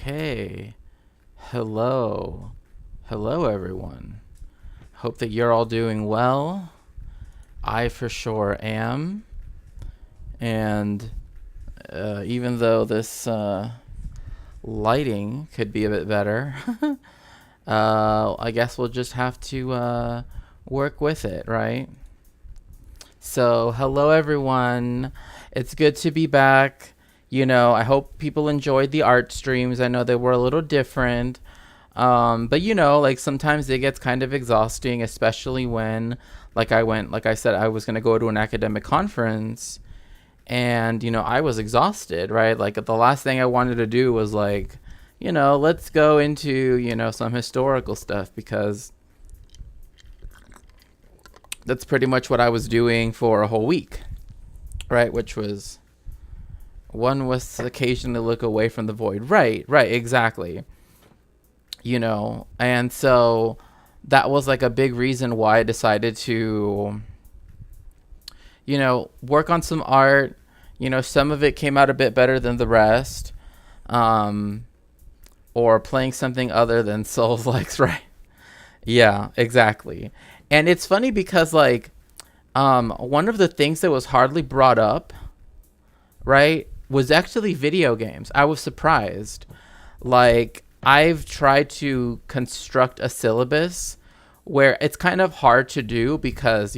Okay. Hello. Hello, everyone. Hope that you're all doing well. I for sure am. And even though this lighting could be a bit better, I guess we'll just have to work with it, right? So, hello, everyone. It's good to be back. I hope people enjoyed the art streams. I know they were a little different. But like sometimes it gets kind of exhausting, especially when, like I said, I was going to go to an academic conference and, I was exhausted, right? Like the last thing I wanted to do was like, let's go into, some historical stuff because that's pretty much what I was doing for a whole week, right? Which was one was occasionally look away from the void. Right, exactly. And so that was like a big reason why I decided to, work on some art. Some of it came out a bit better than the rest, um, or playing something other than Souls likes, right? Yeah, exactly. And it's funny because like one of the things that was hardly brought up, right, was actually video games. I was surprised. Like I've tried to construct a syllabus where it's kind of hard to do because,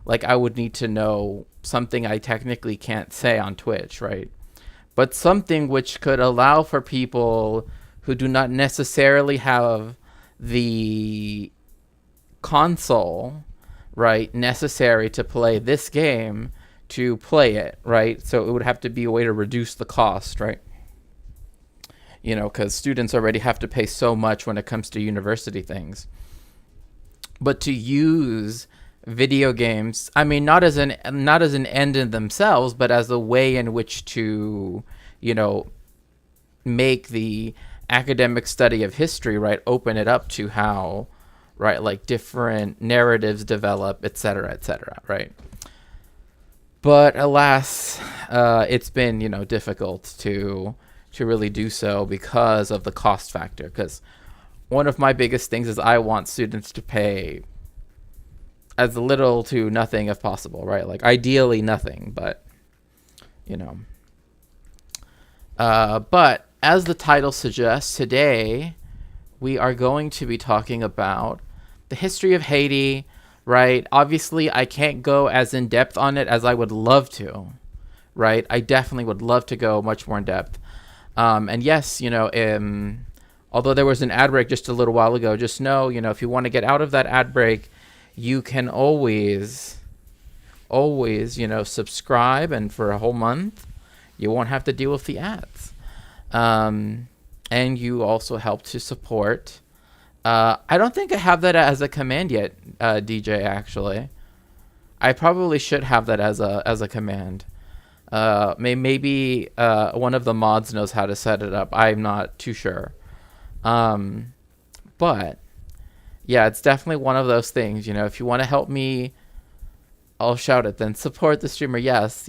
like I would need to know something I technically can't say on Twitch, right? But something which could allow for people who do not necessarily have the console, right, necessary to play this game to play it, right? So it would have to be a way to reduce the cost, right? Because students already have to pay so much when it comes to university things. But to use video games, I mean, not as an end in themselves, but as a way in which to, you know, make the academic study of history, right, open it up to how, right, like different narratives develop, et cetera, right? But alas, it's been, difficult to really do so because of the cost factor. Because one of my biggest things is I want students to pay as little to nothing if possible, right? Like ideally nothing, but you know. But as the title suggests, today we are going to be talking about the history of Haiti, right? Obviously, I can't go as in depth on it as I would love to, right? I definitely would love to go much more in depth. And yes, although there was an ad break just a little while ago, just know, if you want to get out of that ad break, you can always, subscribe, and for a whole month, you won't have to deal with the ads. And you also help to support. I don't think I have that as a command yet, DJ. Actually, I probably should have that as a command. Maybe one of the mods knows how to set it up. I'm not too sure. But yeah, it's definitely one of those things. If you want to help me, I'll shout it. Then support the streamer. Yes.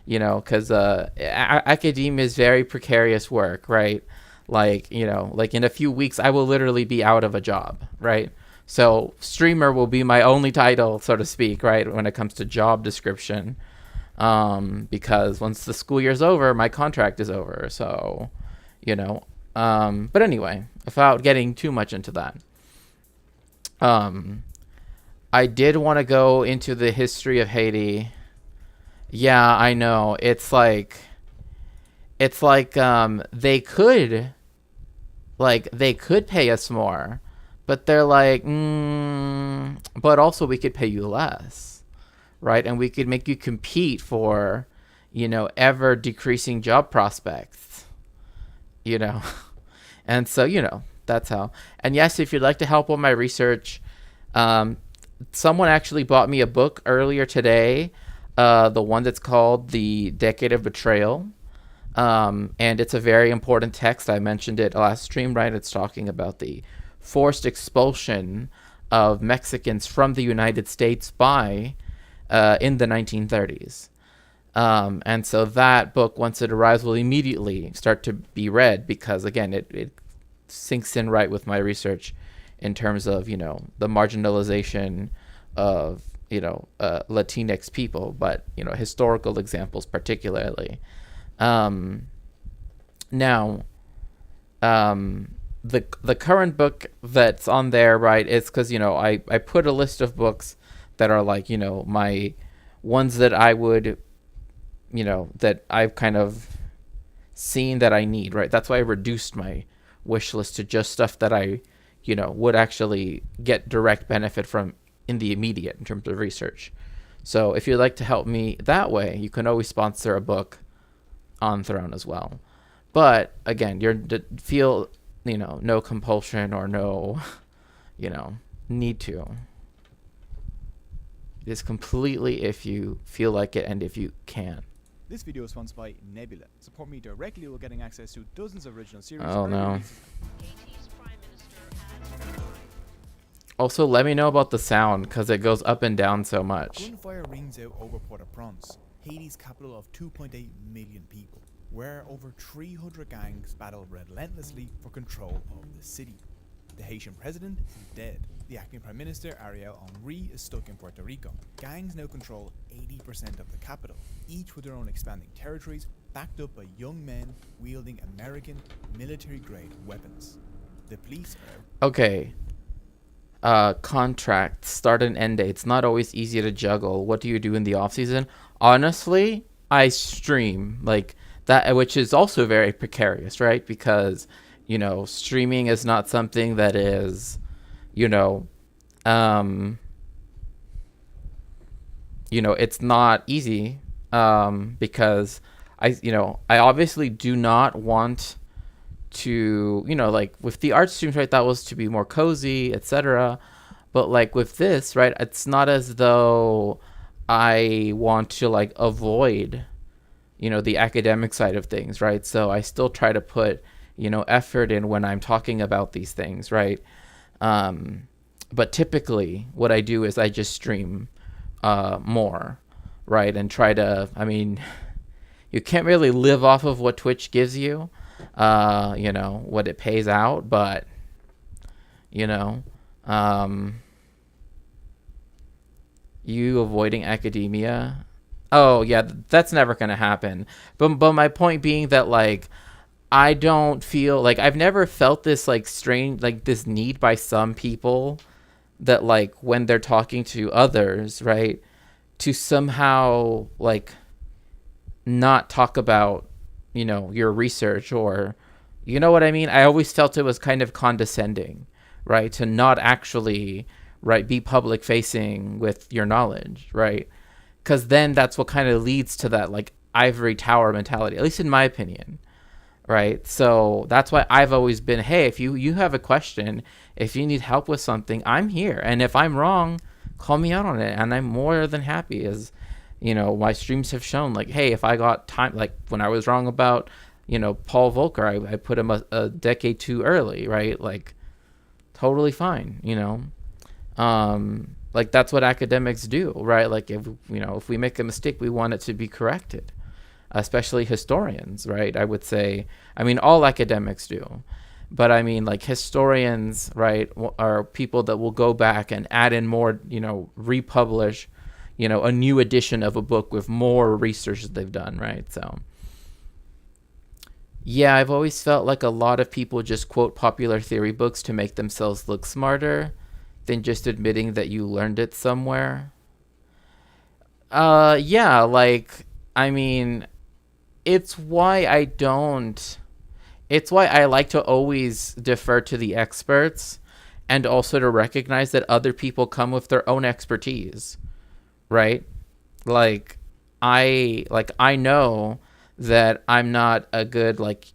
Because academia is very precarious work, right? Like in a few weeks, I will literally be out of a job, right? So streamer will be my only title, so to speak, right? When it comes to job description. Because once the school year's over, my contract is over. So, but anyway, without getting too much into that, I did want to go into the history of Haiti. Yeah, I know. They could pay us more, but they're like, but also we could pay you less, right? And we could make you compete for, ever decreasing job prospects, you know. And so, that's how. And yes, if you'd like to help with my research, someone actually bought me a book earlier today, the one that's called The Decade of Betrayal. And it's a very important text. I mentioned it last stream, right? It's talking about the forced expulsion of Mexicans from the United States by in the 1930s. And so that book, once it arrives, will immediately start to be read because, again, it sinks in right with my research in terms of, the marginalization of, Latinx people, but, historical examples particularly. Um, Now, the current book that's on there, right, it's because, I put a list of books that are like, my ones that I would, that I've kind of seen that I need, right? That's why I reduced my wish list to just stuff that I, would actually get direct benefit from in the immediate in terms of research. So if you'd like to help me that way, you can always sponsor a book on Throne as well. But again, feel, no compulsion or no, need to. It is completely if you feel like it and if you can. This video is sponsored by Nebula. Support me directly while getting access to dozens of original series. Oh no. Also, let me know about the sound because it goes up and down so much. Gunfire rings out over Port-au-Prince, Haiti's capital of 2.8 million people, where over 300 gangs battle relentlessly for control of the city. The Haitian president is dead. The acting prime minister, Ariel Henry, is stuck in Puerto Rico. Gangs now control 80% of the capital, each with their own expanding territories, backed up by young men wielding American military-grade weapons. The police are... Okay. Contracts, start and end dates, not always easy to juggle. What do you do in the off season? Honestly, I stream like that, which is also very precarious, right? Because, streaming is not something that is, it's not easy, because I obviously do not want to, like with the art streams, right, that was to be more cozy, etc. But like with this, right, it's not as though I want to like avoid, the academic side of things, right? So I still try to put, effort in when I'm talking about these things, right? But typically what I do is I just stream more, right? And try to, you can't really live off of what Twitch gives you, what it pays out, but, you avoiding academia. Oh yeah, that's never going to happen. But my point being that like, I don't feel like I've never felt this like strange, like this need by some people that like when they're talking to others, right, to somehow like not talk about, your research or, what I mean? I always felt it was kind of condescending, right, to not actually, right, be public facing with your knowledge, right? Because then that's what kind of leads to that like ivory tower mentality, at least in my opinion, right? So that's why I've always been, hey, if you have a question, if you need help with something, I'm here. And if I'm wrong, call me out on it. And I'm more than happy, as, my streams have shown, like, hey, if I got time, like when I was wrong about, Paul Volcker, I put him a decade too early, right? Like totally fine, like that's what academics do, right? Like if we make a mistake, we want it to be corrected, especially historians, right? I would say, all academics do, but like historians, right, are people that will go back and add in more, republish, a new edition of a book with more research that they've done, right? So yeah, I've always felt like a lot of people just quote popular theory books to make themselves look smarter than just admitting that you learned it somewhere. Yeah, like, it's why I like to always defer to the experts and also to recognize that other people come with their own expertise, right? Like, I know that I'm not a good, like,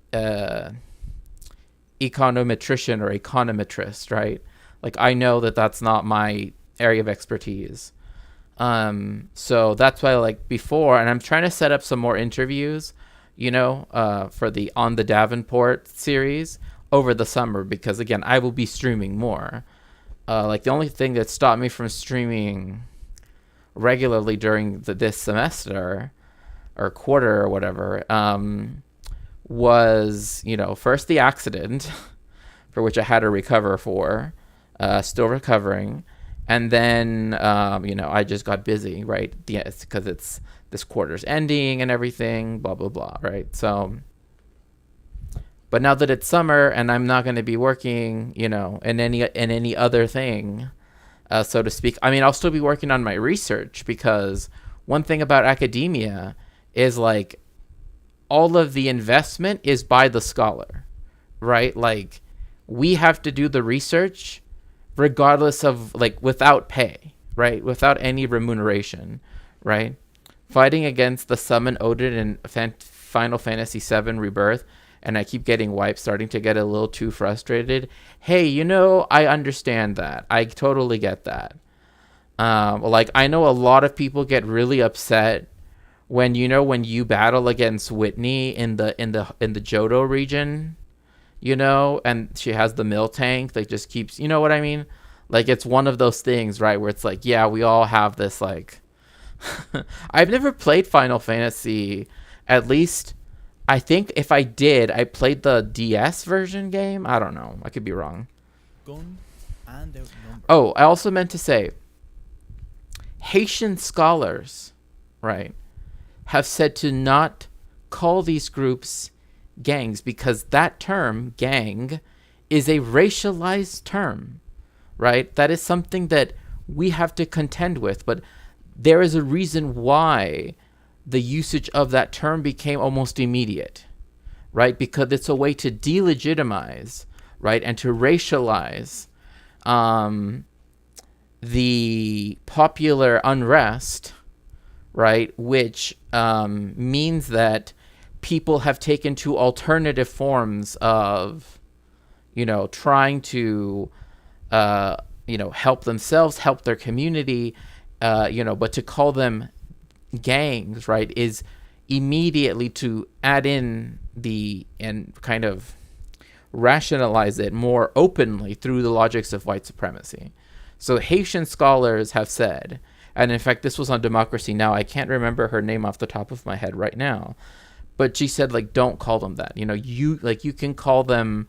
econometrician or econometrist, right? Like, I know that that's not my area of expertise. So that's why, like, before, and I'm trying to set up some more interviews, for the On the Davenport series over the summer, because again, I will be streaming more. Like the only thing that stopped me from streaming regularly during this semester or quarter or whatever, was, first the accident for which I had to recover for, still recovering. And then, I just got busy, right? Yes, because it's this quarter's ending and everything, blah, blah, blah, right? So, but now that it's summer and I'm not going to be working, in any other thing, so to speak. I mean, I'll still be working on my research, because one thing about academia is like all of the investment is by the scholar, right? Like we have to do the research regardless of, like, without pay, right? Without any remuneration, right? Fighting against the Summon Odin in Final Fantasy VII Rebirth, and I keep getting wiped, starting to get a little too frustrated. Hey, I understand that. I totally get that. Like, I know a lot of people get really upset when you battle against Whitney in the Johto region, and she has the mill tank that just keeps, what I mean? Like, it's one of those things, right, where it's like, yeah, we all have this, like, I've never played Final Fantasy, at least. I think if I did, I played the DS version game. I don't know. I could be wrong. Gunned and outnumbered. Oh, I also meant to say, Haitian scholars, right, have said to not call these groups gangs, because that term, gang, is a racialized term, right? That is something that we have to contend with. But there is a reason why the usage of that term became almost immediate, right? Because it's a way to delegitimize, right, and to racialize the popular unrest, right, which means that people have taken to alternative forms of, trying to, help themselves, help their community, but to call them gangs, right, is immediately to add in and kind of rationalize it more openly through the logics of white supremacy. So Haitian scholars have said, and in fact, this was on Democracy Now! I can't remember her name off the top of my head right now, but she said, like, don't call them that. You can call them,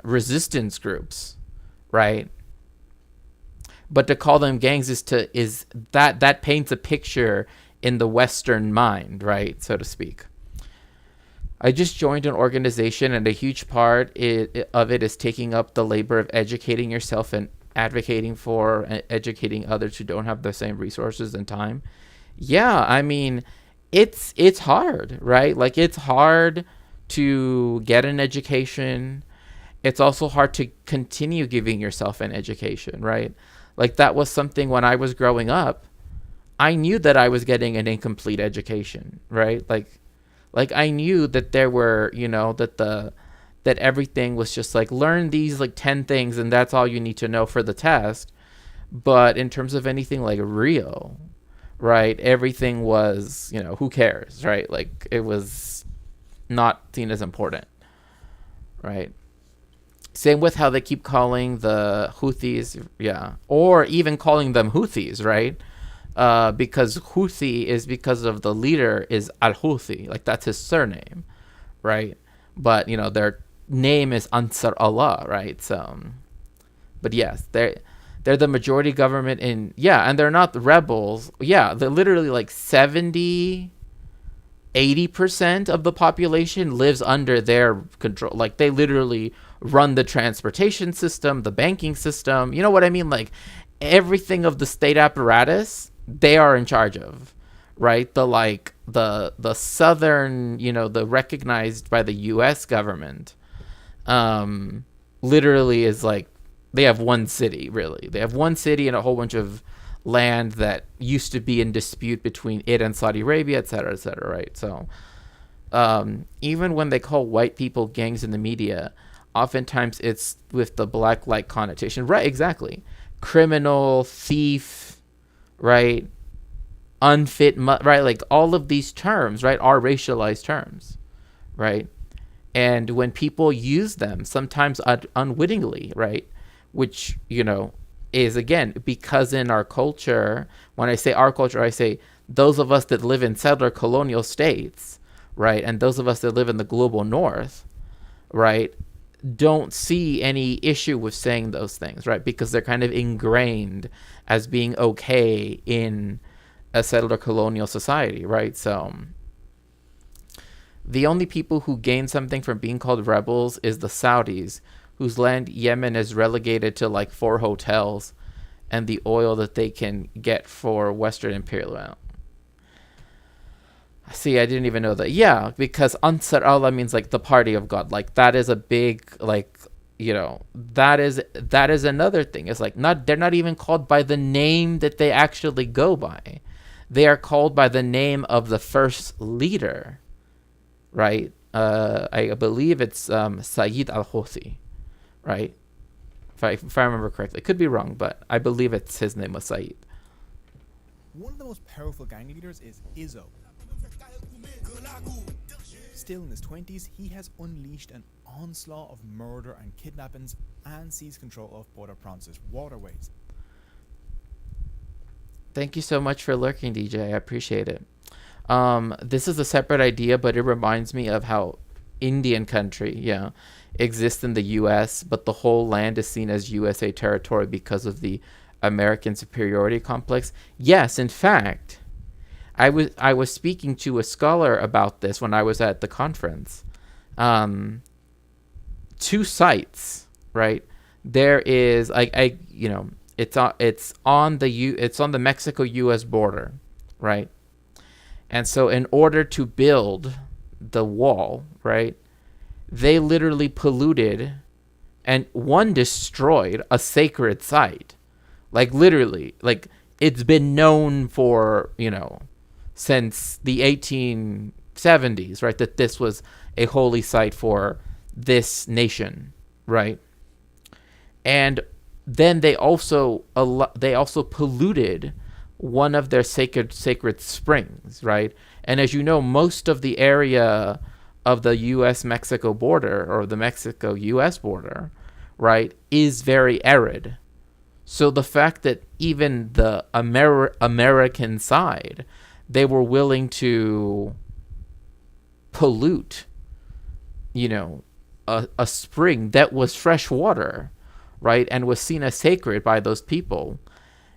resistance groups, right? But to call them gangs is that paints a picture in the Western mind, right, so to speak. I just joined an organization, and a huge part of it is taking up the labor of educating yourself and advocating for and educating others who don't have the same resources and time. Yeah, I mean, it's hard, right? Like, it's hard to get an education. It's also hard to continue giving yourself an education, right? Like, that was something when I was growing up. I knew that I was getting an incomplete education, right? Like I knew that there were, that everything was just like, learn these like 10 things and that's all you need to know for the test. But in terms of anything like real, right, everything was, who cares, right? Like, it was not seen as important, right? Same with how they keep calling the Houthis, yeah, or even calling them Houthis, right? Because Houthi is because of the leader is Al-Houthi, like that's his surname, right? But their name is Ansar Allah, right? So, but yes, they're the majority government and they're not the rebels. Yeah, they're literally like 80% of the population lives under their control. Like, they literally run the transportation system, the banking system. You know what I mean? Like, everything of the state apparatus, they are in charge of, right? The southern, the recognized by the U.S. government, literally is like, they have one city, really. They have one city and a whole bunch of land that used to be in dispute between it and Saudi Arabia, et cetera, right? So even when they call white people gangs in the media, oftentimes it's with the black light connotation. Right, exactly. Criminal, thief, right? Unfit, right? Like, all of these terms, right, are racialized terms, right? And when people use them, sometimes unwittingly, right, which, is, again, because in our culture, when I say our culture, I say those of us that live in settler colonial states, right, and those of us that live in the global north, right, don't see any issue with saying those things, right, because they're kind of ingrained as being okay in a settler colonial society, right? So the only people who gain something from being called rebels is the Saudis, whose land Yemen is relegated to like 4 hotels and the oil that they can get for Western imperialism. See, I didn't even know that. Yeah, because Ansar Allah means like the party of God. Like that is a big like, that is another thing. It's like not they're not even called by the name that they actually go by. They are called by the name of the first leader, right? I believe it's Sayyid al-Houthi, right? If I remember correctly. Could be wrong, but I believe it's his name was Sayyid. One of the most powerful gang leaders is Izzo. Still in his 20s, he has unleashed an onslaught of murder and kidnappings and seized control of Port-au-Prince's waterways. Thank you so much for lurking, DJ. I appreciate it. This is a separate idea, but it reminds me of how Indian country, exists in the U.S., but the whole land is seen as USA territory because of the American superiority complex. Yes, in fact, I was speaking to a scholar about this when I was at the conference. 2 sites, right? There is it's on the Mexico-U.S. border, right? And so in order to build the wall, right, they literally polluted and destroyed a sacred site. Like literally, like it's been known for, since the 1870s, right, that this was a holy site for this nation, right? And then they also polluted one of their sacred springs, right? And as you know, most of the area of the U.S.-Mexico border, or the Mexico-U.S. border, right, is very arid. So the fact that even the American side, they were willing to pollute, a spring that was fresh water, right, and was seen as sacred by those people,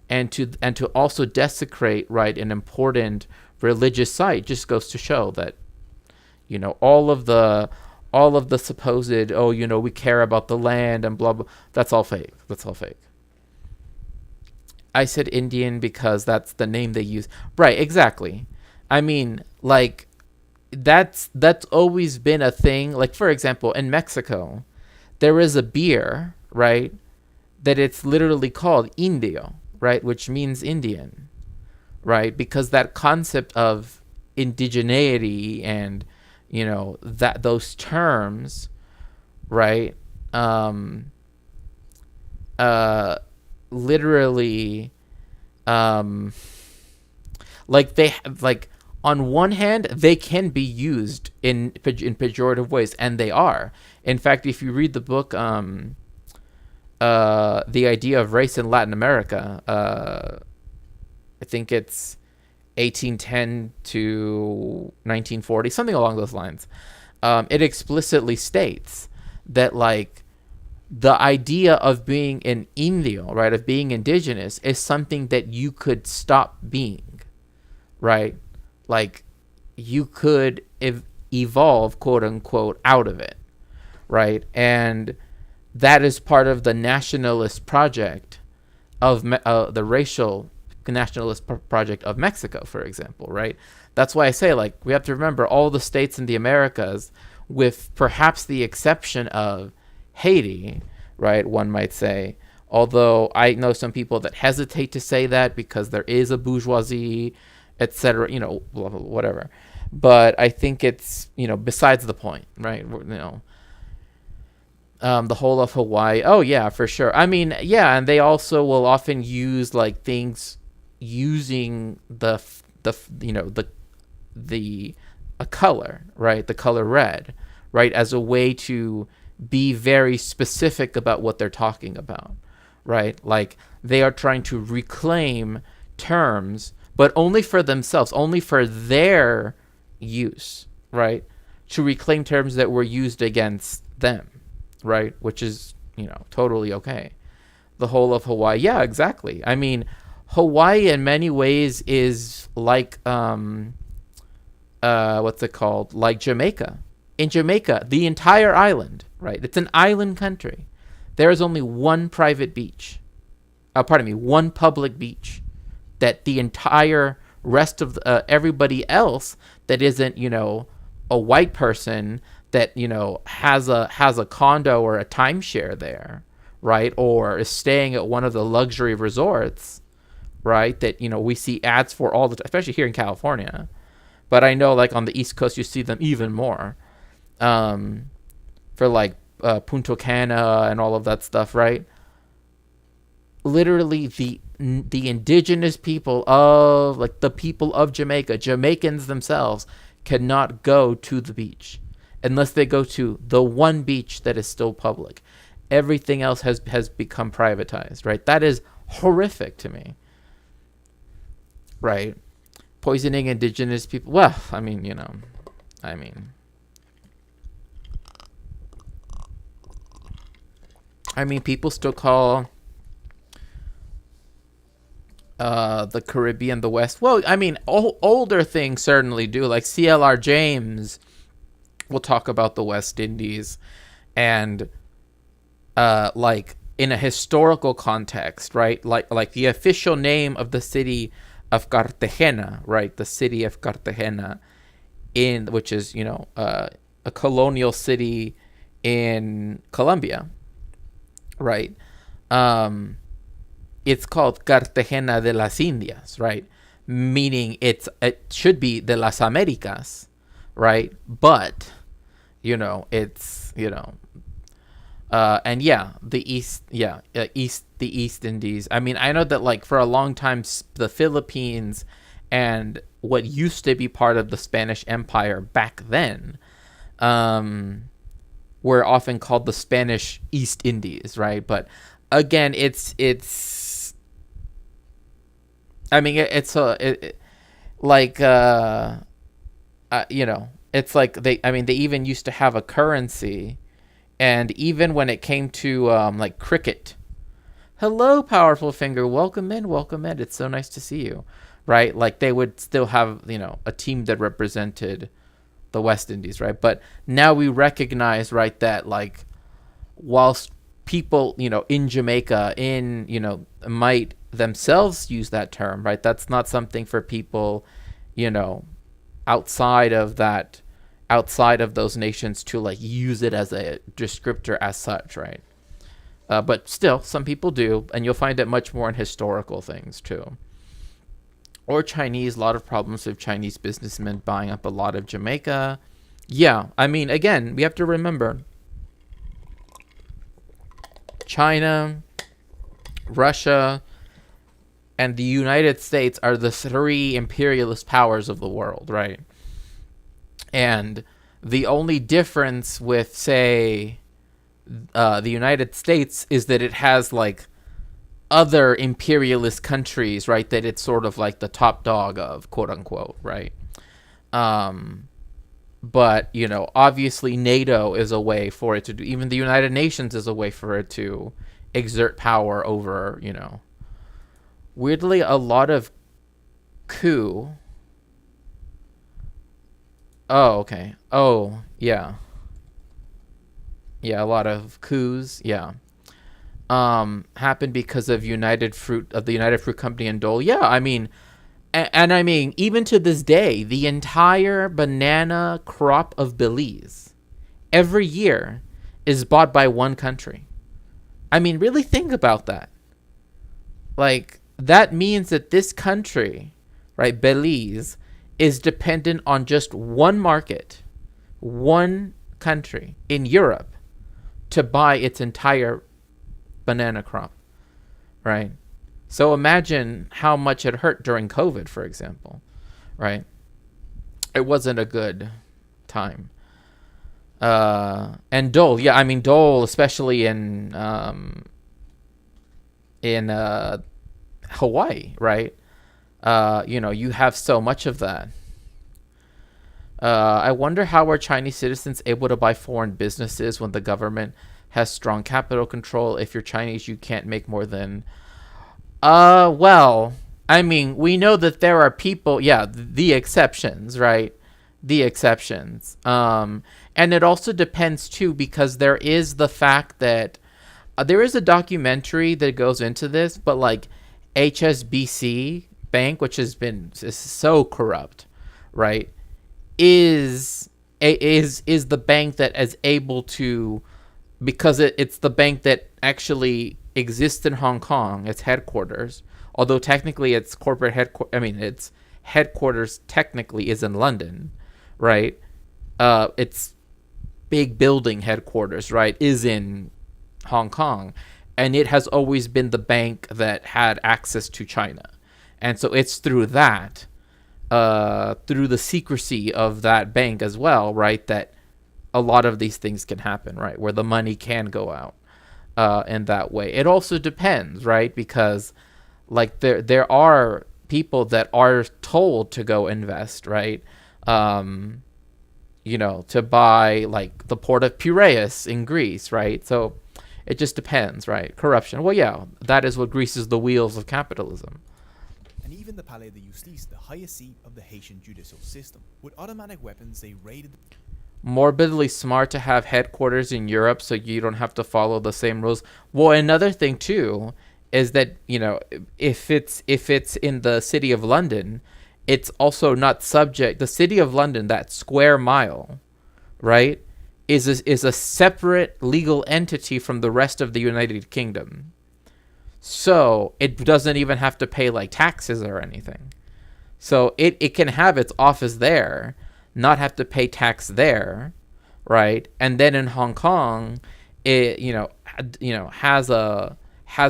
and to also desecrate, right, an important religious site, just goes to show that, all of the supposed, we care about the land and blah blah, that's all fake. I said Indian because that's the name they use. Right, exactly. I mean, like, that's always been a thing. Like, for example, in Mexico, there is a beer, right, that it's literally called Indio, right, which means Indian, right, because that concept of indigeneity and, that those terms, right, literally, like on one hand they can be used in pejorative ways, and they are. In fact, if you read the book The Idea of Race in Latin America, I think it's 1810 to 1940, something along those lines, it explicitly states that, like, the idea of being an Indio, right, of being indigenous, is something that you could stop being, right? Like, you could evolve, quote unquote, out of it, right? And that is part of the nationalist project of the racial nationalist project of Mexico, for example, right? That's why I say, like, we have to remember all the states in the Americas, with perhaps the exception of Haiti, right, one might say, although I know some people that hesitate to say that because there is a bourgeoisie, etc., whatever. But I think it's, besides the point, right? The whole of Hawaii, oh yeah, for sure. I mean, yeah, and they also will often use, like, things using a color, right, the color red, right, as a way to be very specific about what they're talking about, right? Like they are trying to reclaim terms, but only for themselves, only for their use, right? To reclaim terms that were used against them, right? Which is, totally okay. The whole of Hawaii, yeah, exactly. I mean, Hawaii in many ways is like what's it called? Like Jamaica. In Jamaica, the entire island, right? It's an island country. There is only one private beach. One public beach that the entire rest of everybody else that isn't, a white person that, has a condo or a timeshare there, right? Or is staying at one of the luxury resorts, right? That, we see ads for all the time, especially here in California. But I know like on the East Coast, you see them even more, for like Punta Cana and all of that stuff, right? Literally the indigenous people of like the people of Jamaica, Jamaicans themselves cannot go to the beach unless they go to the one beach that is still public. Everything else has become privatized, right? That is horrific to me, right? Poisoning indigenous people. Well, I mean, people still call the Caribbean the West. Well, I mean, older things certainly do. Like CLR James will talk about the West Indies, and like in a historical context, right? Like the official name of the city of Cartagena, right? The city of Cartagena, which is a colonial city in Colombia, right? It's called Cartagena de las Indias, right? Meaning it should be de las Americas, right? But it's and yeah, the East Indies. I mean, I know that like for a long time, the Philippines and what used to be part of the Spanish Empire back then, were often called the Spanish East Indies, right? But again, it's like it's like they even used to have a currency. And even when it came to like cricket, hello, Powerful Finger, welcome in. It's so nice to see you, right? Like they would still have a team that represented the West Indies, right? But now we recognize, right, that like whilst people in Jamaica might themselves use that term, right? That's not something for people outside of those nations to like use it as a descriptor as such, right? But still, some people do, and you'll find it much more in historical things too. Or Chinese, a lot of problems with Chinese businessmen buying up a lot of Jamaica. Yeah, I mean, again, we have to remember China, Russia, and the United States are the three imperialist powers of the world, right? And the only difference with, say, the United States is that it has like other imperialist countries, right? That it's sort of like the top dog of, quote unquote, right? But obviously NATO is a way for it to do. Even the United Nations is a way for it to exert power over, weirdly, a lot of coup. Oh, okay. Oh, yeah. Yeah, a lot of coups. Yeah. Happened because of the United Fruit Company and Dole. Yeah, I mean, and I mean, even to this day, the entire banana crop of Belize every year is bought by one country. I mean, really think about that. Like, that means that this country, right, Belize, is dependent on just one market, one country in Europe to buy its entire banana crop, right? So imagine how much it hurt during COVID, for example, right? It wasn't a good time. And Dole, yeah, I mean, Dole, especially in in Hawaii, right? You have so much of that. I wonder how are Chinese citizens able to buy foreign businesses when the government has strong capital control? If you're Chinese, you can't make more than. Well, I mean, we know that there are people. Yeah, the exceptions, right? The exceptions. And it also depends too, because there is the fact that there is a documentary that goes into this, but like HSBC Bank, which is so corrupt, right? Is the bank that is able to, because it's the bank that actually exists in Hong Kong, its headquarters, although technically its corporate headquarters, I mean its headquarters technically is in London, right? Its big building headquarters, right, is in Hong Kong, and it has always been the bank that had access to China, and so it's through that, through the secrecy of that bank as well, right, that a lot of these things can happen, right, where the money can go out in that way. It also depends, right, because like there are people that are told to go invest, right, to buy like the port of Piraeus in Greece, right? So it just depends, right? Corruption. Well, yeah, that is what greases the wheels of capitalism. And even the Palais de Justice, the highest seat of the Haitian judicial system. With automatic weapons, they raided. Morbidly smart to have headquarters in Europe so you don't have to follow the same rules. Well, another thing too is that, if it's in the city of London, it's also not subject. The city of London, that square mile, right, is a separate legal entity from the rest of the United Kingdom. So it doesn't even have to pay like taxes or anything. So it can have its office there, not have to pay tax there, right? And then in Hong Kong, it has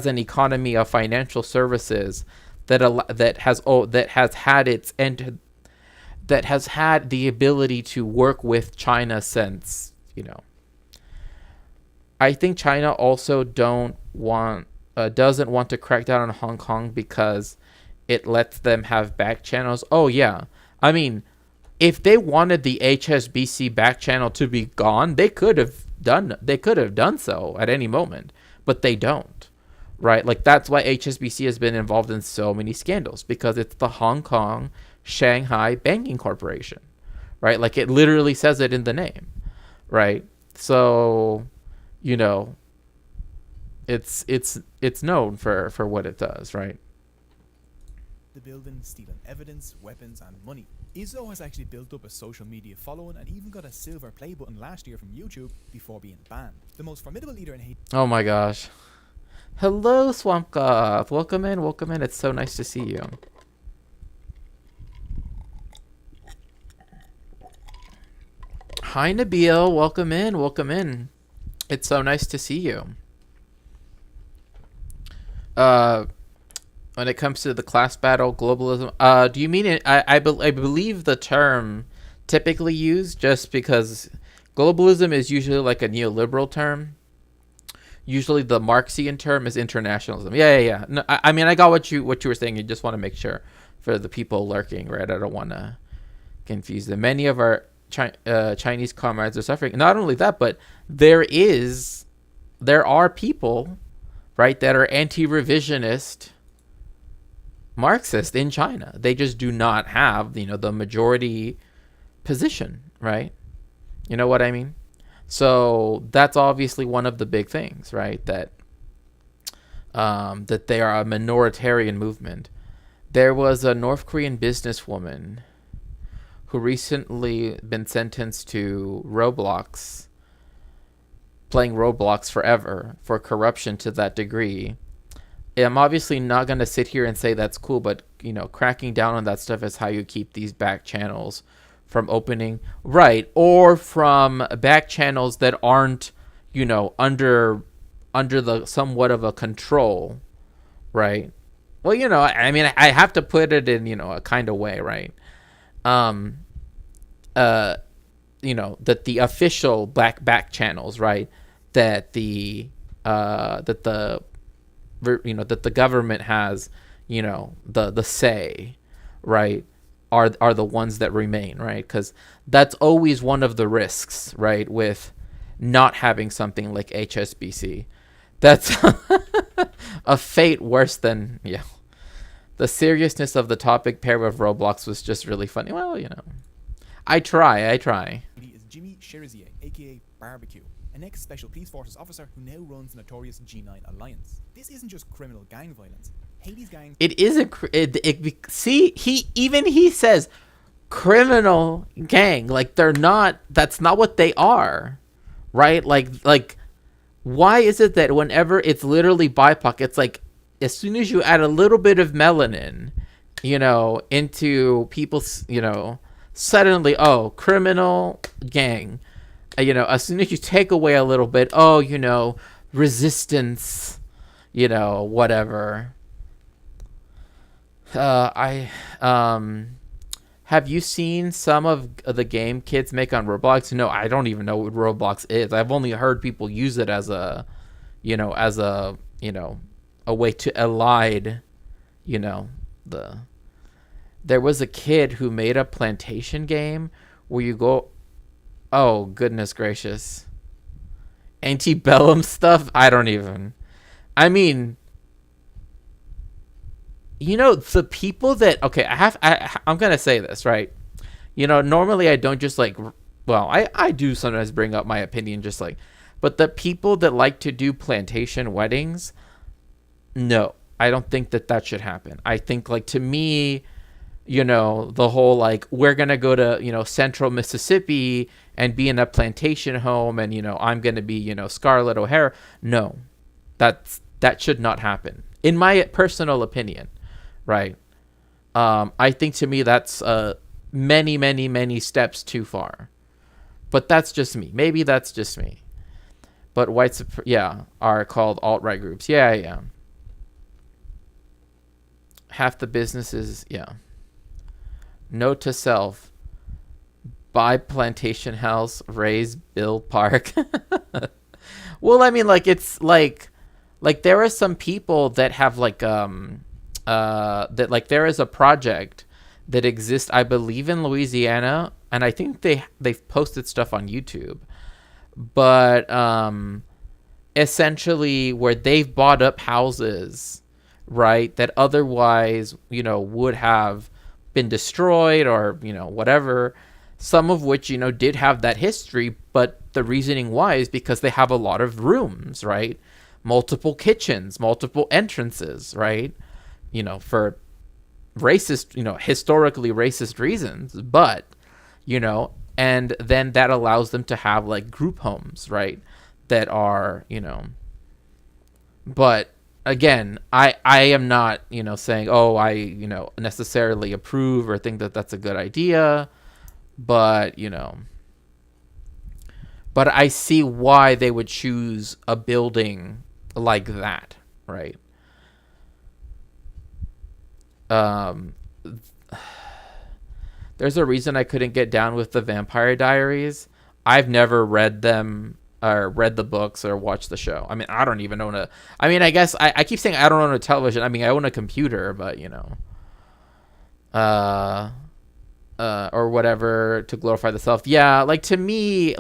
an economy of financial services that has had its end, that has had the ability to work with China since. I think China also doesn't want to crack down on Hong Kong because it lets them have back channels. Oh yeah, I mean, if they wanted the HSBC back channel to be gone, they could have done so at any moment, but they don't. Right? Like that's why HSBC has been involved in so many scandals, because it's the Hong Kong Shanghai Banking Corporation. Right? Like it literally says it in the name. Right? So, you know, it's known for what it does, right? The building, stealing evidence, weapons, and money. Izzo has actually built up a social media following and even got a silver play button last year from YouTube before being banned. The most formidable leader in Haiti. Oh my gosh. Hello, Swamp Goth. Welcome in, welcome in. It's so nice to see you. Hi, Nabil. Welcome in, welcome in. It's so nice to see you. When it comes to the class battle, globalism, do you mean it? I believe the term typically used, just because globalism is usually like a neoliberal term. Usually the Marxian term is internationalism. Yeah. No, I mean, I got what you were saying. You just want to make sure for the people lurking, right? I don't want to confuse them. Many of our Chinese comrades are suffering. Not only that, but there are people, right, that are anti-revisionist Marxist in China. They just do not have, the majority position, right? You know what I mean? So that's obviously one of the big things, right? That they are a minoritarian movement. There was a North Korean businesswoman who recently been sentenced to playing Roblox forever for corruption to that degree. I'm obviously not going to sit here and say that's cool, but, cracking down on that stuff is how you keep these back channels from opening, right, or from back channels that aren't, under the somewhat of a control, right? Well, I mean, I have to put it in, a kind of way, right? That the official back channels, right, that the that the government has, the say, right, are the ones that remain, right? Because that's always one of the risks, right, with not having something like HSBC. That's a fate worse than, yeah. The seriousness of the topic paired with Roblox was just really funny. Well, I try. Is Jimmy Cherizier, aka Barbecue, an ex-Special Police Forces officer who now runs the notorious G9 Alliance. This isn't just criminal gang violence. Haiti's gangs... It is see, he says criminal gang. Like, they're not, that's not what they are, right? Like, why is it that whenever it's literally BIPOC, it's like, as soon as you add a little bit of melanin, into people's, suddenly, oh, criminal gang. As soon as you take away a little bit, oh, resistance, whatever. I have you seen some of the game kids make on Roblox? No, I don't even know what Roblox is. I've only heard people use it as a way to elide, there was a kid who made a plantation game where you go, oh, goodness gracious. Antebellum stuff? I mean, the people that, okay, I'm going to say this, right? Normally I don't just I do sometimes bring up my opinion but the people that like to do plantation weddings, no, I don't think that should happen. I think, to me, the whole, we're going to go to, central Mississippi and be in a plantation home and, I'm going to be, Scarlett O'Hara. No, that should not happen. In my personal opinion, right? I think, to me, that's many, many, many steps too far. But that's just me. Maybe that's just me. But are called alt-right groups. Yeah. Half the businesses, yeah. Note to self: buy plantation house, raise, build park. Well, I mean, it's there are some people that have that there is a project that exists, I believe, in Louisiana, and I think they've posted stuff on YouTube, but essentially where they've bought up houses, right, that otherwise would have been destroyed or whatever, some of which did have that history, but the reasoning why is because they have a lot of rooms, right, multiple kitchens, multiple entrances, right, for racist, historically racist reasons, but and then that allows them to have group homes, right, that are but again, I am not, saying, oh, I, necessarily approve or think that that's a good idea, but, but I see why they would choose a building like that, right? There's a reason I couldn't get down with the Vampire Diaries. I've never read them or read the books or watched the show. I mean, I don't even own I guess I keep saying I don't own a television. I mean, I own a computer, but or whatever to glorify the self. Yeah, to me,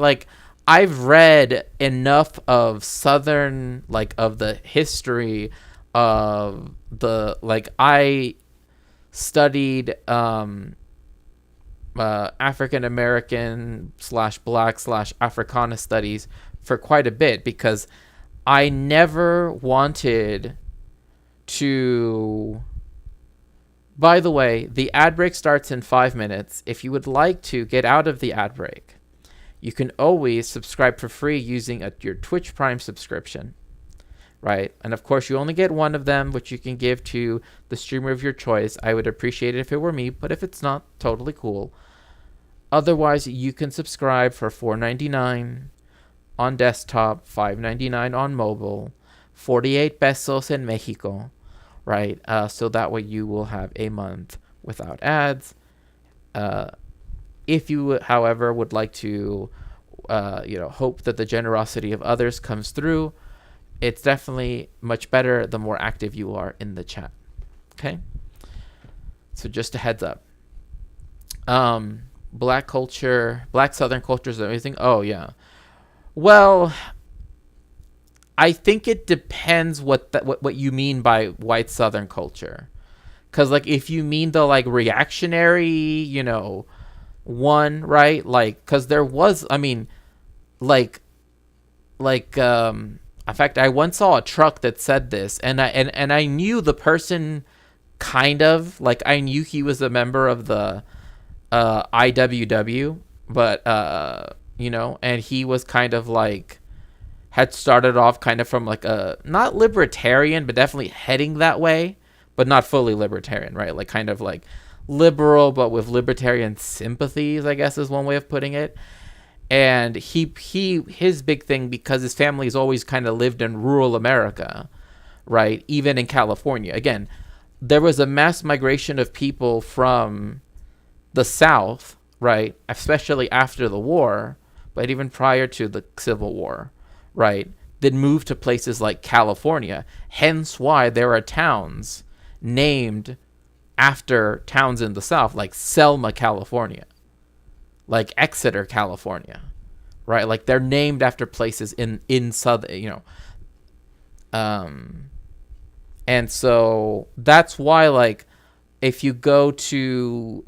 I've read enough of Southern, of the history of the, I studied African American / Black / Africana studies for quite a bit, because I never wanted to. By the way, the ad break starts in 5 minutes. If you would like to get out of the ad break, you can always subscribe for free using your Twitch Prime subscription, right? And of course, you only get one of them, which you can give to the streamer of your choice. I would appreciate it if it were me, but if it's not, totally cool. Otherwise, you can subscribe for $4.99 on desktop, $5.99 on mobile, 48 pesos in Mexico, right? So that way you will have a month without ads. If you, however, would like to, hope that the generosity of others comes through, it's definitely much better the more active you are in the chat. Okay? So just a heads up. Black culture, black Southern culture is amazing. Oh, yeah. Well, I think it depends what you mean by white Southern culture. Because, like, if you mean the, like, reactionary, one, right? Like, because there was, I mean, like, in fact, I once saw a truck that said this, and I knew the person kind of, like, I knew he was a member of the IWW, but, and he was kind of like, had started off kind of from like a, not libertarian, but definitely heading that way, but not fully libertarian, right? Like kind of like liberal, but with libertarian sympathies, I guess is one way of putting it. And his big thing, because his family has always kind of lived in rural America, right? Even in California. Again, there was a mass migration of people from the South, right? Especially after the war, but even prior to the Civil War, right? That moved to places like California. Hence why there are towns named after towns in the South, like Selma, California, like Exeter, California, right? Like they're named after places in Southern, and so that's why, like, if you go to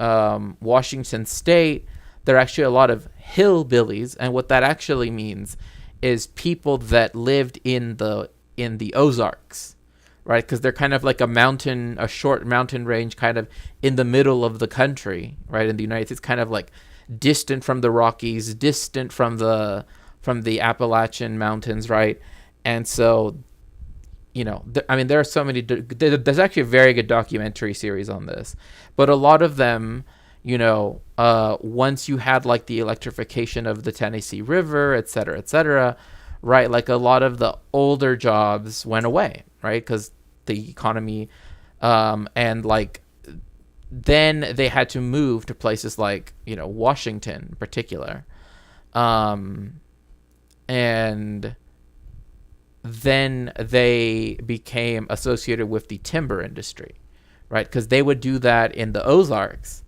Washington State, there are actually a lot of hillbillies, and what that actually means is people that lived in the Ozarks, right? Because they're kind of like a short mountain range, kind of in the middle of the country, right? In the United States, kind of like distant from the Rockies, distant from the Appalachian Mountains, right? And so, there are so many. There's actually a very good documentary series on this, but a lot of them, once you had like the electrification of the Tennessee River, et cetera, right? Like a lot of the older jobs went away, right? Because the economy, and like then they had to move to places like Washington in particular, and then they became associated with the timber industry, right? Because they would do that in the Ozarks,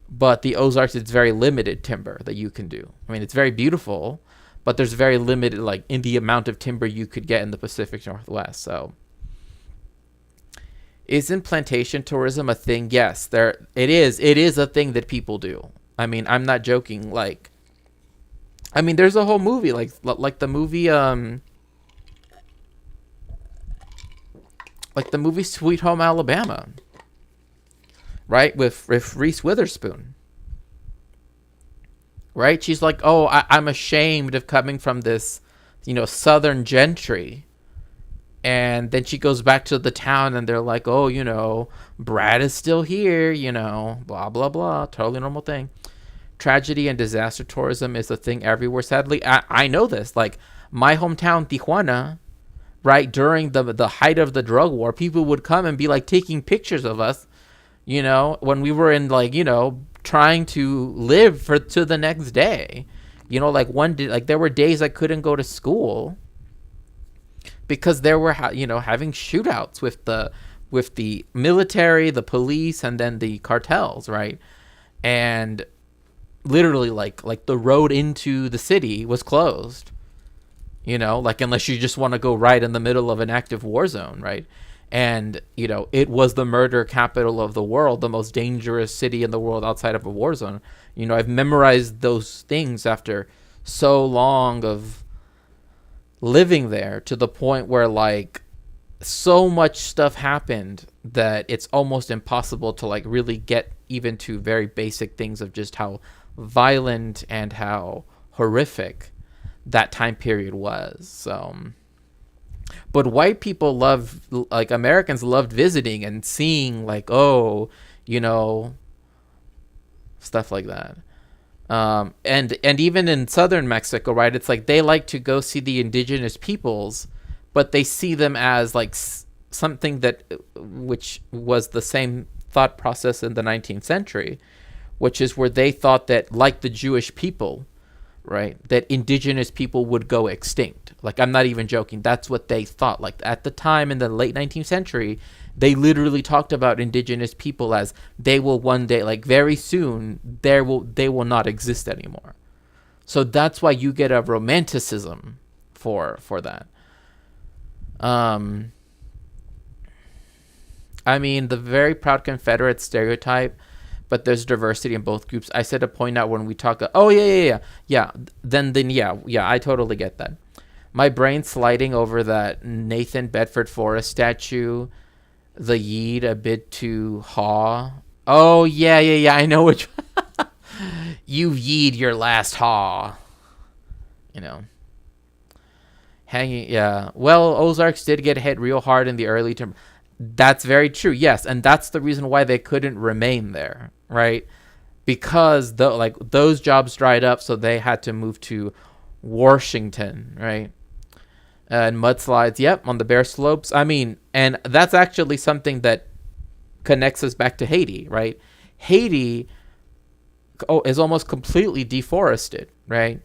but the Ozarks, it's very limited timber that you can do. I mean, it's very beautiful, but there's very limited, like, in the amount of timber you could get in the Pacific Northwest. So, isn't plantation tourism a thing? Yes, it is. It is a thing that people do. I mean, I'm not joking. Like, I mean, there's a whole movie, like the movie, like the movie Sweet Home Alabama, right? With Reese Witherspoon, right? She's like, oh, I'm ashamed of coming from this, Southern gentry. And then she goes back to the town and they're like, oh, Brad is still here, blah, blah, blah. Totally normal thing. Tragedy and disaster tourism is a thing everywhere, sadly. I know this. Like, my hometown, Tijuana, right, during the height of the drug war, people would come and be like taking pictures of us, when we were in, like, trying to live to the next day. Like one day, like there were days I couldn't go to school because there were having shootouts with the military, the police, and then the cartels, right? And literally like the road into the city was closed. Like unless you just want to go right in the middle of an active war zone, right? And, it was the murder capital of the world, the most dangerous city in the world outside of a war zone. I've memorized those things after so long of living there, to the point where, like, so much stuff happened that it's almost impossible to, like, really get even to very basic things of just how violent and how horrific that time period was. So, but white people Americans loved visiting and seeing, like, stuff like that. And even in southern Mexico, right, it's like they like to go see the indigenous peoples, but they see them as like something which was the same thought process in the 19th century, which is where they thought that, like the Jewish people, right, that indigenous people would go extinct. Like, I'm not even joking. That's what they thought. Like, at the time in the late 19th century, they literally talked about indigenous people as they will one day, like very soon, they will not exist anymore. So that's why you get a romanticism for that. I mean, the very proud Confederate stereotype, but there's diversity in both groups. I said to point out when we talk. Oh yeah. Then yeah. I totally get that. My brain sliding over that Nathan Bedford Forrest statue, the yeed a bit too haw. Oh yeah. I know which. You've yeed your last haw. You know. Hanging, yeah. Well, Ozarks did get hit real hard in the early term. That's very true. Yes, and that's the reason why they couldn't remain there, right? Because those jobs dried up, so they had to move to Washington, right? And mudslides, yep, on the bare slopes. I mean, and that's actually something that connects us back to Haiti, right? Haiti is almost completely deforested, right?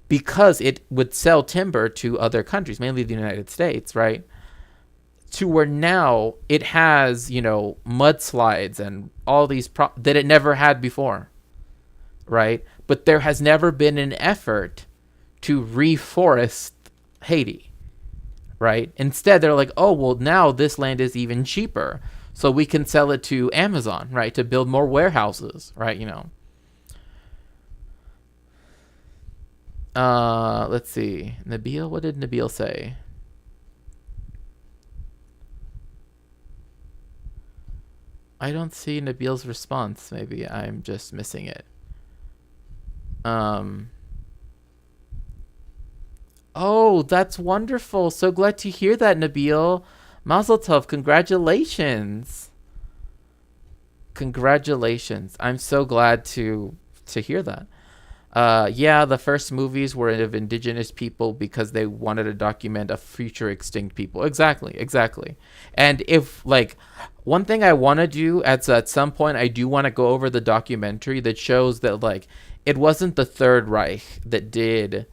Because it would sell timber to other countries, mainly the United States, right? To where now it has, mudslides and all these that it never had before, right? But there has never been an effort to reforest Haiti, right? Instead, they're like, oh, well, now this land is even cheaper, so we can sell it to Amazon, right, to build more warehouses, right? Let's see. Nabil, what did Nabil say? I don't see Nabil's response. Maybe I'm just missing it. Oh, that's wonderful. So glad to hear that, Nabil. Mazel tov. Congratulations. Congratulations. I'm so glad to hear that. Yeah, the first movies were of indigenous people because they wanted to document a future extinct people. Exactly. And if, one thing I want to do at some point, I do want to go over the documentary that shows that, it wasn't the Third Reich that did,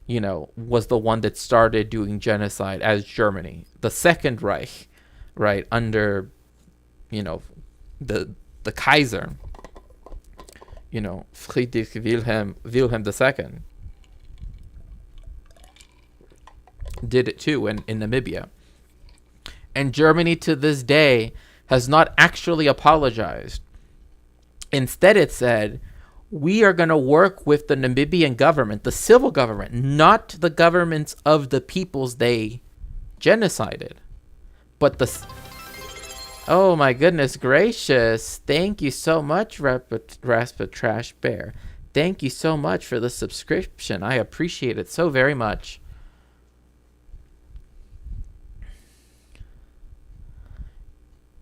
was the one that started doing genocide as Germany. The Second Reich, right, under, the Kaiser, Friedrich Wilhelm II did it too in Namibia. And Germany to this day has not actually apologized. Instead, it said, we are going to work with the Namibian government, the civil government, not the governments of the peoples they genocided, but the... Oh my goodness gracious. Thank you so much, Raspa Trash Bear. Thank you so much for the subscription. I appreciate it so very much.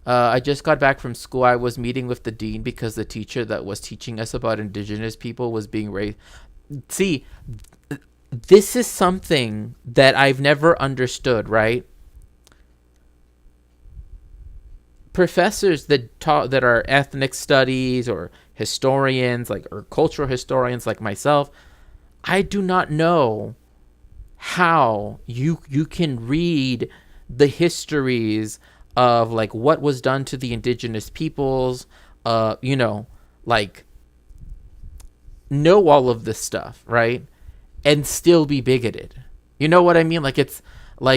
I just got back from school. I was meeting with the dean because the teacher that was teaching us about indigenous people was being raised. See, this is something that I've never understood, right? Professors that are ethnic studies or historians, or cultural historians like myself, I do not know how you can read the histories of what was done to the indigenous peoples, know all of this stuff, right? And still be bigoted. You know what I mean? It's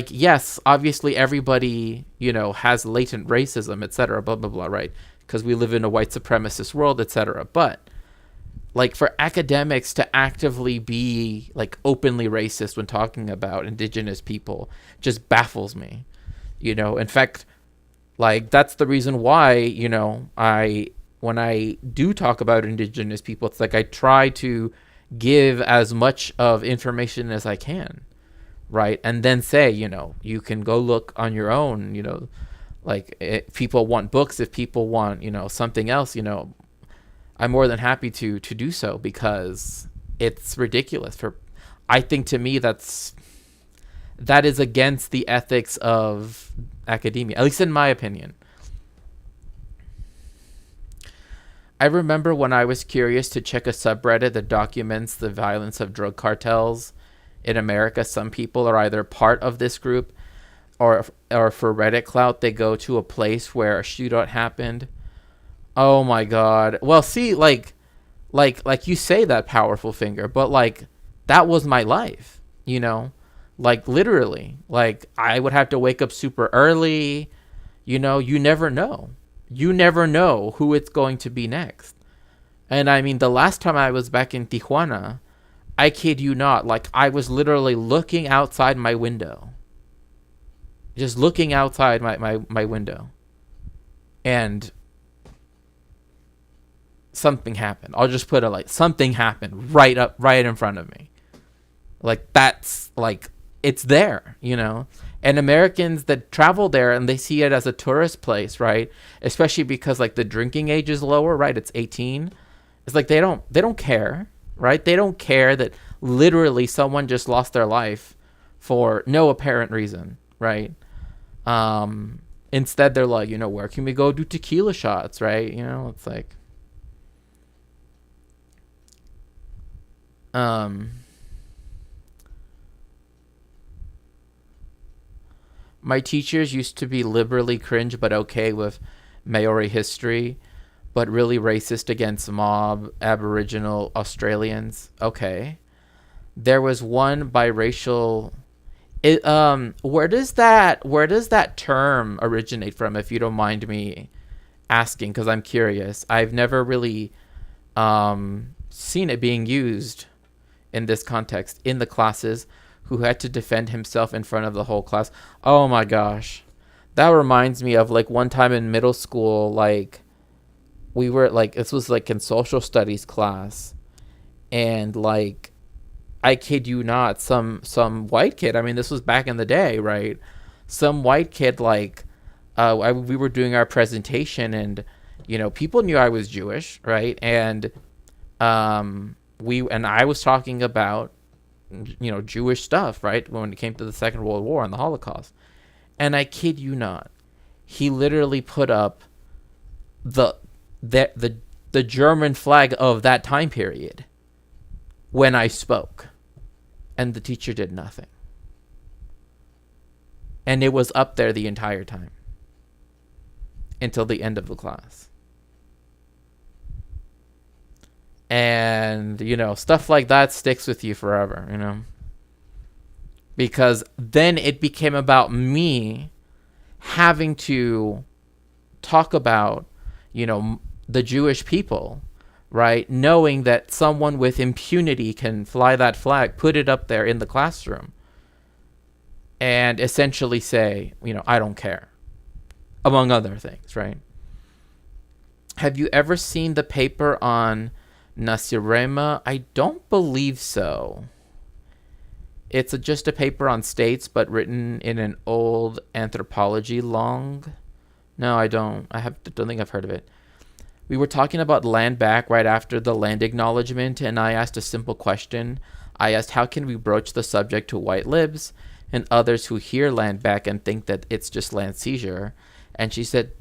yes, obviously everybody, has latent racism, etc., blah, blah, blah, right? Because we live in a white supremacist world, etc. But, for academics to actively be, openly racist when talking about indigenous people just baffles me. In fact, that's the reason why, when I do talk about indigenous people, it's I try to give as much of information as I can. Right. And then say, you can go look on your own, if people want books, if people want, something else, I'm more than happy to do so because it's ridiculous. I think to me, that is against the ethics of academia, at least in my opinion. I remember when I was curious to check a subreddit that documents the violence of drug cartels in America, some people are either part of this group, or for Reddit clout, they go to a place where a shootout happened. Oh my god. Well, see, like you say that powerful finger, but like that was my life, you know? Like literally. Like I would have to wake up super early, you know, you never know. You never know who it's going to be next. And I mean, the last time I was back in Tijuana, I kid you not, like I was literally looking outside my window. Just looking outside my window. And something happened. I'll just put it like something happened right in front of me. Like that's like it's there, you know. And Americans that travel there and they see it as a tourist place, right? Especially because like the drinking age is lower, right? It's 18. It's like they don't care, right? They don't care that literally someone just lost their life for no apparent reason, right? Instead they're like, you know, where can we go do tequila shots, right? You know, it's like my teachers used to be liberally cringe but okay with Maori history, but really racist against mob Aboriginal Australians. Okay. There was one biracial. Where does that term originate from, if you don't mind me asking, because I'm curious. I've never really seen it being used in this context in the classes. Who had to defend himself in front of the whole class. Oh my gosh. That reminds me of like one time in middle school, like we were like, this was like in social studies class, and like I kid you not, some white kid, I mean this was back in the day, right? Some white kid, like we were doing our presentation, and you know, people knew I was Jewish, right? And I was talking about, you know, Jewish stuff, right, when it came to the Second World War and the Holocaust. And I kid you not, he literally put up the German flag of that time period when I spoke, and the teacher did nothing. And it was up there the entire time until the end of the class. And, you know, stuff like that sticks with you forever, you know. Because then it became about me having to talk about, you know, the Jewish people, right? Knowing that someone with impunity can fly that flag, put it up there in the classroom, and essentially say, you know, I don't care, among other things, right? Have you ever seen the paper on Nasirema? I don't believe so. It's just a paper on states, but written in an old anthropology long. No, I don't. Don't think I've heard of it. We were talking about land back right after the land acknowledgement, and I asked a simple question. I asked, how can we broach the subject to white libs and others who hear land back and think that it's just land seizure? And she said,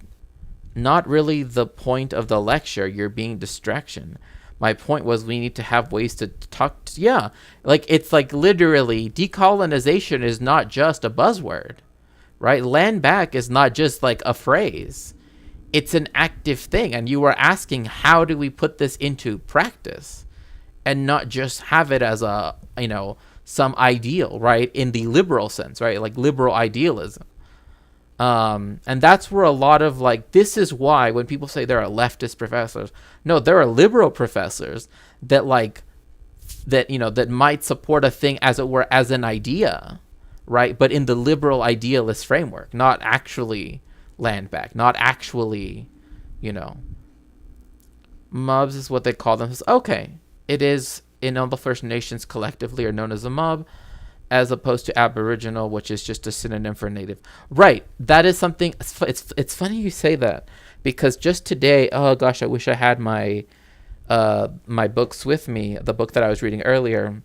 not really the point of the lecture. You're being distraction. My point was we need to have ways to talk. Yeah, like it's like literally decolonization is not just a buzzword, right? Land back is not just like a phrase. It's an active thing. And you were asking, how do we put this into practice and not just have it as a, you know, some ideal, right? In the liberal sense, right? Like liberal idealism. And that's where a lot of like, this is why when people say there are leftist professors, no, there are liberal professors that like, that, you know, that might support a thing as it were as an idea, right? But in the liberal idealist framework, not actually land back, not actually, you know, mobs is what they call them. Okay, it is in all the First Nations collectively are known as a mob, as opposed to Aboriginal, which is just a synonym for Native. Right. That is something. It's funny you say that, because just today, oh gosh, I wish I had my my books with me. The book that I was reading earlier.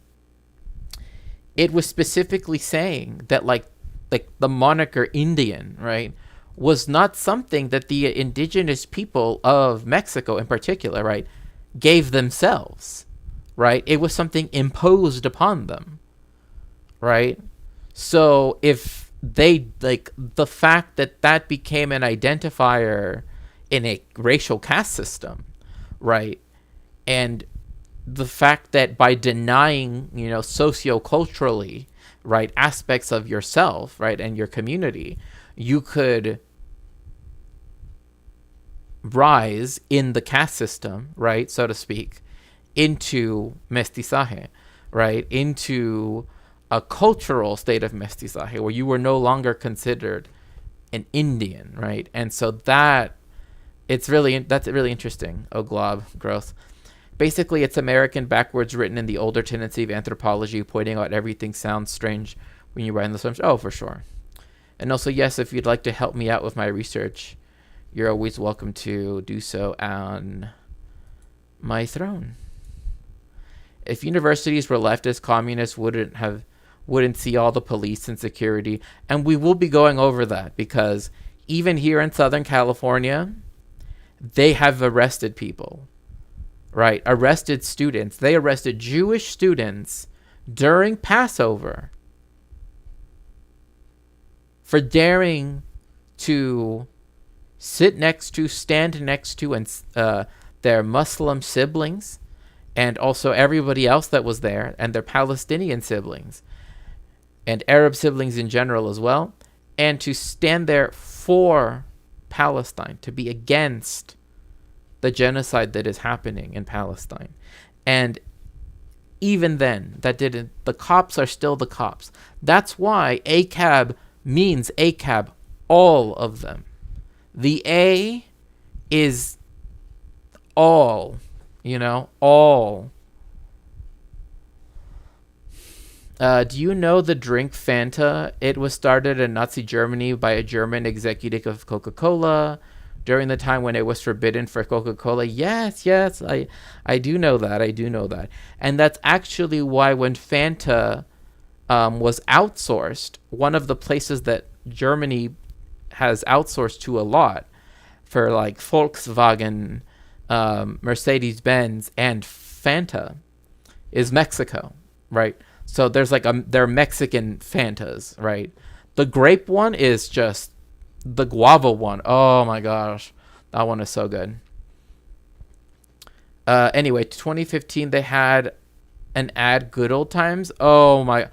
It was specifically saying that like the moniker Indian, right, was not something that the indigenous people of Mexico in particular, right, gave themselves, right? It was something imposed upon them. right? So if they like the fact that that became an identifier in a racial caste system, right? And the fact that by denying, socioculturally, right, aspects of yourself, right, and your community, you could rise in the caste system, right, so to speak, into mestizaje, right, into a cultural state of mestizaje where you were no longer considered an Indian, right? And so that's really interesting. Oh, glob growth. Basically, it's American backwards written in the older tendency of anthropology, pointing out everything sounds strange when you write in the terms. Oh, for sure. And also, yes, if you'd like to help me out with my research, you're always welcome to do so on my throne. If universities were leftist, communists wouldn't see all the police and security, and we will be going over that because even here in Southern California, they have arrested people, right? Arrested students. They arrested Jewish students during Passover for daring to stand next to, and their Muslim siblings, and also everybody else that was there, and their Palestinian siblings, and Arab siblings in general as well, and to stand there for Palestine, to be against the genocide that is happening in Palestine. And even then, the cops are still the cops. That's why ACAB means ACAB, all of them. The A is all, all. Do you know the drink Fanta? It was started in Nazi Germany by a German executive of Coca-Cola during the time when it was forbidden for Coca-Cola. Yes, I do know that. And that's actually why when Fanta was outsourced, one of the places that Germany has outsourced to a lot for like Volkswagen, Mercedes-Benz, and Fanta is Mexico, right? So there's they're Mexican Fantas, right? The grape one is just the guava one. Oh my gosh, that one is so good. Anyway, 2015 they had an ad, Good Old Times. Oh my,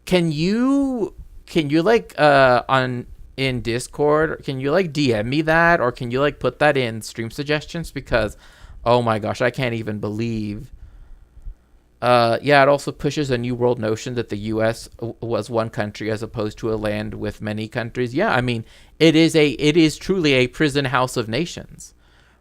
can you on in Discord, can you DM me that, or can you put that in stream suggestions, because oh my gosh, I can't even believe. It also pushes a new world notion that the U.S. was one country as opposed to a land with many countries. Yeah, I mean, it is truly a prison house of nations,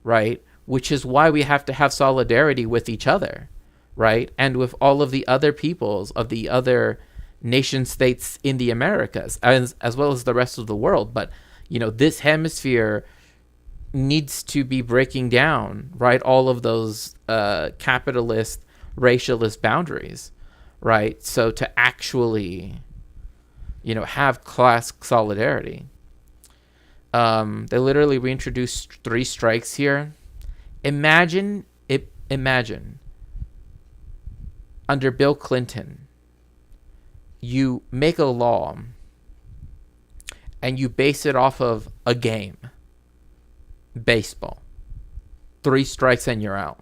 right? Which is why we have to have solidarity with each other, right? And with all of the other peoples of the other nation states in the Americas, as well as the rest of the world. But, this hemisphere needs to be breaking down, right? All of those capitalist, racialist boundaries, right? So to actually, have class solidarity. They literally reintroduced 3 strikes here. Imagine under Bill Clinton, you make a law and you base it off of a game, baseball. 3 strikes and you're out.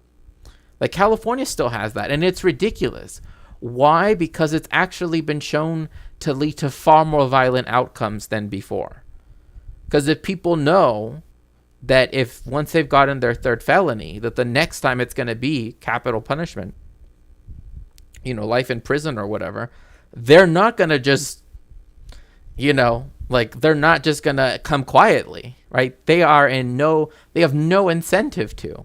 Like, California still has that, and it's ridiculous. Why? Because it's actually been shown to lead to far more violent outcomes than before. Because if people know that if once they've gotten their 3rd felony, that the next time it's going to be capital punishment, life in prison or whatever, they're not going to just, they're not just going to come quietly, right? They have no incentive to.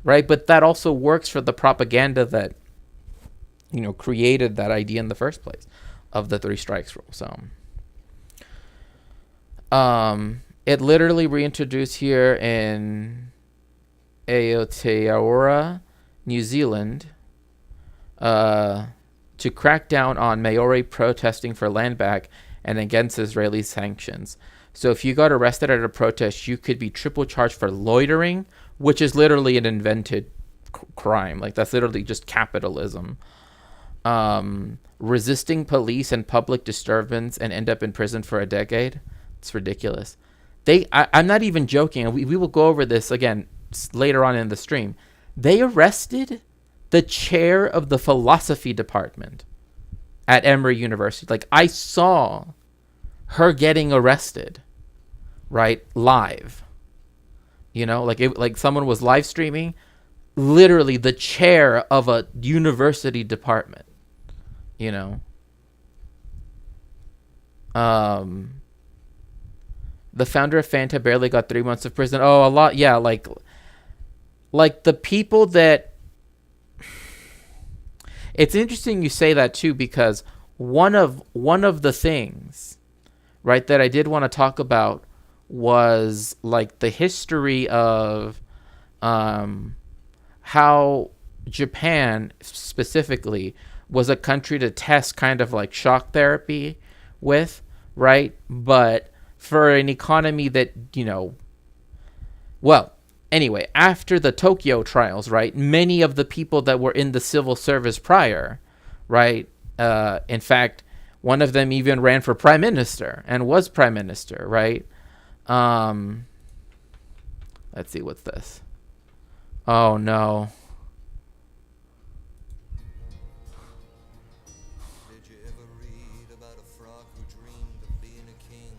Right, but that also works for the propaganda that, created that idea in the first place of the 3 strikes rule. So, it literally reintroduced here in Aotearoa, New Zealand, to crack down on Maori protesting for land back and against Israeli sanctions. So if you got arrested at a protest, you could be triple charged for loitering, which is literally an invented crime. That's literally just capitalism. resisting police and public disturbance and end up in prison for a decade. It's ridiculous. I'm not even joking. We will go over this again later on in the stream. They arrested the chair of the philosophy department at Emory University. Like, I saw her getting arrested, right, live. You know, like someone was live streaming, literally the chair of a university department, you know. The founder of Fanta barely got 3 months of prison. Oh, a lot. Yeah, like the people that... It's interesting you say that too, because one of the things, right, that I did want to talk about was like the history of how Japan specifically was a country to test kind of like shock therapy with, right? But for an economy that, you know, well, anyway, after the Tokyo trials, right, many of the people that were in the civil service prior, right, in fact, one of them even ran for prime minister and was prime minister, right? Let's see, what's this? Oh no. Did you ever read about a frog who dreamed of being a king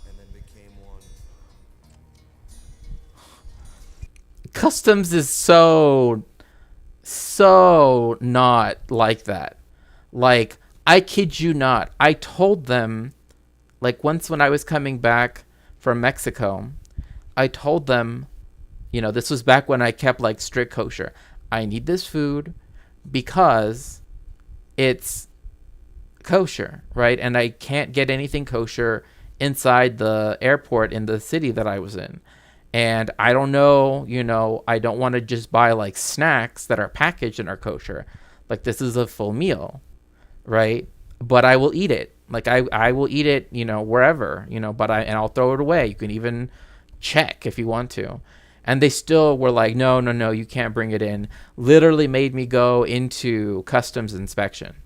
and then became one? Customs is so not like that. Like, I kid you not, I told them, like, once when I was coming back from Mexico, I told them, you know, this was back when I kept like strict kosher. I need this food because it's kosher, right? And I can't get anything kosher inside the airport in the city that I was in. And I don't know, you know, I don't want to just buy like snacks that are packaged and are kosher. Like, this is a full meal, right? But I will eat it. Like, I will eat it, you know, wherever, you know, and I'll throw it away. You can even check if you want to. And they still were like, no, you can't bring it in. Literally made me go into customs inspection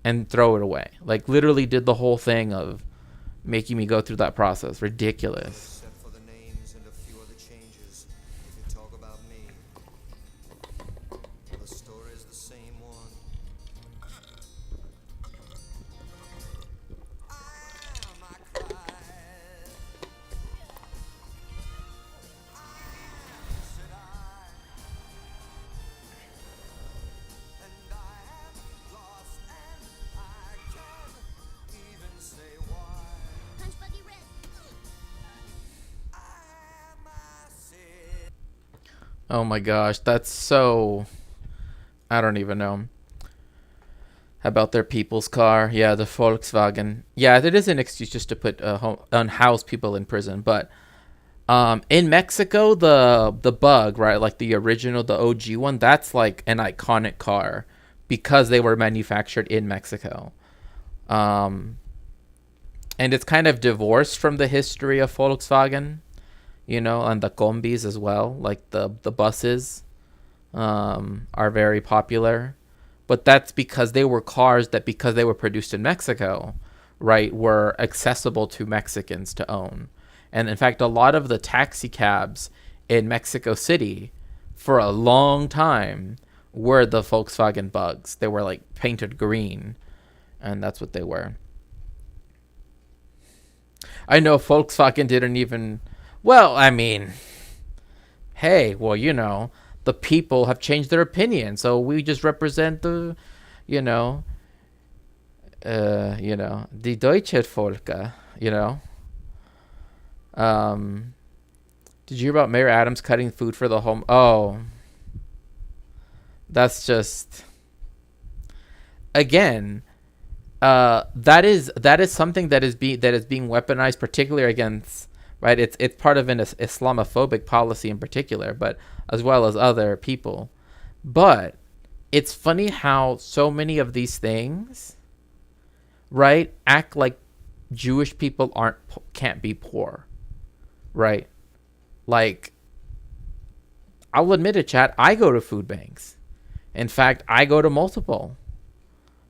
and throw it away. Like, literally did the whole thing of making me go through that process. Ridiculous. Except for the names and a few other changes. If you talk about me, the story's the same one. Oh my gosh, that's so... I don't even know. About their people's car. Yeah, the Volkswagen. Yeah, it is an excuse just to put unhoused people in prison. But in Mexico, the Bug, right, like the original, the OG one, that's like an iconic car because they were manufactured in Mexico. And it's kind of divorced from the history of Volkswagen, you know, and the combis as well. Like the buses are very popular. But that's because they were cars that, because they were produced in Mexico, right, were accessible to Mexicans to own. And in fact, a lot of the taxi cabs in Mexico City for a long time were the Volkswagen Bugs. They were like painted green, and that's what they were. I know Volkswagen didn't even... Well, I mean, hey, well, you know, the people have changed their opinion, so we just represent the, you know, the Deutsche Volker, you know. Did you hear about Mayor Adams cutting food for the home? Oh, that's just, again, that is something that is being weaponized, particularly against, right? It's part of an Islamophobic policy in particular, but as well as other people. But it's funny how so many of these things, right, act like Jewish people can't be poor, right? Like, I'll admit it, chat, I go to food banks. In fact, I go to multiple,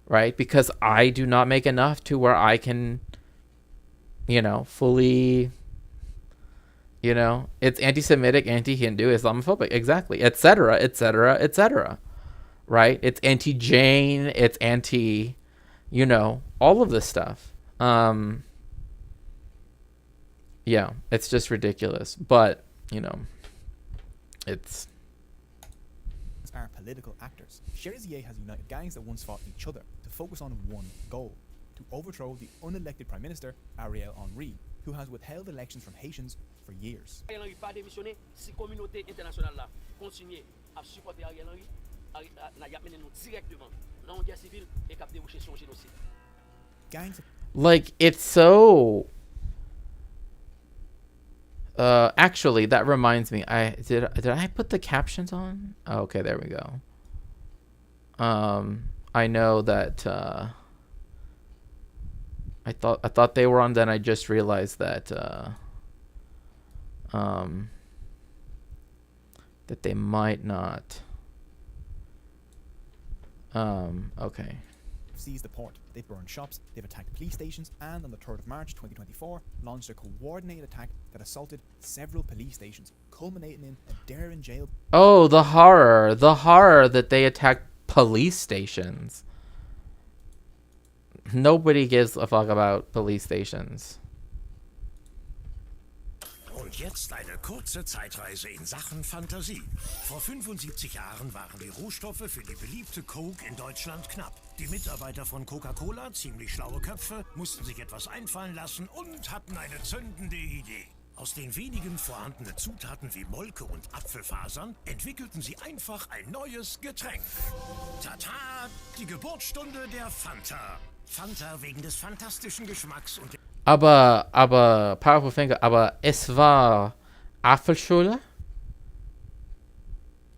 right? Because I do not make enough to where I can, fully, it's anti-Semitic, anti-Hindu, Islamophobic, exactly, etc., etc., etc., right? It's anti-Jain, it's anti, all of this stuff. Yeah, it's just ridiculous. But, it's... are political actors. Cherizier has united gangs that once fought each other to focus on one goal: to overthrow the unelected Prime Minister, Ariel Henry, who has withheld elections from Haitians for years. Gangs Like, it's so... actually, that reminds me. Did I put the captions on? Oh, okay, there we go. I know that I thought they were on. Then I just realized that that they might not. Okay. seized the port. They've burned shops, they've attacked police stations, and on the 3rd of March 2024, launched a coordinated attack that assaulted several police stations, culminating in a Darren jail. Oh, the horror that they attacked police stations. Nobody gives a fuck about police stations. Und jetzt eine kurze Zeitreise in Sachen Fantasie. Vor 75 Jahren waren die Rohstoffe für die beliebte Coke in Deutschland knapp. Die Mitarbeiter von Coca-Cola, ziemlich schlaue Köpfe, mussten sich etwas einfallen lassen und hatten eine zündende Idee. Aus den wenigen vorhandenen Zutaten wie Molke und Apfelfasern entwickelten sie einfach ein neues Getränk. Tata, die Geburtsstunde der Fanta. Fanta wegen des fantastischen Geschmacks und Aber Powerful Finger, aber es war Apfelschule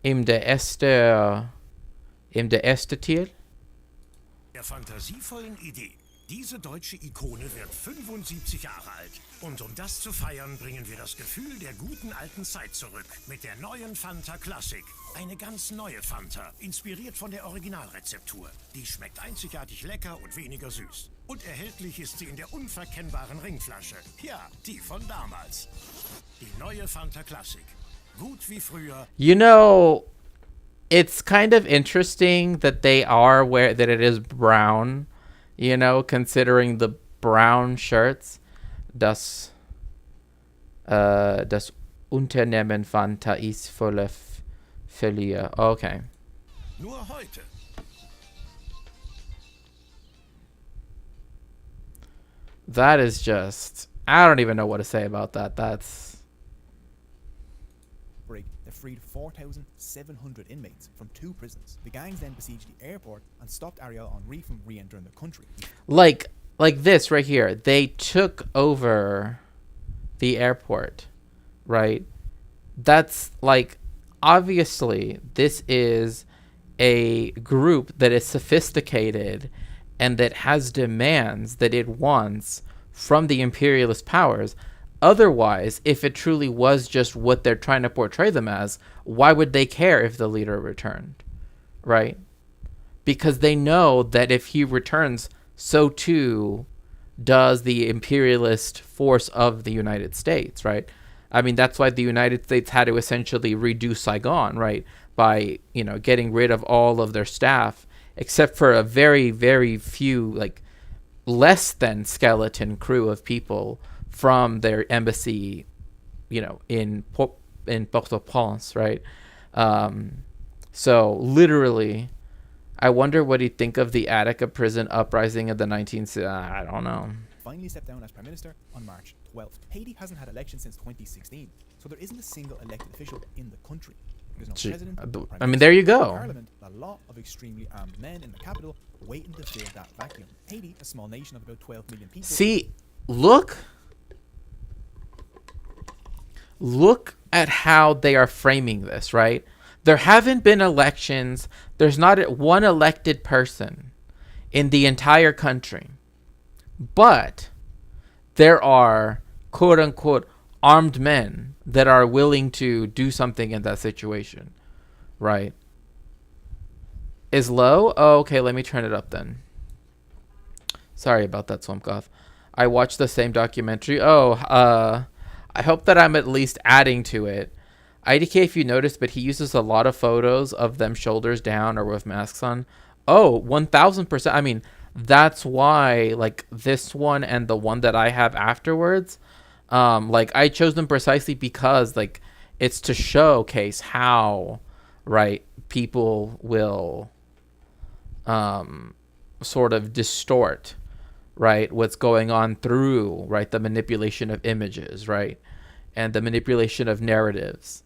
in der erste Teil. der fantasievollen Idee. Diese deutsche Ikone wird 75 Jahre alt. Und um das zu feiern, bringen wir das Gefühl der guten alten Zeit zurück. Mit der neuen Fanta Classic. Eine ganz neue Fanta, inspiriert von der Originalrezeptur. Die schmeckt einzigartig lecker und weniger süß. Und erhältlich ist sie in der unverkennbaren Ringflasche. Ja, die von damals. Die neue Fanta Classic. Gut wie früher. You know, it's kind of interesting that they are that it is brown, you know, considering the brown shirts. Das Unternehmen Fanta ist voller Verlierer. Okay. Nur heute. That is just... I don't even know what to say about that. That's... Brig that freed 4,700 inmates from 2 prisons. The gangs then besieged the airport and stopped Ariel Henry from re-entering the country. Like this right here. They took over the airport, right? That's like... Obviously, this is a group that is sophisticated and that has demands that it wants from the imperialist powers. Otherwise, if it truly was just what they're trying to portray them as, why would they care if the leader returned, right? Because they know that if he returns, so too does the imperialist force of the United States, right? I mean, that's why the United States had to essentially reduce Saigon, right? By, you know, getting rid of all of their staff, except for a very, very few, like, less than skeleton crew of people from their embassy, you know, in Port-au-Prince, right? So, literally, I wonder what he'd think of the Attica prison uprising of the 19th... I don't know. Finally stepped down as Prime Minister on March 12th. Haiti hasn't had elections since 2016, so there isn't a single elected official in the country. There's no president, prime I mean, there you minister, go. Parliament, a lot of extremely armed men in the capital waiting to fill that vacuum. Haiti, a small nation of about 12 million people. See, look at how they are framing this, right? There haven't been elections. There's not one elected person in the entire country. But there are, quote unquote, armed men that are willing to do something in that situation, right? is low. Oh, okay, let me turn it up then. Sorry about that, Swampgoth. I watched the same documentary. I hope that I'm at least adding to it. IDK, if you notice, but he uses a lot of photos of them shoulders down or with masks on. Oh, 1000%. I mean, that's why, like, this one and the one that I have afterwards, like, I chose them precisely because, like, it's to showcase how, right, people will sort of distort, right, what's going on through, right, the manipulation of images, right, and the manipulation of narratives.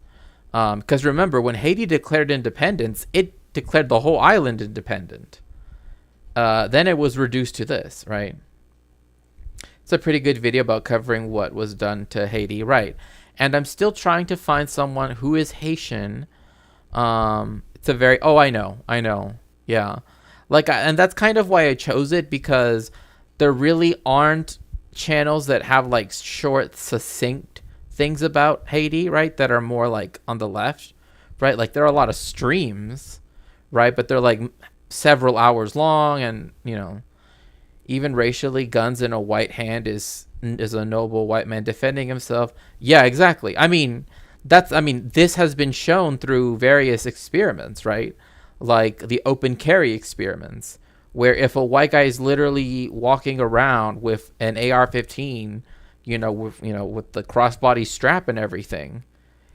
Because remember, when Haiti declared independence, it declared the whole island independent. Then it was reduced to this, right? It's a pretty good video about covering what was done to Haiti, right? And I'm still trying to find someone who is Haitian. It's a very... Oh, I know. Yeah. Like, and that's kind of why I chose it, because there really aren't channels that have, like, short, succinct things about Haiti, right, that are more, like, on the left, right? Like, there are a lot of streams, right? But they're, like, several hours long, and, you know, even racially, guns in a white hand is a noble white man defending himself. Yeah, exactly. I mean, this has been shown through various experiments, right? Like the open carry experiments, where if a white guy is literally walking around with an AR-15, with the crossbody strap and everything,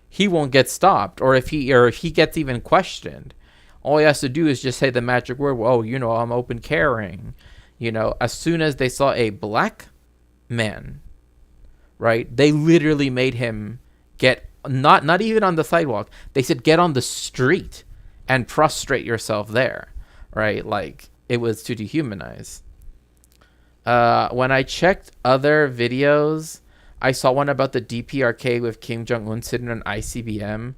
he won't get stopped. Or if he gets even questioned, all he has to do is just say the magic word. Oh, I'm open carrying. As soon as they saw a black man, right, they literally made him get not even on the sidewalk. They said get on the street and prostrate yourself there, right? Like, it was to dehumanize. When I checked other videos, I saw one about the DPRK with Kim Jong-un sitting on ICBM,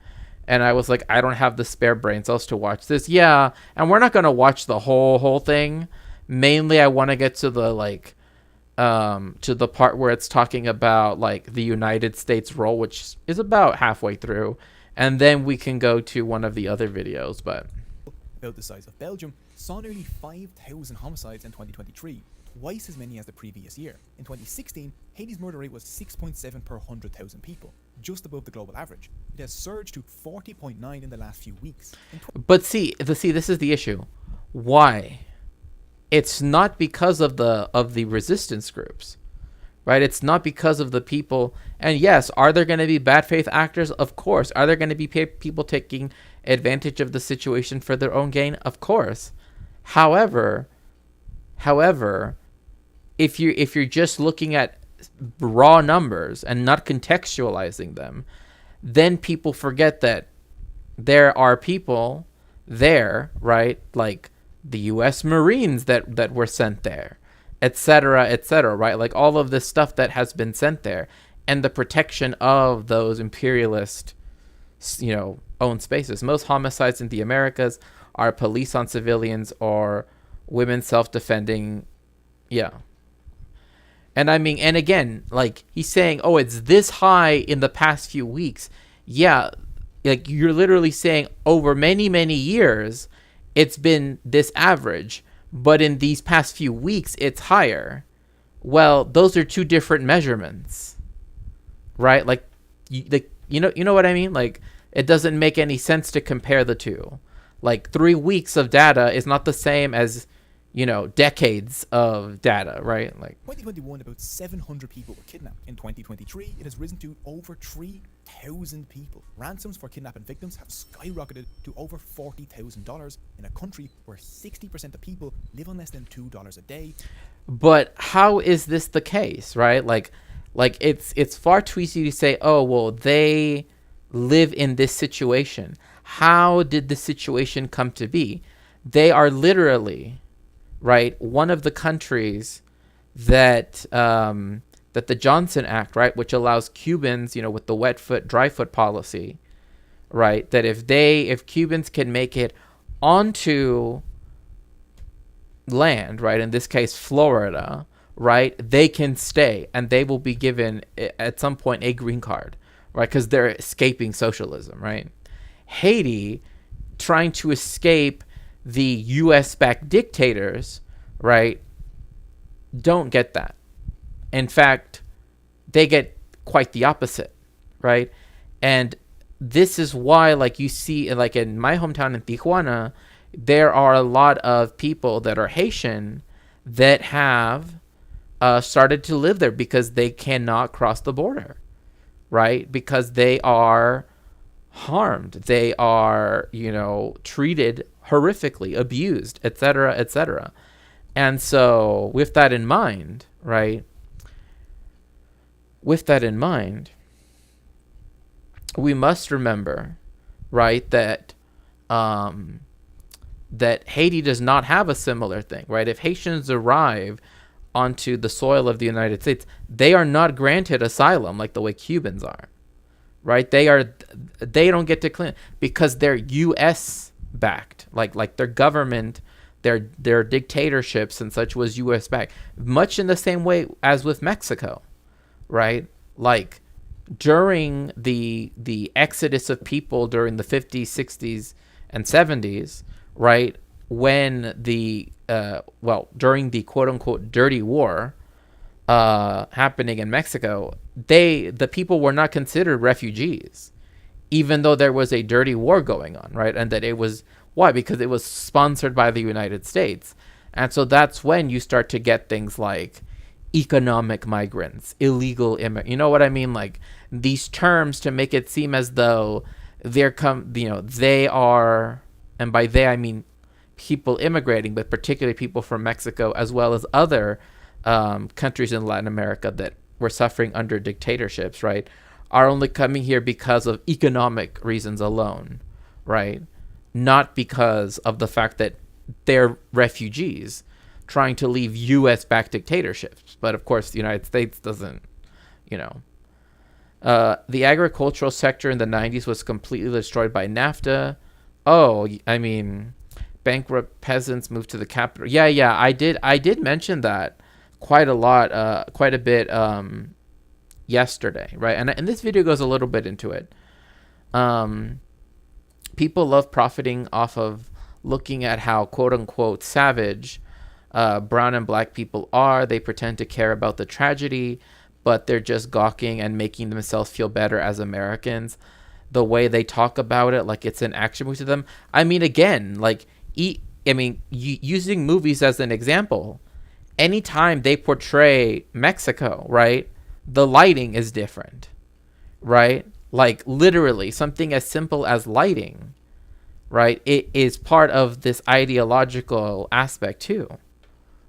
and I was like, I don't have the spare brain cells to watch this. Yeah, and we're not going to watch the whole thing. Mainly, I want to get to the, like, to the part where it's talking about, like, the United States role, which is about halfway through, and then we can go to one of the other videos. But about the size of Belgium, saw nearly 5,000 homicides in 2023, twice as many as the previous year. In 2016, Haiti's murder rate was 6.7 per 100,000 people, just above the global average. It has surged to 40.9 in the last few weeks. But see, this is the issue. Why? It's not because of the resistance groups, right? It's not because of the people. And yes, are there going to be bad faith actors? Of course. Are there going to be people taking advantage of the situation for their own gain? Of course. However, if you're just looking at raw numbers and not contextualizing them, then people forget that there are people there, right? Like the U.S. Marines that were sent there, etc., right? Like all of this stuff that has been sent there, and the protection of those imperialist, owned spaces. Most homicides in the Americas are police on civilians or women self-defending. Yeah. And I mean, and again, like he's saying, oh, it's this high in the past few weeks. Yeah. Like you're literally saying over many, many years, it's been this average, but in these past few weeks, it's higher. Well, those are two different measurements, right? Like, you know what I mean? Like, it doesn't make any sense to compare the two. Like 3 weeks of data is not the same as, decades of data, right? Like 2021, about 700 people were kidnapped. In 2023, it has risen to over 3,000 people. Ransoms for kidnapping victims have skyrocketed to over $40,000 in a country where 60% of people live on less than $2 a day. But how is this the case, right? Like it's far too easy to say, oh, well, they live in this situation. How did the situation come to be? They are literally, right, one of the countries that that the Johnson Act, right, which allows Cubans, with the wet foot, dry foot policy, right, that if Cubans can make it onto land, right, in this case Florida, right, they can stay and they will be given at some point a green card, right, because they're escaping socialism, right? Haiti trying to escape the US-backed dictators, right, don't get that. In fact, they get quite the opposite, right? And this is why, like, you see, like, in my hometown in Tijuana, there are a lot of people that are Haitian that have started to live there because they cannot cross the border, right? Because they are harmed, they are, treated horrifically, abused, etc., etc. And so, with that in mind, right? With that in mind, we must remember, right, that that Haiti does not have a similar thing, right? If Haitians arrive onto the soil of the United States, they are not granted asylum like the way Cubans are, right? They don't get to claim because they're U.S. backed, like their government, their dictatorships and such was U.S. backed, much in the same way as with Mexico, right? Like during the exodus of people during the 50s, 60s, and 70s, right? When during the quote unquote dirty war happening in Mexico, the people were not considered refugees, even though there was a dirty war going on, right? And that it was, why? Because it was sponsored by the United States. And so that's when you start to get things like economic migrants, illegal immigrants, you know what I mean? Like these terms to make it seem as though they are, and by they I mean people immigrating, but particularly people from Mexico as well as other countries in Latin America that were suffering under dictatorships, right, are only coming here because of economic reasons alone, right? Not because of the fact that they're refugees trying to leave U.S.-backed dictatorships. But of course, the United States doesn't, the agricultural sector in the 90s was completely destroyed by NAFTA. Oh, I mean, bankrupt peasants moved to the capital. Yeah, I did mention that quite a bit yesterday, right? And this video goes a little bit into it. People love profiting off of looking at how quote unquote savage brown and black people are. They pretend to care about the tragedy, but they're just gawking and making themselves feel better as Americans. The way they talk about it, like it's an action movie to them. I mean, again, like, using movies as an example, anytime they portray Mexico, right, the lighting is different, right? Like literally something as simple as lighting, right? It is part of this ideological aspect too,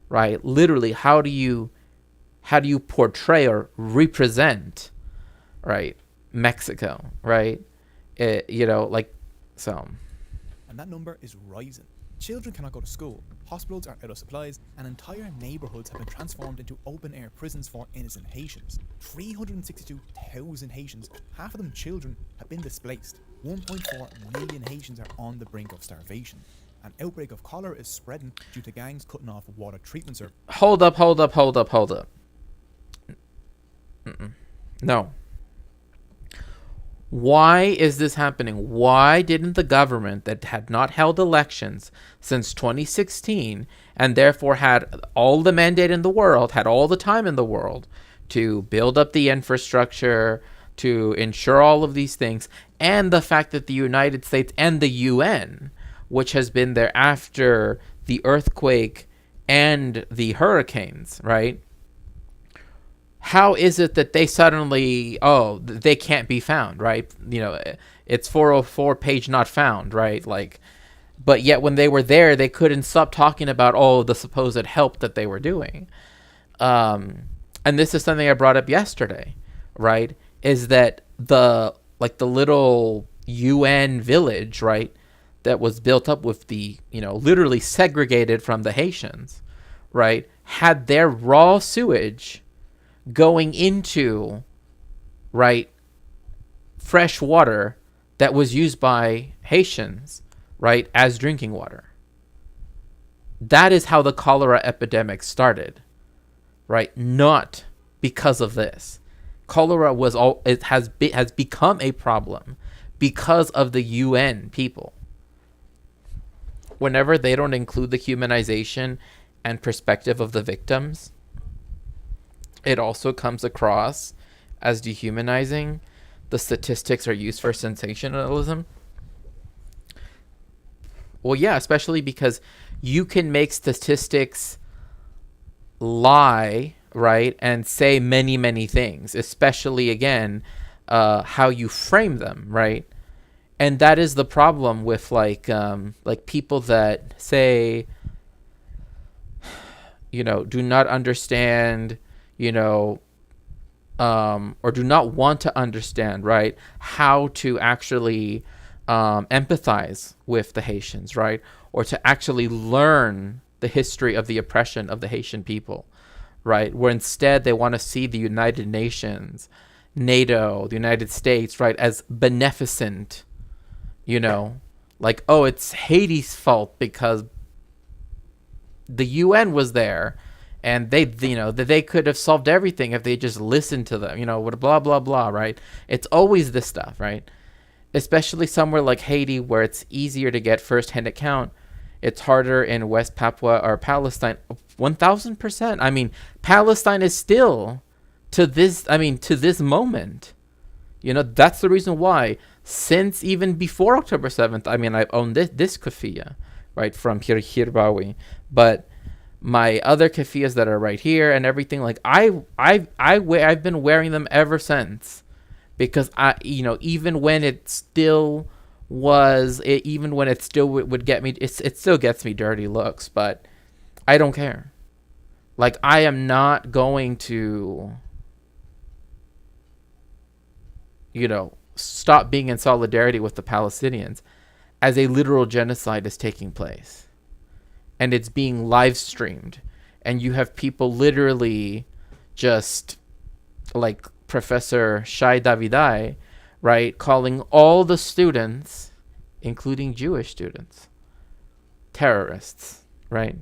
right? Literally, how do you portray or represent, right, Mexico, right? So. And that number is rising. Children cannot go to school, hospitals are out of supplies, and entire neighbourhoods have been transformed into open-air prisons for innocent Haitians. 362,000 Haitians, half of them children, have been displaced. 1.4 million Haitians are on the brink of starvation. An outbreak of cholera is spreading due to gangs cutting off water treatment service. Hold up. No. Why is this happening? Why didn't the government that had not held elections since 2016 and therefore had all the mandate in the world, had all the time in the world to build up the infrastructure, to ensure all of these things, and the fact that the United States and the UN, which has been there after the earthquake and the hurricanes, right? How is it that they suddenly, they can't be found, right? It's 404 page not found, right? Like, but yet when they were there, they couldn't stop talking about, the supposed help that they were doing. And this is something I brought up yesterday, right? Is that the little UN village, right, that was built up with the, literally segregated from the Haitians, right, had their raw sewage going into, right, fresh water that was used by Haitians, right, as drinking water. That is how the cholera epidemic started, right? Not because of this. Cholera has become a problem because of the UN people. whenever they don't include the humanization and perspective of the victims, it also comes across as dehumanizing. The statistics are used for sensationalism. Well, yeah, especially because you can make statistics lie, right, and say many, many things, especially, again, how you frame them, right? And that is the problem with like people that say, do not understand, or do not want to understand, right, how to actually empathize with the Haitians, right, or to actually learn the history of the oppression of the Haitian people, right, where instead they want to see the United Nations, NATO, the United States, right, as beneficent, like, oh, it's Haiti's fault because the UN was there and they could have solved everything if they just listened to them, with blah, blah, blah, right? It's always this stuff, right? Especially somewhere like Haiti where it's easier to get first-hand account. It's harder in West Papua or Palestine. 1,000%. I mean, Palestine is still to this moment. That's the reason why, since even before October 7th, I've owned this kafia, right, from Hirbawi. But my other kafias that are right here and everything, like, I've been wearing them ever since. Because even when it still would get me, it still gets me dirty looks, but I don't care. Like, I am not going to, stop being in solidarity with the Palestinians as a literal genocide is taking place. And it's being live streamed. And you have people literally just, like Professor Shai Davidai, right, calling all the students, including Jewish students, terrorists, right?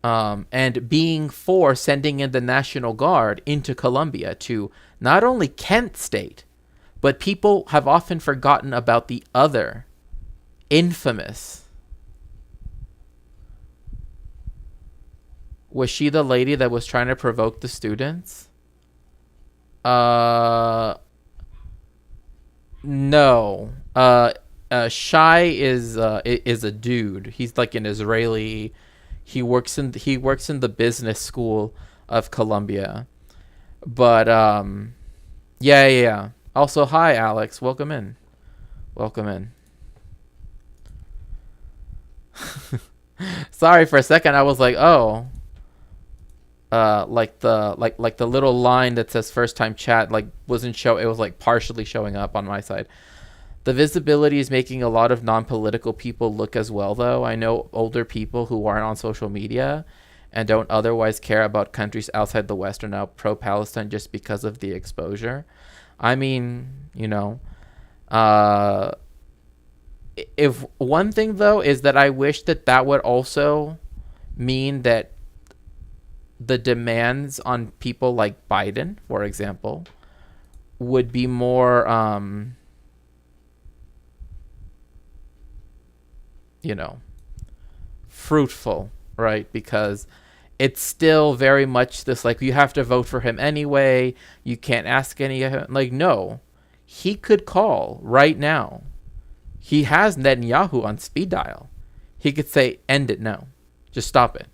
And being for sending in the National Guard into Colombia to not only Kent State, but people have often forgotten about the other infamous. Was she the lady that was trying to provoke the students? No. Shai is a dude. He's like an Israeli. He works in the business school of Columbia. But yeah. Also, hi Alex, welcome in. Sorry, for a second I was like, oh. Like the little line that says first time chat wasn't show. It was like partially showing up on my side. The visibility is making a lot of non-political people look as well, though. I know older people who aren't on social media and don't otherwise care about countries outside the West are now pro-Palestine just because of the exposure. I mean, if one thing though is that I wish that would also mean that the demands on people like Biden, for example, would be more, fruitful, right? Because it's still very much this, like, you have to vote for him anyway. You can't ask any of him. Like, no, he could call right now. He has Netanyahu on speed dial. He could say, end it now. Just stop it.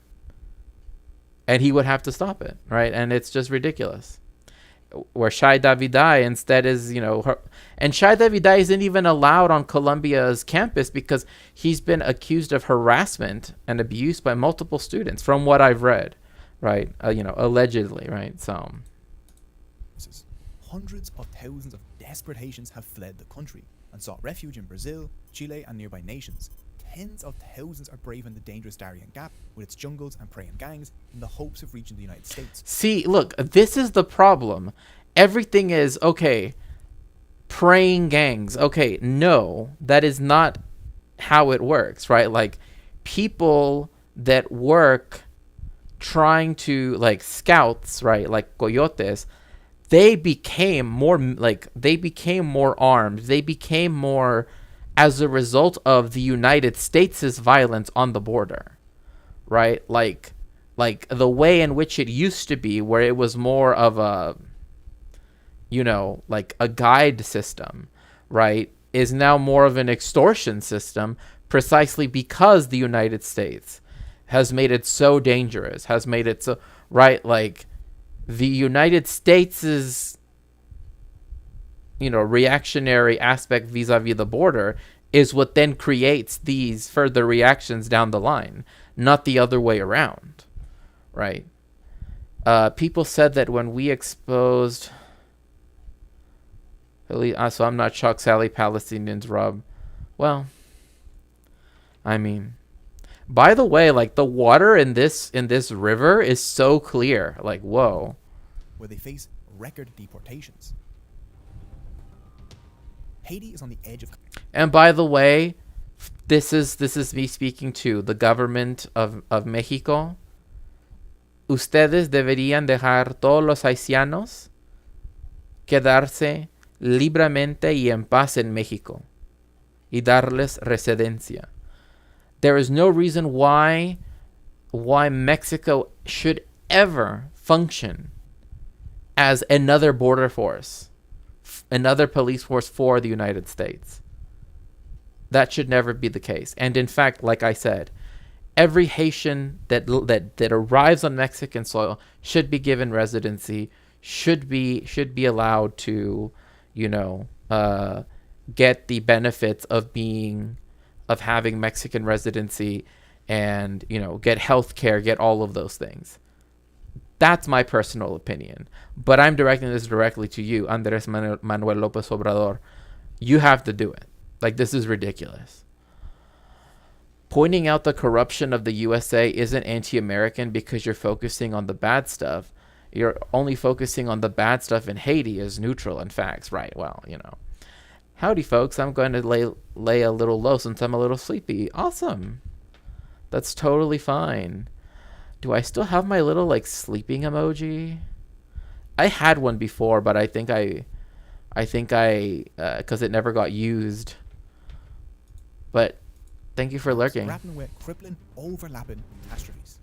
And he would have to stop it, right? And it's just ridiculous. Where Shai Davidai instead is, and Shai Davidai isn't even allowed on Columbia's campus because he's been accused of harassment and abuse by multiple students, from what I've read, right? Allegedly, right? So, hundreds of thousands of desperate Haitians have fled the country and sought refuge in Brazil, Chile, and nearby nations. Tens of thousands are braving the dangerous Darien Gap with its jungles and preying gangs in the hopes of reaching the United States. See, look, this is the problem. Everything is, okay, preying gangs. Okay, no, that is not how it works, right? Like, people that work trying to, like, scouts, right, like coyotes, they became more armed. They became more as a result of the United States' violence on the border, right? Like the way in which it used to be, where it was more of a, like a guide system, right, is now more of an extortion system, precisely because the United States has made it so dangerous, has made it so, right? Like the United States' reactionary aspect vis-a-vis the border is what then creates these further reactions down the line, not the other way around, right? People said that when we exposed, so I'm not shocked Sally Palestinians rub. Well, I mean, by the way, like the water in this river is so clear, like whoa. where they face record deportations. Haiti is on the edge of... And by the way, this is me speaking to the government of Mexico. Ustedes deberían dejar todos los haitianos quedarse libremente y en paz en México y darles residencia. There is no reason why Mexico should ever function as another border force, another police force for the United States. That should never be the case. And in fact, like I said, every Haitian that arrives on Mexican soil should be given residency, should be allowed to, get the benefits of having Mexican residency, and get health care, get all of those things. That's my personal opinion. But I'm directing this directly to you, Andrés Manuel López Obrador. You have to do it. Like, this is ridiculous. Pointing out the corruption of the USA isn't anti-American because you're focusing on the bad stuff. You're only focusing on the bad stuff in Haiti as neutral and facts. Right, well, Howdy, folks. I'm going to lay a little low since I'm a little sleepy. Awesome. That's totally fine. Do I still have my little, sleeping emoji? I had one before, but I think I, because it never got used. But thank you for lurking. Grappling with crippling, overlapping catastrophes.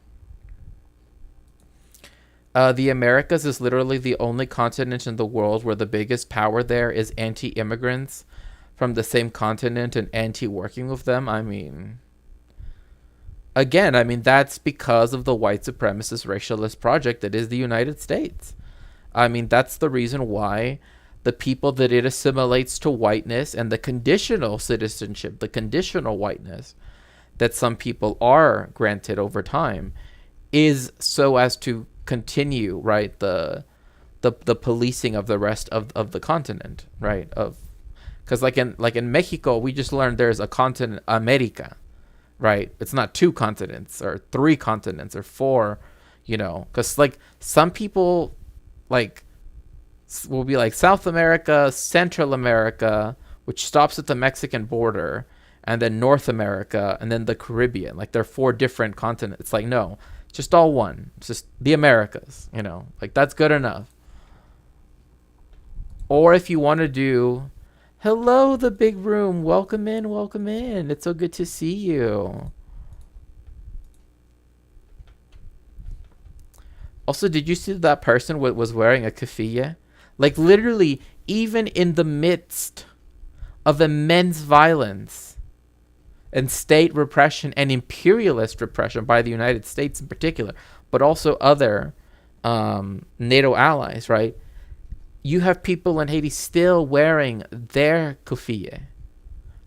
The Americas is literally the only continent in the world where the biggest power there is anti-immigrants from the same continent and anti-working with them. I mean, that's because of the white supremacist racialist project that is the United States. I mean, that's the reason why the people that it assimilates to whiteness and the conditional citizenship, the conditional whiteness that some people are granted over time, is so as to continue, right, the policing of the rest of the continent, right? Because like in Mexico, we just learned there's a continent, America, right? It's not two continents or three continents or four, because some people will be like South America, Central America, which stops at the Mexican border, and then North America, and then the Caribbean. Like, they're four different continents. It's like, no, just all one. It's just the Americas, that's good enough. Or if you want to do, hello, the big room. Welcome in, welcome in. It's so good to see you. Also, did you see that person was wearing a keffiyeh? Like, literally, even in the midst of immense violence and state repression and imperialist repression by the United States in particular, but also other NATO allies, right? You have people in Haiti still wearing their keffiyeh,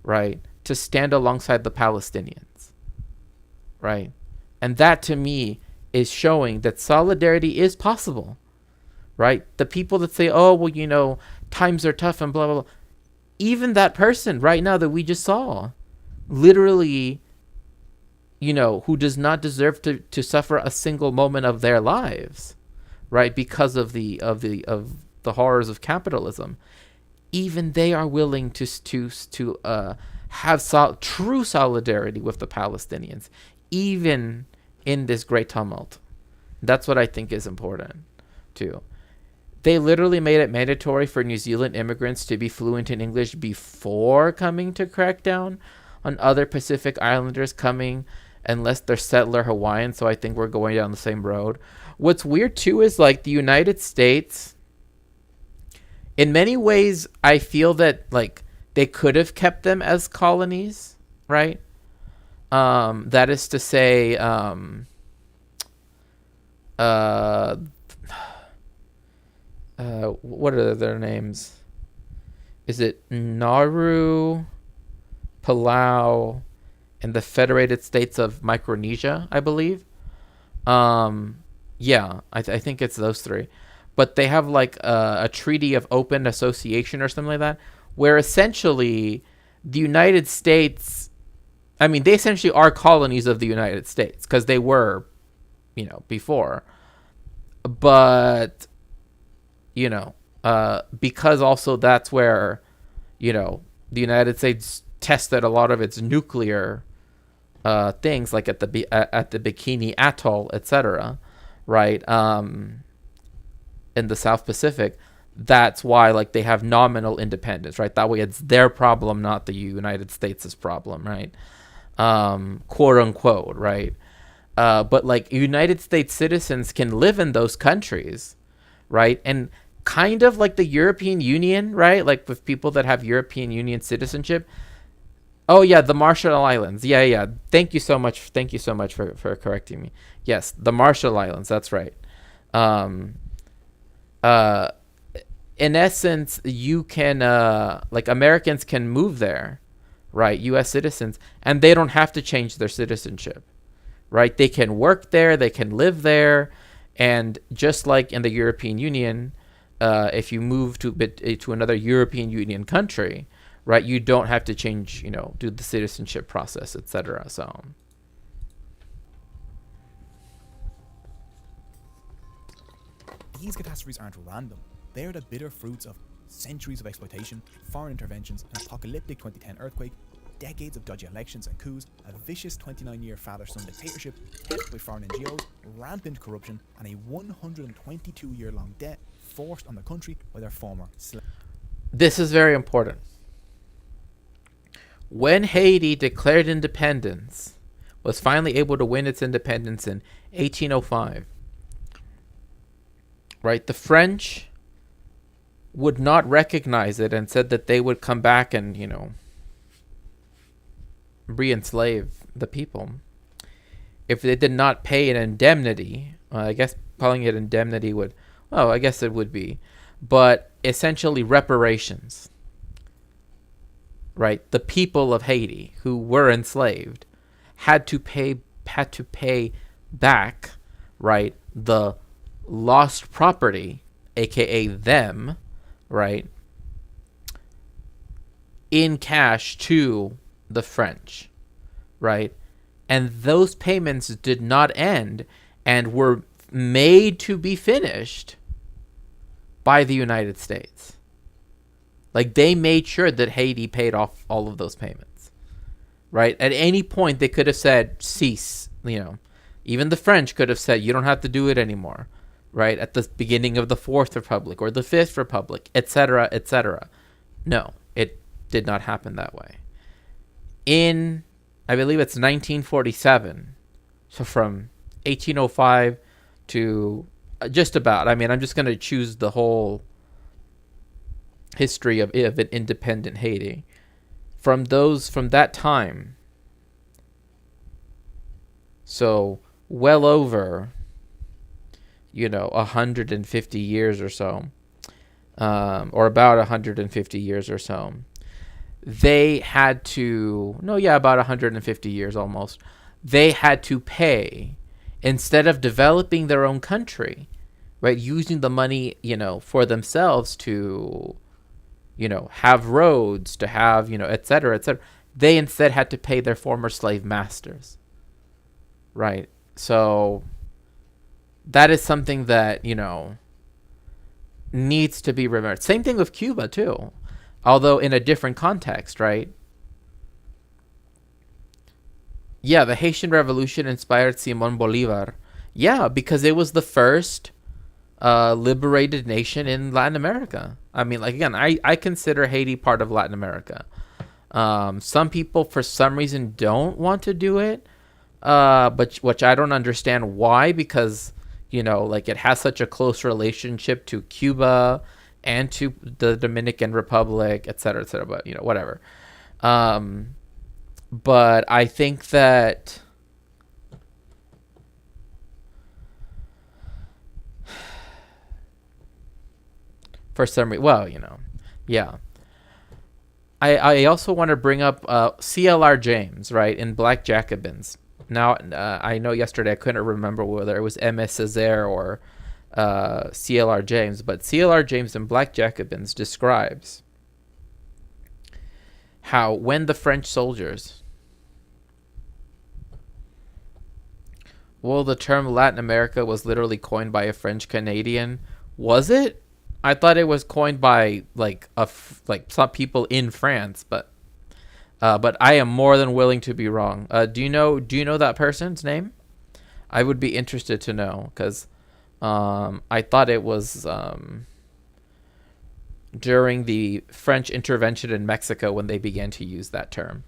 right, to stand alongside the Palestinians, right? And that, to me, is showing that solidarity is possible. Right? The people that say, oh, well, times are tough and blah, blah, blah. Even that person right now that we just saw, literally, who does not deserve to suffer a single moment of their lives, right? Because of the horrors of capitalism. Even they are willing to have true solidarity with the Palestinians, even in this great tumult. That's what I think is important, too. They literally made it mandatory for New Zealand immigrants to be fluent in English before coming to crack down on other Pacific Islanders coming unless they're settler Hawaiian. So I think we're going down the same road. What's weird too is like the United States, in many ways, I feel that like they could have kept them as colonies, right? That is to say, what are their names? Is it Nauru, Palau, and the Federated States of Micronesia, I believe? Yeah, I think it's those three. But they have like a treaty of open association or something like that, where essentially the United States, I mean, they essentially are colonies of the United States because they were, before. But, because also that's where, the United States tested a lot of its nuclear things, like at the Bikini Atoll, etc., right? In the South Pacific. That's why like they have nominal independence, right? That way it's their problem, not the United States' problem, right? Quote unquote, right? But like United States citizens can live in those countries, right? And kind of like the European Union, right? Like with people that have European Union citizenship. Oh yeah, the Marshall Islands. Yeah. Thank you so much for correcting me. Yes, the Marshall Islands. That's right. In essence, you can like Americans can move there, right? U.S. citizens, and they don't have to change their citizenship, right? They can work there, they can live there, and just like in the European Union, if you move to another European Union country, right, you don't have to change, do the citizenship process, etc. So. These catastrophes aren't random. They are the bitter fruits of centuries of exploitation, foreign interventions, an apocalyptic 2010 earthquake, decades of dodgy elections and coups, a vicious 29-year father-son dictatorship, theft by foreign NGOs, rampant corruption, and a 122-year-long debt forced on the country by their former slaves. This is very important. When Haiti declared independence, was finally able to win its independence in 1805, right, the French would not recognize it and said that they would come back and, re-enslave the people if they did not pay an indemnity. I guess calling it indemnity would, well, I guess it would be, but essentially reparations, right? The people of Haiti who were enslaved had to pay back, right, the lost property, aka them, right, in cash to the French, right? And those payments did not end and were made to be finished by the United States. Like, they made sure that Haiti paid off all of those payments, right? At any point, they could have said, cease, even the French could have said, you don't have to do it anymore, right? At the beginning of the Fourth Republic or the Fifth Republic, etc., etc. No, it did not happen that way. In, I believe it's 1947, so from 1805 to just about, I'm just going to choose the whole history of an independent Haiti. From that time, so well over, 150 years or so, or about 150 years or so, they had to, about 150 years almost, they had to pay, instead of developing their own country, right, using the money, for themselves to, have roads, to have, et cetera, they instead had to pay their former slave masters, right? So that is something that, needs to be remembered. Same thing with Cuba, too. Although in a different context, right? Yeah, the Haitian Revolution inspired Simon Bolivar. Yeah, because it was the first liberated nation in Latin America. I mean, like, again, I consider Haiti part of Latin America. Some people, for some reason, don't want to do it, but which I don't understand why, because, like, it has such a close relationship to Cuba and to the Dominican Republic, et cetera, but, whatever. But I think that for some reason, well, yeah. I also want to bring up CLR James, right, in Black Jacobins. Now, I know yesterday I couldn't remember whether it was M.S. Césaire or CLR James, but CLR James in Black Jacobins describes how when the French soldiers... Well, the term Latin America was literally coined by a French Canadian. Was it? I thought it was coined by like some people in France, but I am more than willing to be wrong. Do you know that person's name? I would be interested to know, because I thought it was during the French intervention in Mexico when they began to use that term.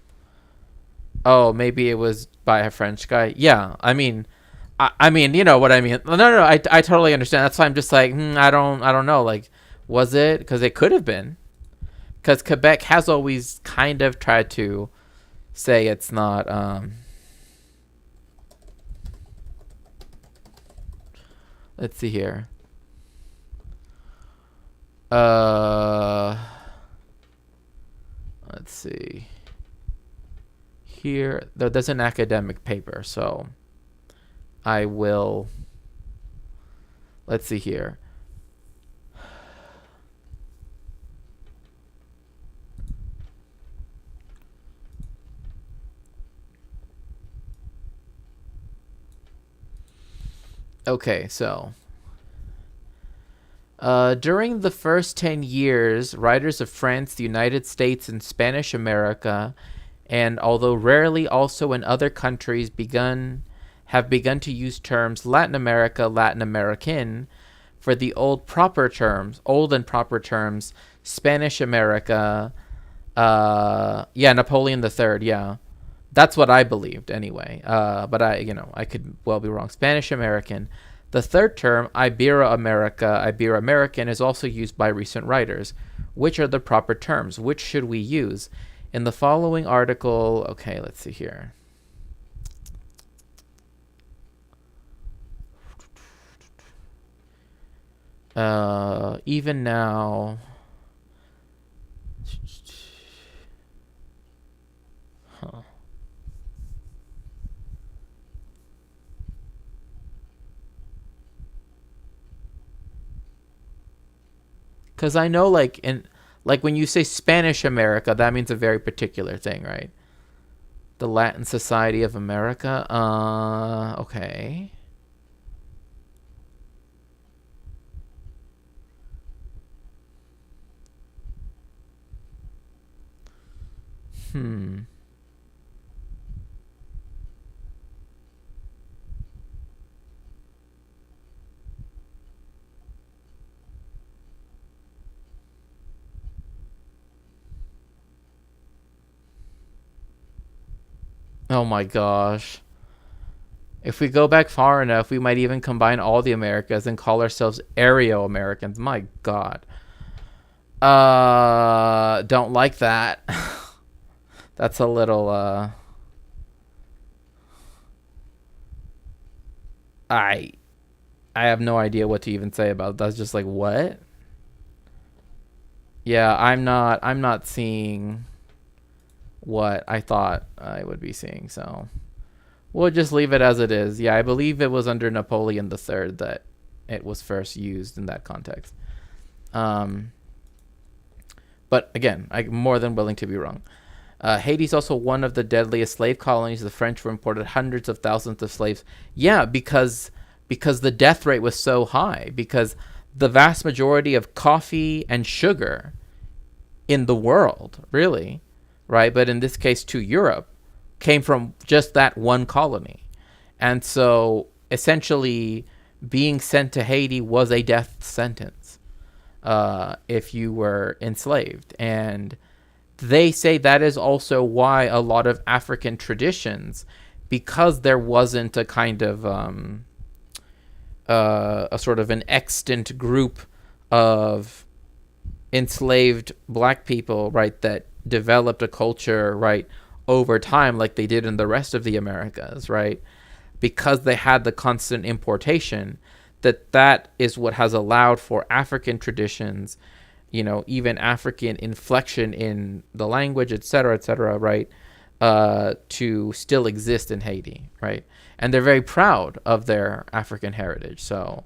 Oh, maybe it was by a French guy. Yeah, I mean, you know what I mean. No, I totally understand. That's why I'm just like, I don't know. Like, was it? Because it could have been. Because Quebec has always kind of tried to say it's not. Let's see here. Let's see. Here, there's an academic paper, so I will. Let's see here. Okay, so during the first 10 years, writers of France, the United States, and Spanish America, and although rarely also in other countries, have begun to use terms Latin America, Latin American, for the old and proper terms, Spanish America, Napoleon III, yeah. That's what I believed anyway. But I could well be wrong. Spanish American. The third term, Ibero-America, Ibero-American, is also used by recent writers. Which are the proper terms? Which should we use? In the following article, okay, let's see here. Even now, huh. Because I know, like when you say Spanish America, that means a very particular thing, right? The Latin Society of America. Okay. Oh my gosh. If we go back far enough, we might even combine all the Americas and call ourselves Areo-Americans. My God. Don't like that. That's a little, I have no idea what to even say about it. That's just like, what? Yeah, I'm not seeing what I thought I would be seeing, so we'll just leave it as it is. Yeah, I believe it was under Napoleon III that it was first used in that context. But again, I'm more than willing to be wrong. Haiti is also one of the deadliest slave colonies. The French imported hundreds of thousands of slaves. Yeah, because the death rate was so high, because the vast majority of coffee and sugar in the world, really, right, but in this case to Europe, came from just that one colony. And so essentially being sent to Haiti was a death sentence if you were enslaved. And they say that is also why a lot of African traditions, because there wasn't a kind of a sort of an extant group of enslaved black people, right, that developed a culture, right, over time like they did in the rest of the Americas, right, because they had the constant importation, that is what has allowed for African traditions, you know, even African inflection in the language, et cetera, right, to still exist in Haiti, right? And they're very proud of their African heritage. So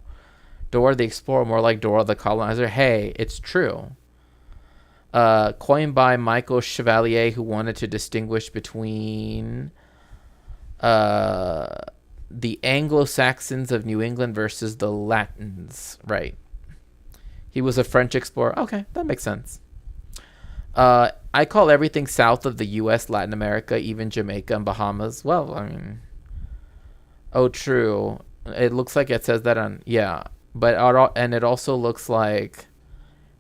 Dora the Explorer, more like Dora the Colonizer. Hey, it's true. Coined by Michael Chevalier, who wanted to distinguish between the Anglo-Saxons of New England versus the Latins, right? He was a French explorer. Okay, that makes sense. I call everything south of the U.S. Latin America, even Jamaica and Bahamas. Well, I mean, oh, true. It looks like it says that on, yeah. And it also looks like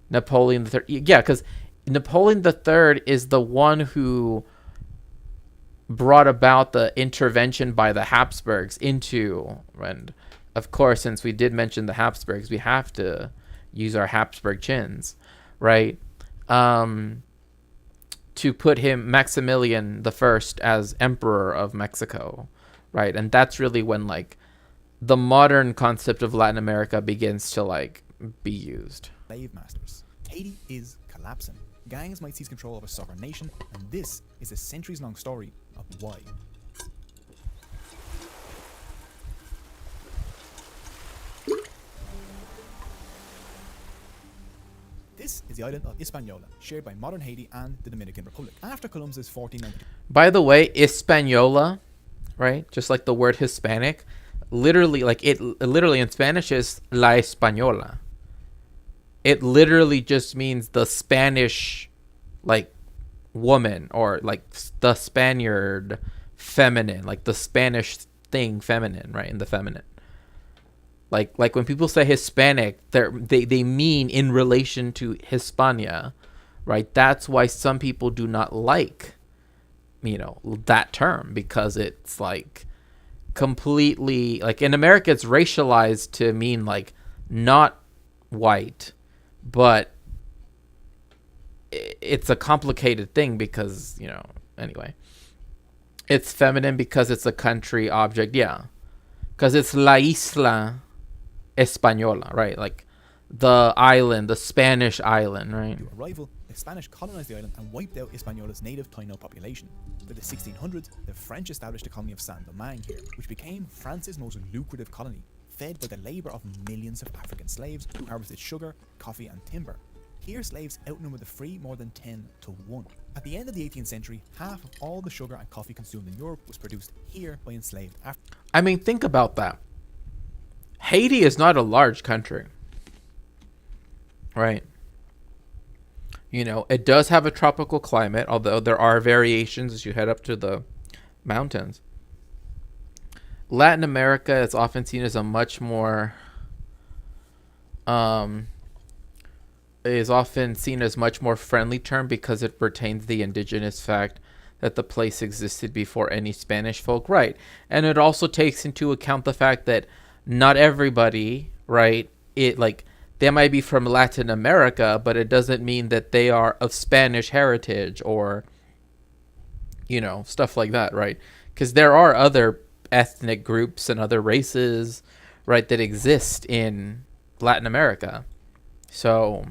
Napoleon III. Yeah, because Napoleon III is the one who brought about the intervention by the Habsburgs into, and of course, since we did mention the Habsburgs, we have to use our Habsburg chins, right? To put him, Maximilian the First, as Emperor of Mexico, right? And that's really when, like, the modern concept of Latin America begins to, like, be used. Slave masters. Haiti is collapsing. Gangs might seize control of a sovereign nation, and this is a centuries-long story of why. This is the island of Hispaniola, shared by modern Haiti and the Dominican Republic. After Columbus's 1492. By the way, Hispaniola, right? Just like the word Hispanic, literally, like it literally in Spanish is La Española. It literally just means the Spanish, like, woman, or like the Spaniard feminine, like the Spanish thing feminine, right? In the feminine. Like when people say Hispanic, they mean in relation to Hispania, right? That's why some people do not like, you know, that term, because it's like completely, like in America it's racialized to mean like not white, but it's a complicated thing because, you know, anyway, it's feminine because it's a country object, yeah, because it's La Isla Española, right? Like the island, the Spanish island, right? Arrival, the Spanish colonized the island and wiped out Hispaniola Native Taino population. By the 1600s, the French established a colony of Saint-Domingue here, which became France's most lucrative colony, fed by the labor of millions of African slaves who harvested sugar, coffee, and timber. Here, slaves outnumbered the free more than 10 to 1. At the end of the 18th century, half of all the sugar and coffee consumed in Europe was produced here by enslaved Africans. I mean, think about that. Haiti is not a large country, right? You know, it does have a tropical climate, although there are variations as you head up to the mountains. Latin America is often seen as a much more friendly term because it retains the indigenous fact that the place existed before any Spanish folk, right? And it also takes into account the fact that not everybody, right, it like they might be from Latin America, but it doesn't mean that they are of Spanish heritage or, you know, stuff like that, right? Because there are other ethnic groups and other races, right, that exist in Latin America. So,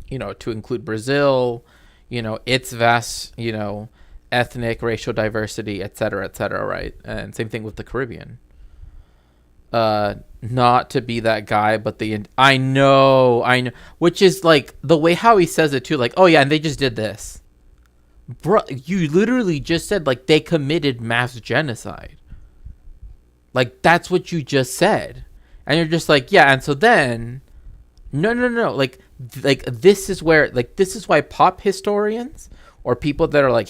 you know, to include Brazil, you know, its vast, you know, ethnic, racial diversity, et cetera, right? And same thing with the Caribbean. Not to be that guy, but I know, which is like the way how he says it too, like, oh yeah, and they just did this. Bro, you literally just said like they committed mass genocide. Like that's what you just said. And you're just like, yeah, and so then no. Like this is where, like, this is why pop historians or people that are like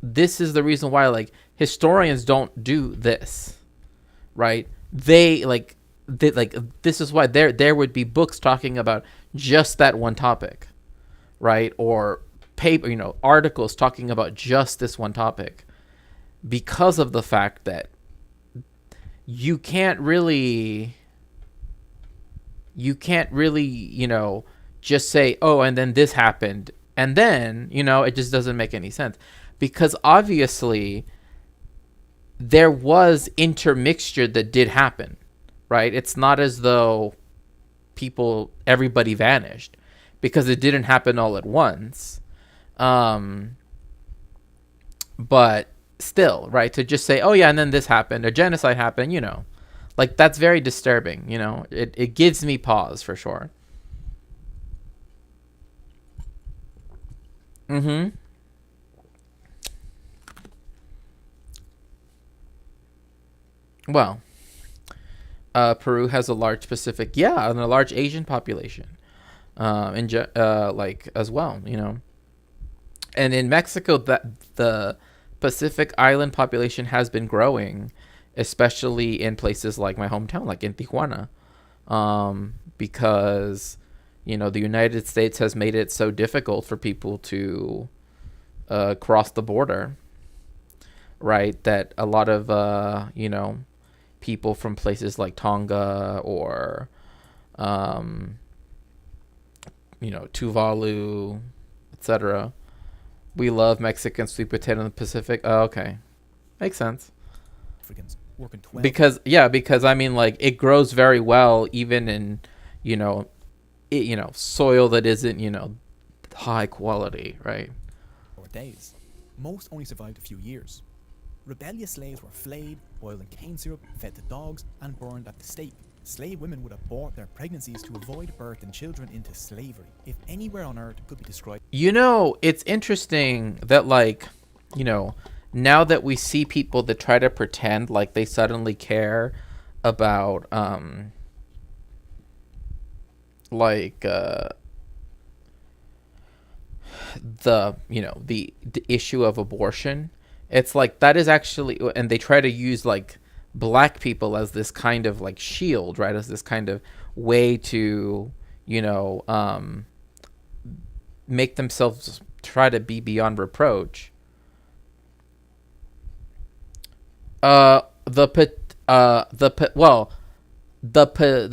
this is the reason why like historians don't do this, right? They this is why there would be books talking about just that one topic, right? Or paper, articles talking about just this one topic, because of the fact that you can't really just say, oh, and then this happened, and then it just doesn't make any sense, because obviously there was intermixture that did happen, right? It's not as though everybody vanished, because it didn't happen all at once. But still, right, to just say, oh yeah, and then this happened, or genocide happened, like that's very disturbing. It gives me pause for sure. Mm-hmm. Well, Peru has a large Pacific, yeah, and a large Asian population, like as well, and in Mexico, that the Pacific Island population has been growing, especially in places like my hometown, like in Tijuana, because the United States has made it so difficult for people to cross the border, right? That a lot of people from places like Tonga or Tuvalu, etc. We love Mexican sweet potato in the Pacific. Oh, okay, makes sense. Africans working 12 Because I mean, like, it grows very well even in soil that isn't high quality, right? days. Most only survived a few years. Rebellious slaves were flayed, boiled in cane syrup, fed to dogs, and burned at the stake. Slave women would abort their pregnancies to avoid birthing children into slavery. If anywhere on earth could be described... It's interesting that, now that we see people that try to pretend like they suddenly care about, the issue of abortion. It's like that is actually, and they try to use black people as this kind of shield, right? As this kind of way to, make themselves try to be beyond reproach. The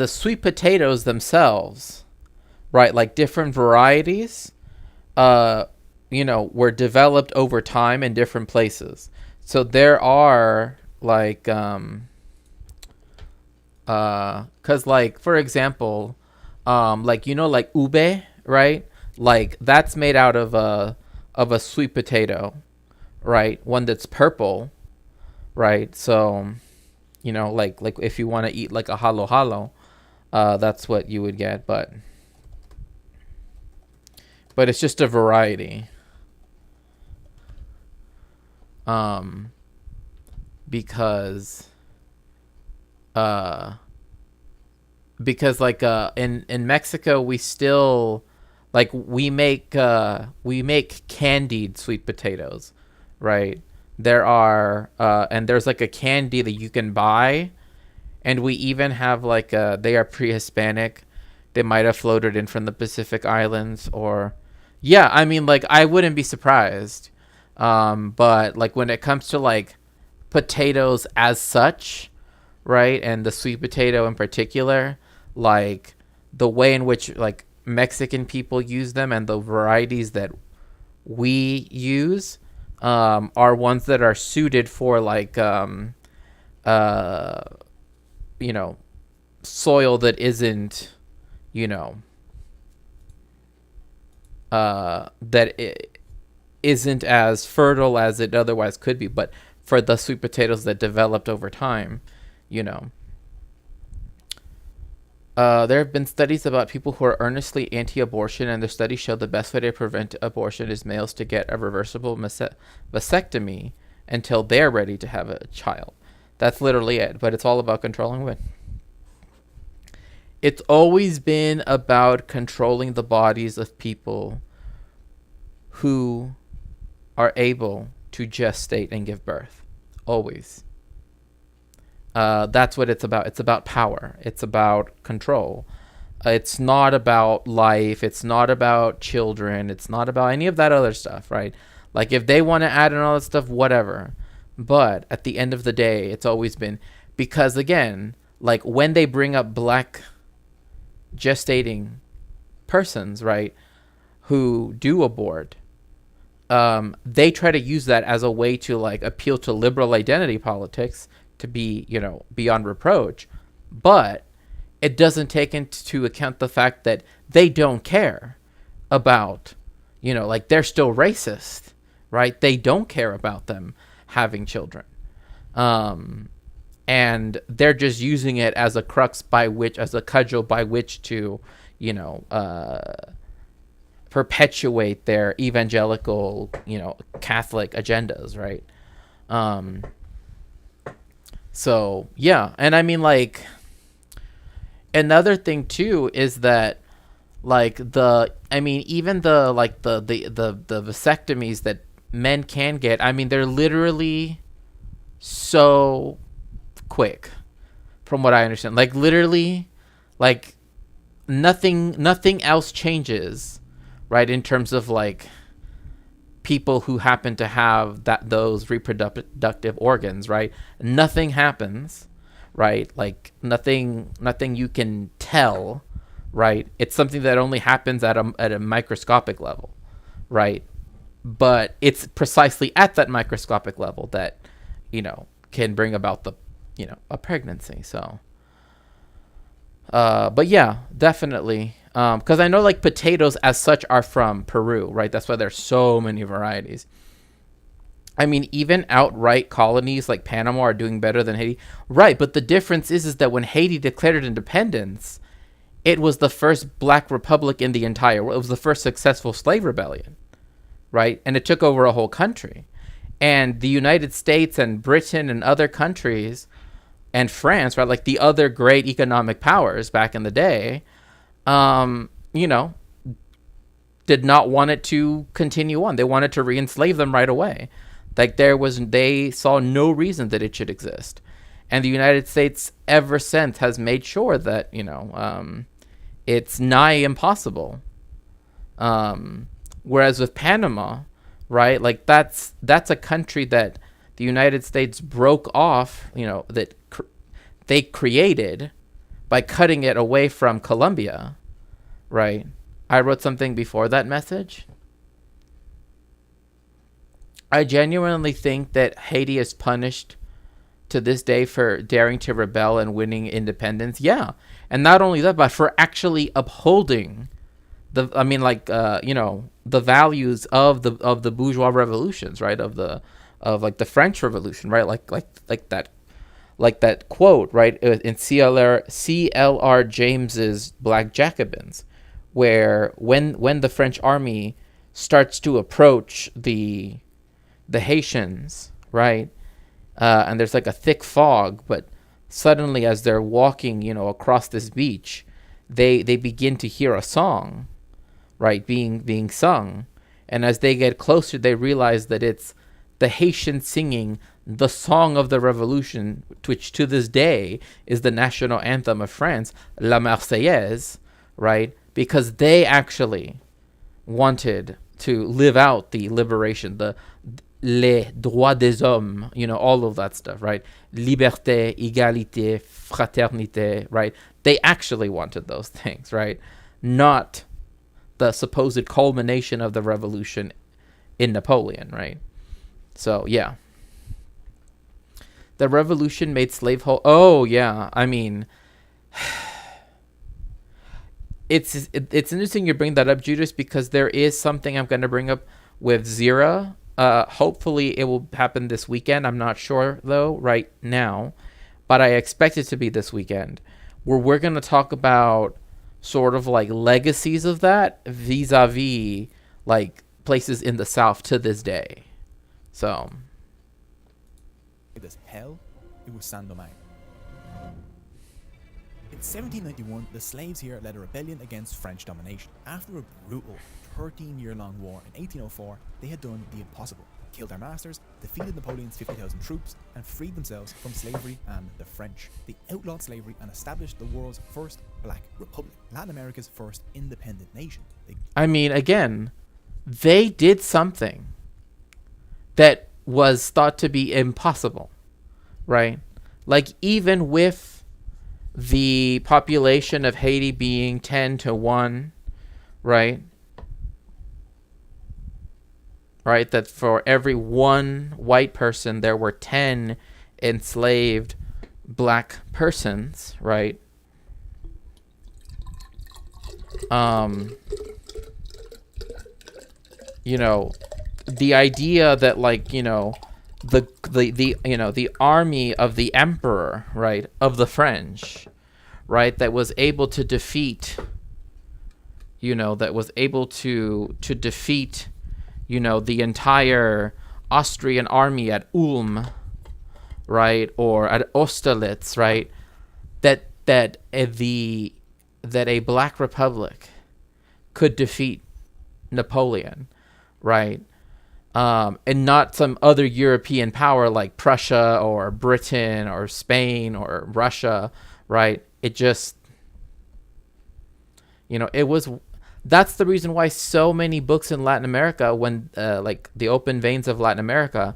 sweet potatoes themselves, right? Like different varieties, were developed over time in different places. So there are cause for example, ube, right? Like that's made out of a sweet potato, right? One that's purple, right? So, like if you want to eat like a halo halo, that's what you would get, but it's just a variety. Because in Mexico we still we make candied sweet potatoes, right? There are and there's a candy that you can buy, and we even have they are pre-Hispanic. They might have floated in from the Pacific Islands, or I wouldn't be surprised. But when it comes to potatoes as such, right, and the sweet potato in particular, the way in which Mexican people use them and the varieties that we use are ones that are suited for soil that isn't isn't as fertile as it otherwise could be, but for the sweet potatoes that developed over time, there have been studies about people who are earnestly anti-abortion, and their studies show the best way to prevent abortion is males to get a reversible vasectomy until they're ready to have a child. That's literally it, but it's all about controlling women. It's always been about controlling the bodies of people who are able to gestate and give birth. Always. That's what it's about. It's about power. It's about control. It's not about life. It's not about children. It's not about any of that other stuff, right? Like, if they want to add in all that stuff, whatever. But at the end of the day, it's always been, because again, like, when they bring up black gestating persons, right, who do abort, they try to use that as a way to, like, appeal to liberal identity politics, to be, you know, beyond reproach. But it doesn't take into account the fact that they don't care about, you know, like, they're still racist, right? They don't care about them having children. And they're just using it as a crux by which, as a cudgel by which to, you know, perpetuate their evangelical, you know, Catholic agendas, right? So, yeah. And I mean, like, another thing too is that, like, even the, like, the vasectomies that men can get, I mean, they're literally so quick, from what I understand. Like, literally, like, nothing else changes, right, in terms of, like, people who happen to have those reproductive organs, right? Nothing happens, right? Like, nothing you can tell, right? It's something that only happens at a microscopic level, right? But it's precisely at that microscopic level that, you know, can bring about the, you know, a pregnancy. So, but yeah, definitely. Because I know, like, potatoes as such are from Peru, right? That's why there's so many varieties. I mean, even outright colonies like Panama are doing better than Haiti. Right, but the difference is that when Haiti declared independence, it was the first black republic in the entire world. It was the first successful slave rebellion, right? And it took over a whole country. And the United States and Britain and other countries and France, right, like the other great economic powers back in the day, you know, did not want it to continue on. They wanted to re-enslave them right away. Like, they saw no reason that it should exist. And the United States ever since has made sure that, you know, it's nigh impossible. Whereas with Panama, right, like, that's a country that the United States broke off, you know, that they created by cutting it away from Colombia, right? I wrote something before that message. I genuinely think that Haiti is punished to this day for daring to rebel and winning independence. Yeah. And not only that, but for actually upholding the values of the bourgeois revolutions, right? Of the French Revolution, right? Like that quote, right, in C.L.R. James's Black Jacobins, where when the French army starts to approach the Haitians, right, and there's like a thick fog, but suddenly as they're walking, you know, across this beach, they begin to hear a song, right, being sung, and as they get closer, they realize that it's the Haitians singing the song of the revolution, which to this day is the national anthem of France, La Marseillaise, right? Because they actually wanted to live out the liberation, les droits des hommes, you know, all of that stuff, right? Liberté, égalité, fraternité, right? They actually wanted those things, right? Not the supposed culmination of the revolution in Napoleon, right? So, yeah. The revolution made slavehold. Oh, yeah. I mean, it's interesting you bring that up, Judas, because there is something I'm going to bring up with Zira. Hopefully it will happen this weekend. I'm not sure, though, right now. But I expect it to be this weekend, where we're going to talk about sort of like legacies of that vis-a-vis like places in the South to this day. So... as hell, it was Saint Domingue. In 1791, the slaves here led a rebellion against French domination. After a brutal 13-year-long war in 1804, they had done the impossible. killed their masters, defeated Napoleon's 50,000 troops, and freed themselves from slavery and the French. They outlawed slavery and established the world's first black republic, Latin America's first independent nation. I mean, again, they did something that was thought to be impossible, right? Like, even with the population of Haiti being 10 to 1, right? Right, that for every one white person, there were 10 enslaved black persons, right? You know, the idea that, like, you know, the army of the emperor, right, of the French, right, that was able to defeat, you know, you know, the entire Austrian army at Ulm, right, or at Austerlitz, right, that a black republic could defeat Napoleon, right, and not some other European power like Prussia or Britain or Spain or Russia, right? It just, you know, it was. That's the reason why so many books in Latin America, when like the Open Veins of Latin America,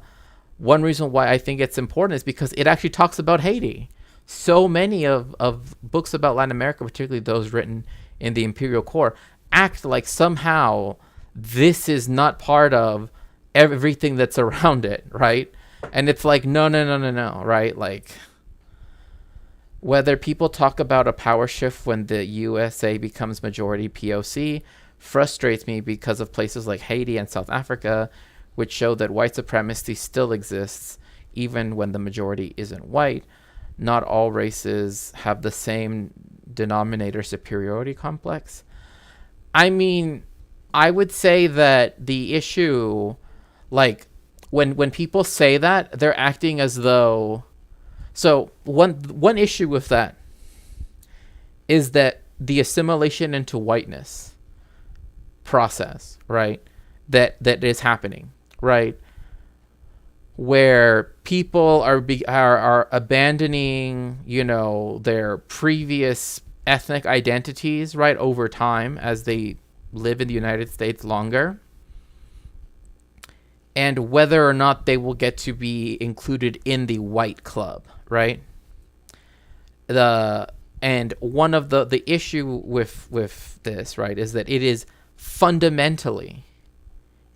one reason why I think it's important is because it actually talks about Haiti. So many of books about Latin America, particularly those written in the Imperial Core, act like somehow this is not part of everything that's around it, right? And it's like, no, right? Like, whether people talk about a power shift when the USA becomes majority POC frustrates me because of places like Haiti and South Africa, which show that white supremacy still exists even when the majority isn't white. Not all races have the same denominator superiority complex. I mean, I would say that the issue, like, when people say that, they're acting as though... So one issue with that is that the assimilation into whiteness process, right, that is happening, right, where people are abandoning, you know, their previous ethnic identities, right, over time as they live in the United States longer, and whether or not they will get to be included in the white club, right? And one of the issue with this, right, is that it is fundamentally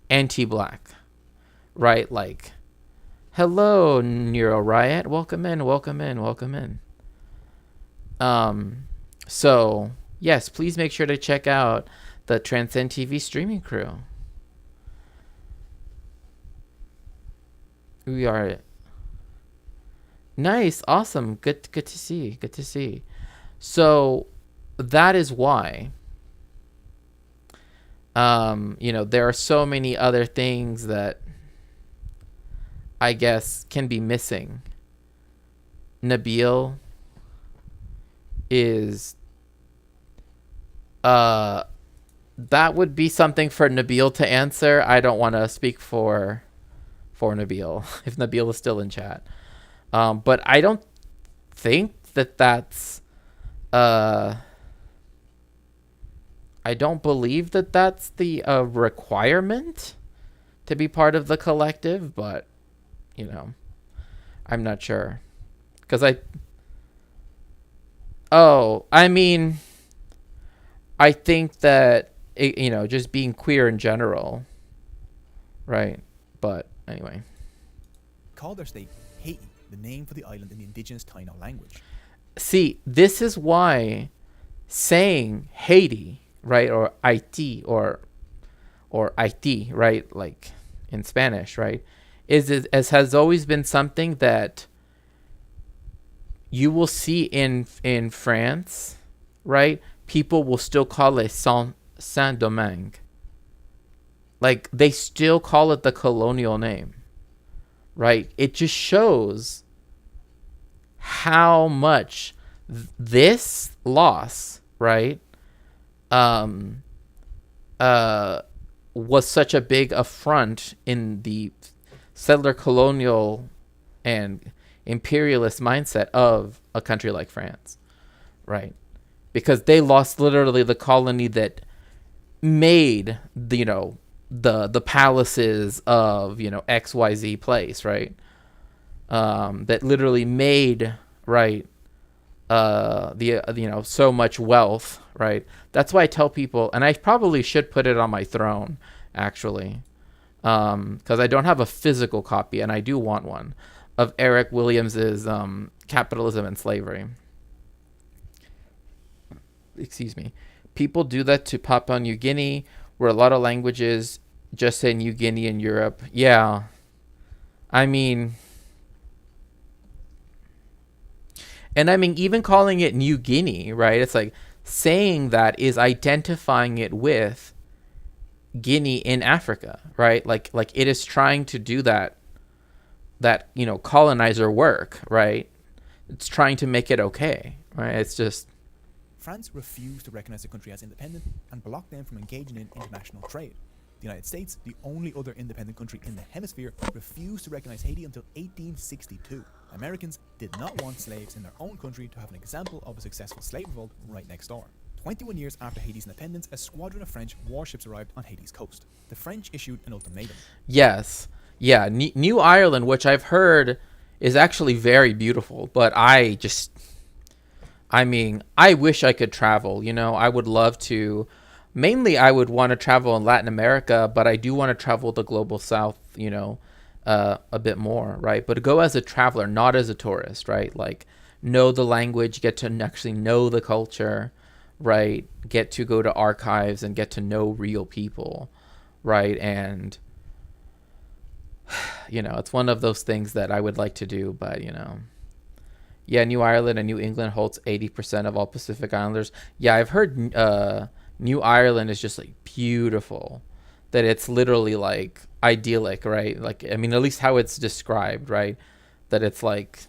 anti-black, right? Like, hello, Neuro Riot, welcome in. So yes, please make sure to check out the Transcend TV streaming crew. We are nice, awesome, good to see. So that is why, you know, there are so many other things that I guess can be missing. Nabil is, that would be something for Nabil to answer. I don't want to speak for Nabil, if Nabil is still in chat. But I don't think that's... I don't believe that that's the requirement to be part of the collective, but, you know, I'm not sure. Because I mean, I think that, you know, just being queer in general, right? But anyway. Called their state Haiti, the name for the island in the indigenous Taino language. See, this is why saying Haiti, right, or Haiti, or Haiti, right, like in Spanish, right, as has always been something that you will see in France, right? People will still call it Saint-Domingue. Like, they still call it the colonial name, right? It just shows how much this loss, right, was such a big affront in the settler colonial and imperialist mindset of a country like France, right? Because they lost literally the colony that made the, the palaces of, XYZ place, right? That literally made, right, so much wealth, right? That's why I tell people, and I probably should put it on my throne, actually, because I don't have a physical copy, and I do want one, of Eric Williams's Capitalism and Slavery. Excuse me. People do that to Papua New Guinea, where a lot of languages just say New Guinea in Europe. Yeah. I mean, even calling it New Guinea, right? It's like saying that is identifying it with Guinea in Africa, right? Like it is trying to do that, colonizer work, right? It's trying to make it okay, right? It's just, France refused to recognize the country as independent and blocked them from engaging in international trade. The United States, the only other independent country in the hemisphere, refused to recognize Haiti until 1862. Americans did not want slaves in their own country to have an example of a successful slave revolt right next door. 21 years after Haiti's independence, a squadron of French warships arrived on Haiti's coast. The French issued an ultimatum. yes. Yeah, New Ireland, which I've heard is actually very beautiful, but I wish I could travel, I would love to. Mainly, I would want to travel in Latin America, but I do want to travel the global south, a bit more, right? But go as a traveler, not as a tourist, right? Like, know the language, get to actually know the culture, right? Get to go to archives and get to know real people, right? And, it's one of those things that I would like to do, but, yeah, New Ireland and New England holds 80% of all Pacific Islanders. Yeah, I've heard New Ireland is just like beautiful, that it's literally like idyllic, right? Like, at least how it's described, right? That it's like,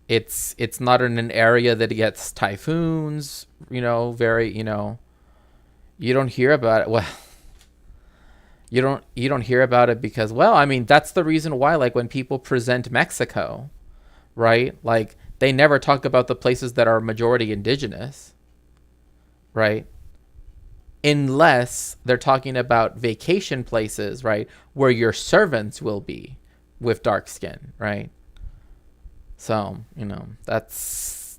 it's not in an area that gets typhoons, very, you don't hear about it. Well, you don't hear about it because, that's the reason why, like, when people present Mexico, right? Like, they never talk about the places that are majority indigenous, right? Unless they're talking about vacation places, right? Where your servants will be with dark skin, right? So, that's,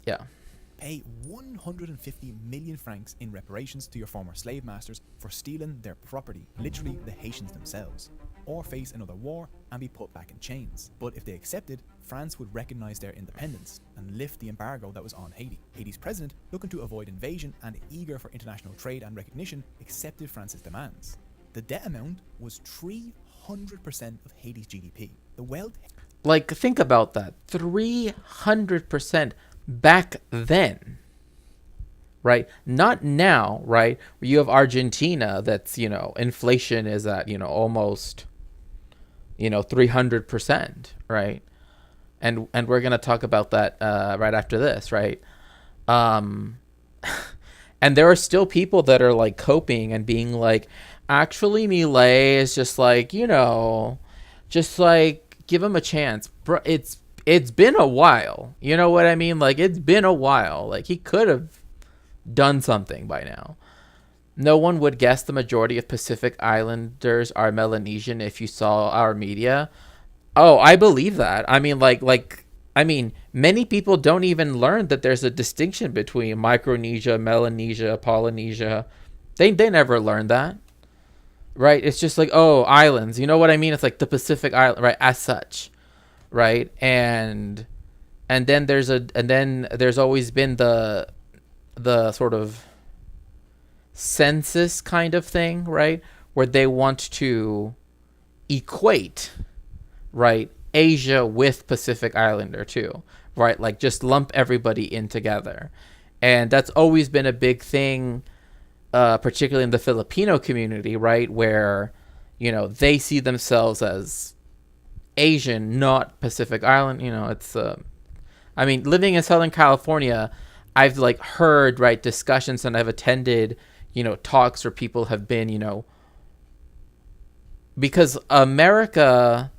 yeah. Pay 150 million francs in reparations to your former slave masters for stealing their property, literally the Haitians themselves, or face another war and be put back in chains. But if they accepted, France would recognize their independence and lift the embargo that was on Haiti. Haiti's president, looking to avoid invasion and eager for international trade and recognition, accepted France's demands. The debt amount was 300% of Haiti's GDP. The wealth... Like, think about that. 300% back then, right? Not now, right? You have Argentina that's, inflation is at, almost, 300%, right? And we're going to talk about that right after this, right? And there are still people that are like coping and being like, actually, Milei is just like, just like, give him a chance. Bro, it's been a while. You know what I mean? Like, it's been a while. Like, he could have done something by now. No one would guess the majority of Pacific Islanders are Melanesian if you saw our media. Oh, I believe that. Many people don't even learn that there's a distinction between Micronesia, Melanesia, Polynesia. They never learned that. Right? It's just like, oh, islands. You know what I mean? It's like the Pacific Island, right? As such, right? And then there's always been the sort of census kind of thing, right? Where they want to equate, right, Asia with Pacific Islander too, right? Like, just lump everybody in together. And that's always been a big thing, particularly in the Filipino community, right? Where, they see themselves as Asian, not Pacific Island. It's, living in Southern California, I've like heard, right, discussions, and I've attended, talks where people have been, because America.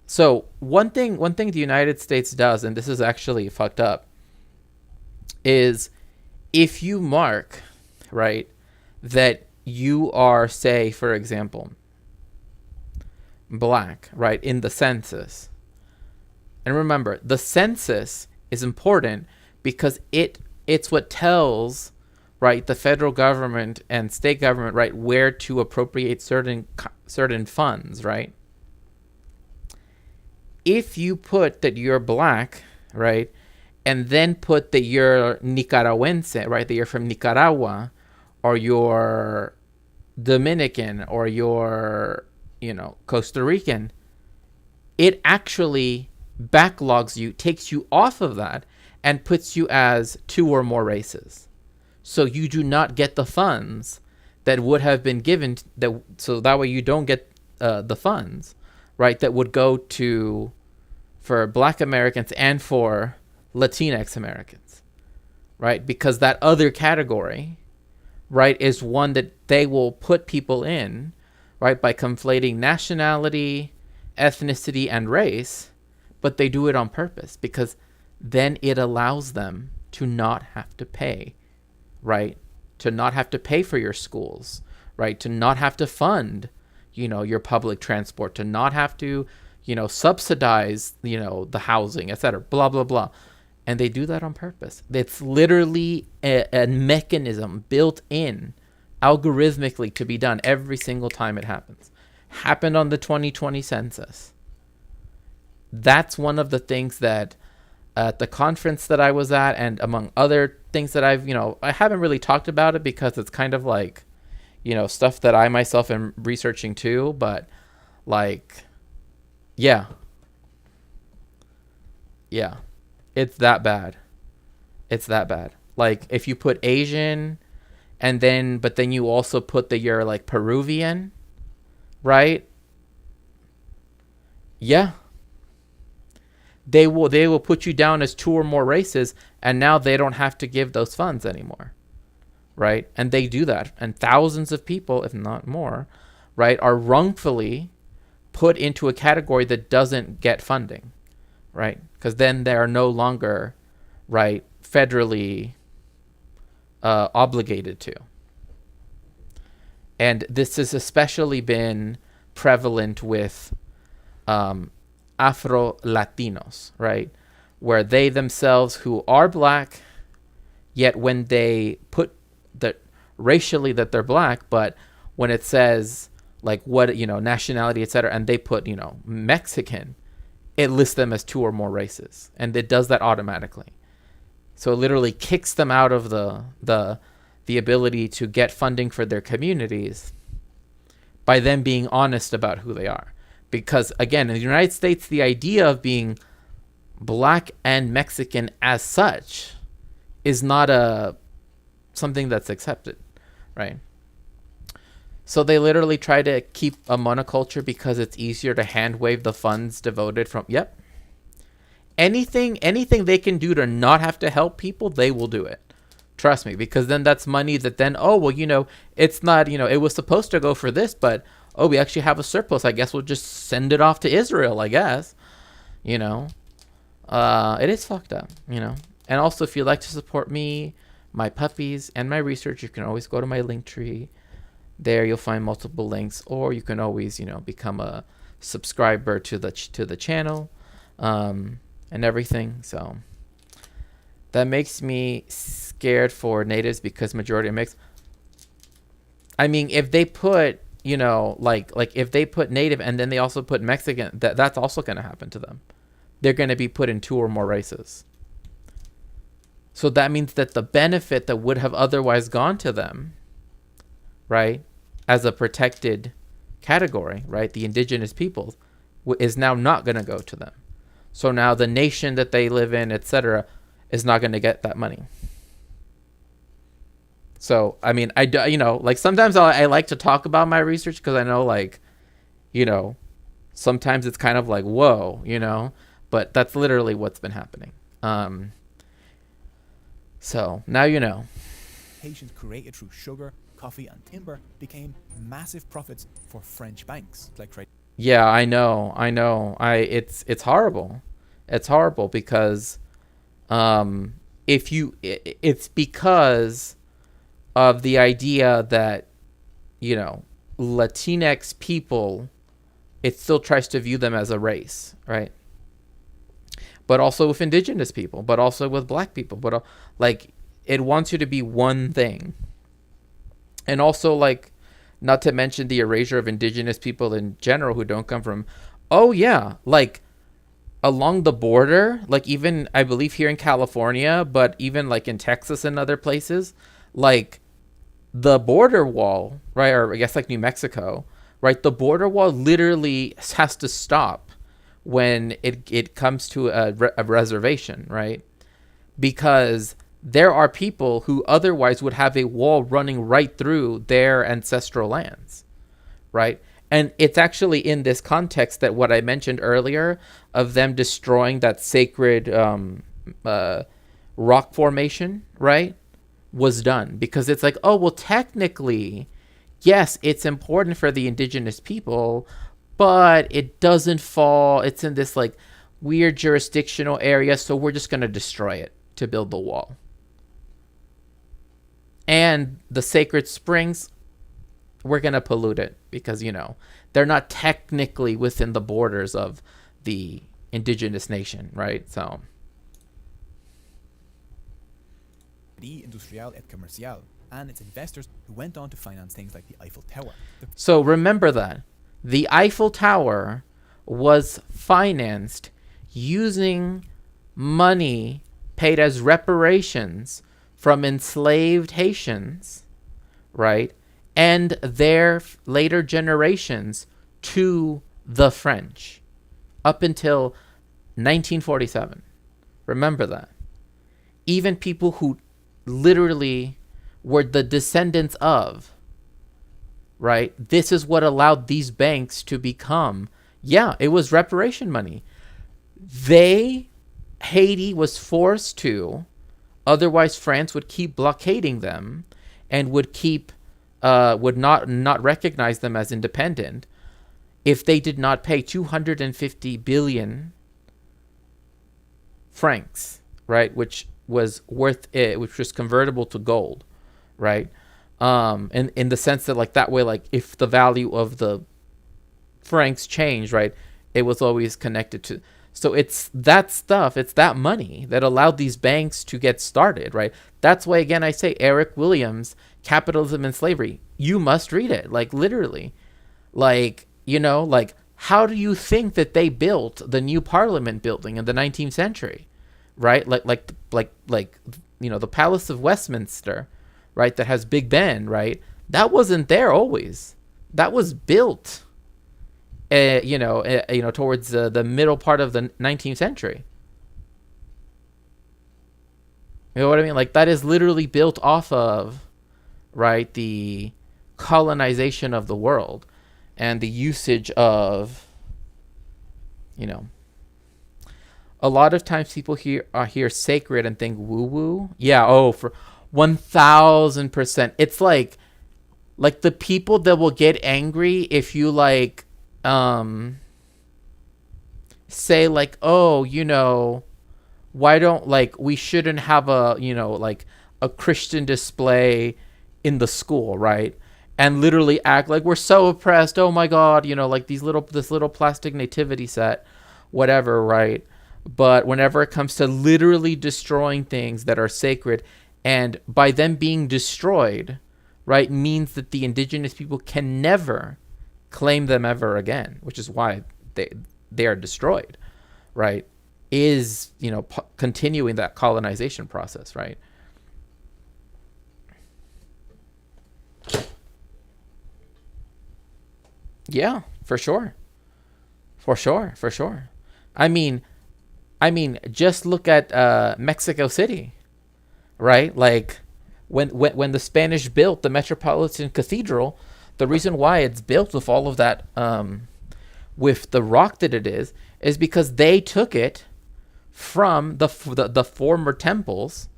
So one thing the United States does, and this is actually fucked up, is if you mark, right, that you are, say, for example, black, right, in the census. And remember, the census is important because it's what tells, right, the federal government and state government, right, where to appropriate certain funds, right? If you put that you're black, right, and then put that you're Nicaragüense, right, that you're from Nicaragua, or you're Dominican, or you're, Costa Rican, it actually backlogs you, takes you off of that, and puts you as two or more races. So you do not get the funds that would have been given, so that way you don't get the funds, right, that would go to for Black Americans and for Latinx Americans, right? Because that other category, right, is one that they will put people in, right, by conflating nationality, ethnicity, and race, but they do it on purpose because then it allows them to not have to pay, right? To not have to pay for your schools, right? To not have to fund, your public transport, to not have to, subsidize, the housing, etc., blah, blah, blah. And they do that on purpose. It's literally a mechanism built in algorithmically to be done every single time it happens. Happened on the 2020 census. That's one of the things that at the conference that I was at, and among other things that I haven't really talked about it because it's kind of like, stuff that I myself am researching too, but like, yeah, it's that bad. It's that bad. Like if you put Asian but then you also put that you're like Peruvian, right? Yeah. They will put you down as two or more races, and now they don't have to give those funds anymore, right? And they do that, and thousands of people, if not more, right, are wrongfully put into a category that doesn't get funding, right? Because then they are no longer, right, federally obligated to. And this has especially been prevalent with Afro-Latinos, right? Where they themselves who are black, yet when they put that racially that they're black, but when it says like what, nationality, etc., and they put, Mexican, it lists them as two or more races. And it does that automatically. So it literally kicks them out of the ability to get funding for their communities by them being honest about who they are. Because again, in the United States, the idea of being black and Mexican as such is not something that's accepted, right? So they literally try to keep a monoculture because it's easier to hand wave the funds devoted from, anything they can do to not have to help people, they will do it. Trust me, because then that's money that then, it's not, it was supposed to go for this, but, we actually have a surplus. I guess we'll just send it off to Israel, I guess. It is fucked up, And also, if you'd like to support me, my puppies, and my research, you can always go to my link tree. There you'll find multiple links, or you can always, become a subscriber to the channel, and everything. So that makes me scared for natives because majority of mixed. I mean, if they put, like if they put native and then they also put Mexican, that's also going to happen to them. They're going to be put in two or more races. So that means that the benefit that would have otherwise gone to them, right, as a protected category, right, the indigenous peoples, is now not going to go to them. So now the nation that they live in, etc., is not going to get that money. So, I mean, like sometimes I like to talk about my research because I know, like, sometimes it's kind of like, whoa, but that's literally what's been happening. So now you know. Haitians created through sugar, coffee, and timber became massive profits for French banks, like Yeah, I know. It's horrible. It's horrible because if you it's because of the idea that, Latinx people, it still tries to view them as a race, right? But also with indigenous people, but also with black people, but like it wants you to be one thing. And also, like, not to mention the erasure of indigenous people in general who don't come from, oh yeah, like along the border, like even I believe here in California, but even like in Texas and other places, like the border wall, right? Or I guess like New Mexico, right? The border wall literally has to stop when it comes to a reservation, right? Because there are people who otherwise would have a wall running right through their ancestral lands, right? And it's actually in this context that what I mentioned earlier of them destroying that sacred rock formation, right, was done. Because it's like, oh, well, technically, yes, it's important for the indigenous people, but it doesn't fall. It's in this like weird jurisdictional area, so we're just going to destroy it to build the wall. And the sacred springs, we're going to pollute it because, they're not technically within the borders of the indigenous nation, right? So. Industrial et Commercial, and its investors who went on to finance things like the Eiffel Tower. So remember that. The Eiffel Tower was financed using money paid as reparations from enslaved Haitians, right? And their later generations to the French up until 1947. Remember that. Even people who literally were the descendants of, right? This is what allowed these banks to become, it was reparation money. Haiti was forced to, otherwise France would keep blockading them and would not recognize them as independent if they did not pay 250 billion francs, right? Which was which was convertible to gold, right? In the sense that like that way, like if the value of the francs changed, right, it was always connected to. So it's that stuff, it's that money that allowed these banks to get started, right? That's why, again, I say Eric Williams, Capitalism and Slavery. You must read it, like literally. Like, like how do you think that they built the new Parliament building in the 19th century, right? Like the Palace of Westminster, right? That has Big Ben, right? That wasn't there always. That was built towards the middle part of the 19th century. You know what I mean? Like that is literally built off of, right, the colonization of the world and the usage of, a lot of times people hear sacred and think woo woo. Yeah. Oh, for 1000%. It's like the people that will get angry if you say like, oh, why don't we shouldn't have a Christian display in the school, right? And literally act like we're so oppressed. Oh my God, this little plastic nativity set, whatever, right? But whenever it comes to literally destroying things that are sacred, and by them being destroyed, right, means that the indigenous people can never claim them ever again, which is why they are destroyed, right? Is continuing that colonization process, right? Yeah, for sure. I mean, just look at Mexico City, right? Like when the Spanish built the Metropolitan Cathedral, the reason why it's built with all of that, with the rock that it is because they took it from the former temples,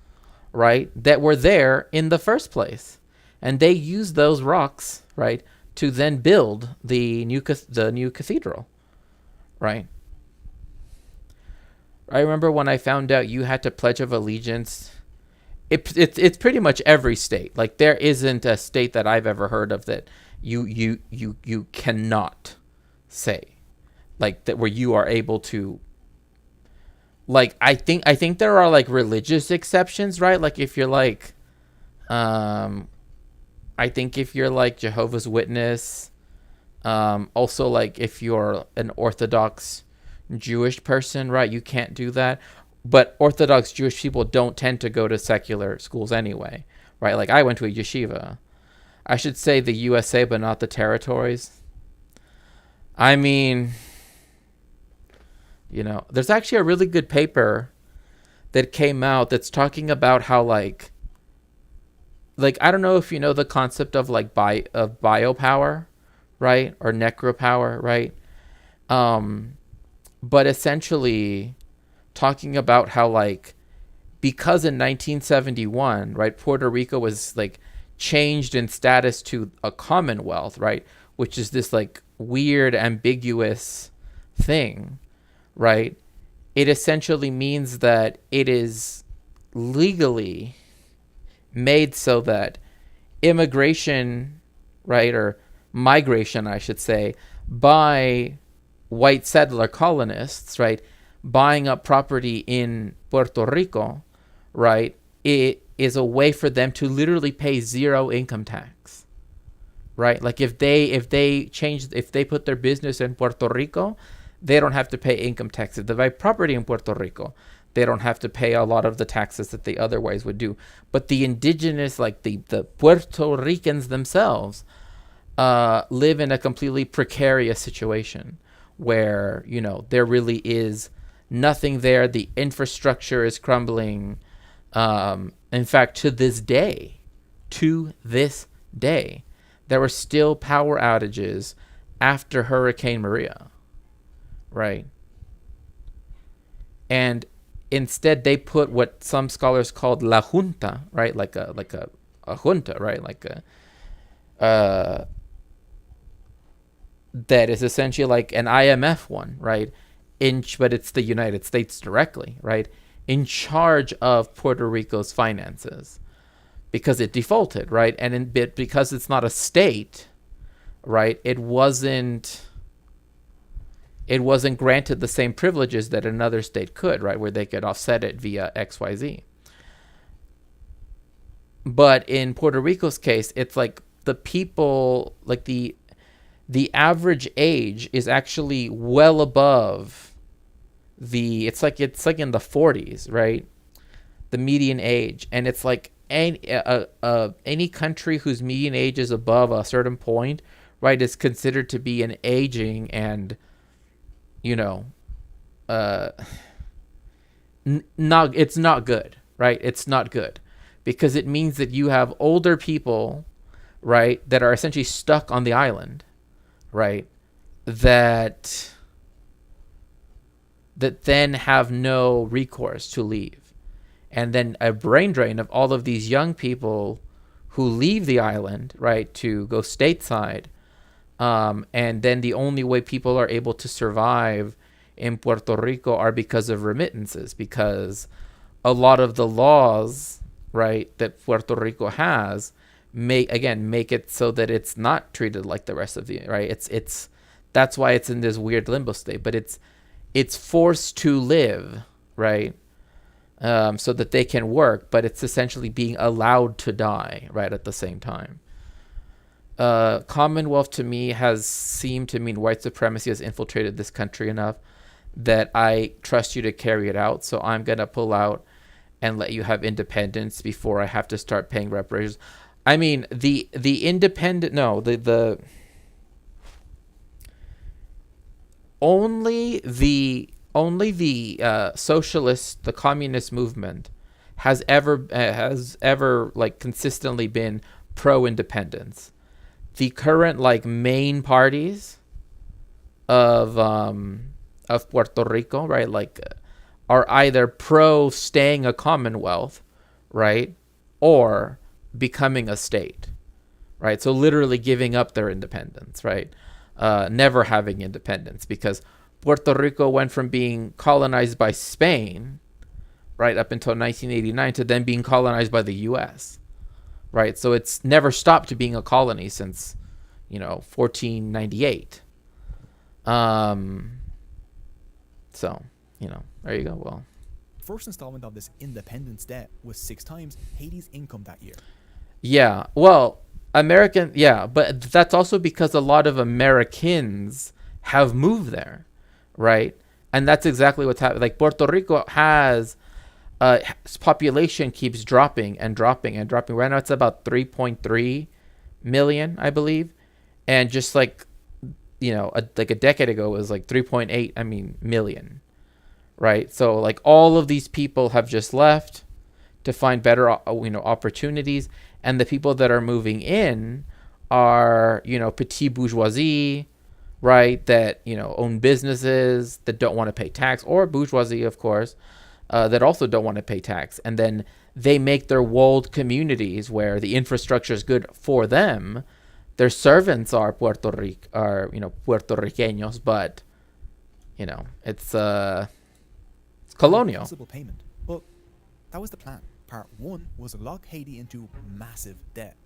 right, that were there in the first place. and they used those rocks, right, to then build the new cathedral, right? I remember when I found out you had to pledge of allegiance. It's pretty much every state. Like, there isn't a state that I've ever heard of that you cannot say, like, that, where you are able to, like, I think there are like religious exceptions, right? Like, if you're like, I think if you're like Jehovah's Witness, also, like, if you're an Orthodox Jewish person, right, you can't do that. But Orthodox Jewish people don't tend to go to secular schools anyway, right? Like, I went to a yeshiva. I should say the USA, but not the territories. I mean, there's actually a really good paper that came out that's talking about how, like, I don't know if you know the concept of, like, of biopower, right? Or necropower, right? But essentially talking about how, like, because in 1971, right, Puerto Rico was, like, changed in status to a commonwealth, right, which is this, like, weird, ambiguous thing, right? It essentially means that it is legally made so that immigration, right, or migration, I should say, by white settler colonists, right, buying up property in Puerto Rico, right, it is a way for them to literally pay zero income tax, right? Like, if they put their business in Puerto Rico, they don't have to pay income tax. If they buy property in Puerto Rico, they don't have to pay a lot of the taxes that they otherwise would do. But the indigenous, like the Puerto Ricans themselves, live in a completely precarious situation where, there really is nothing there. The infrastructure is crumbling. In fact, to this day, there were still power outages after Hurricane Maria, right? And instead, they put what some scholars called La Junta, right? Like a junta, right? Like that is essentially like an IMF one, right? But it's the United States directly, right? In charge of Puerto Rico's finances, because it defaulted, right? And because it's not a state, right? It wasn't granted the same privileges that another state could, right? Where they could offset it via XYZ. But in Puerto Rico's case, it's like the people, like the average age is actually well above it's like in the 40s, right? The median age. And it's like any country whose median age is above a certain point, right, is considered to be an aging and, it's not good, right? It's not good, because it means that you have older people, right, that are essentially stuck on the island, right, that then have no recourse to leave. And then a brain drain of all of these young people who leave the island, right, to go stateside. And then the only way people are able to survive in Puerto Rico are because of remittances, because a lot of the laws, right, that Puerto Rico has make it so that it's not treated like the rest of the, right? It's that's why it's in this weird limbo state, but it's forced to live, right? So that they can work, but it's essentially being allowed to die, right, at the same time. Commonwealth to me has seemed to mean white supremacy has infiltrated this country enough that I trust you to carry it out. So I'm going to pull out and let you have independence before I have to start paying reparations. I mean, the independent, no, the only the socialist, the communist movement has ever like consistently been pro-independence. The current like main parties of Puerto Rico, right, like are either pro staying a commonwealth, right, or becoming a state. right? So literally giving up their independence, right? Never having independence, because Puerto Rico went from being colonized by Spain, right, up until 1989, to then being colonized by the U.S., right? So it's never stopped being a colony since, 1498. So, there you go. Well, First installment of this independence debt was 6 times Haiti's income that year. yeah. Well, but that's also because a lot of Americans have moved there, right? And that's exactly what's happening. Like Puerto Rico has, its population keeps dropping and dropping and dropping. Right now it's about 3.3 million, I believe. And just like, like a decade ago, it was like 3.8, million, right? So like all of these people have just left to find better, opportunities. And the people that are moving in are, petit bourgeoisie, right? That, own businesses, that don't want to pay tax, or bourgeoisie, of course, that also don't want to pay tax. And then they make their walled communities where the infrastructure is good for them. Their servants are Puerto-Riqueños, but, it's colonial. Possible payment. But that was the plan. Part 1 was to lock Haiti into massive debt.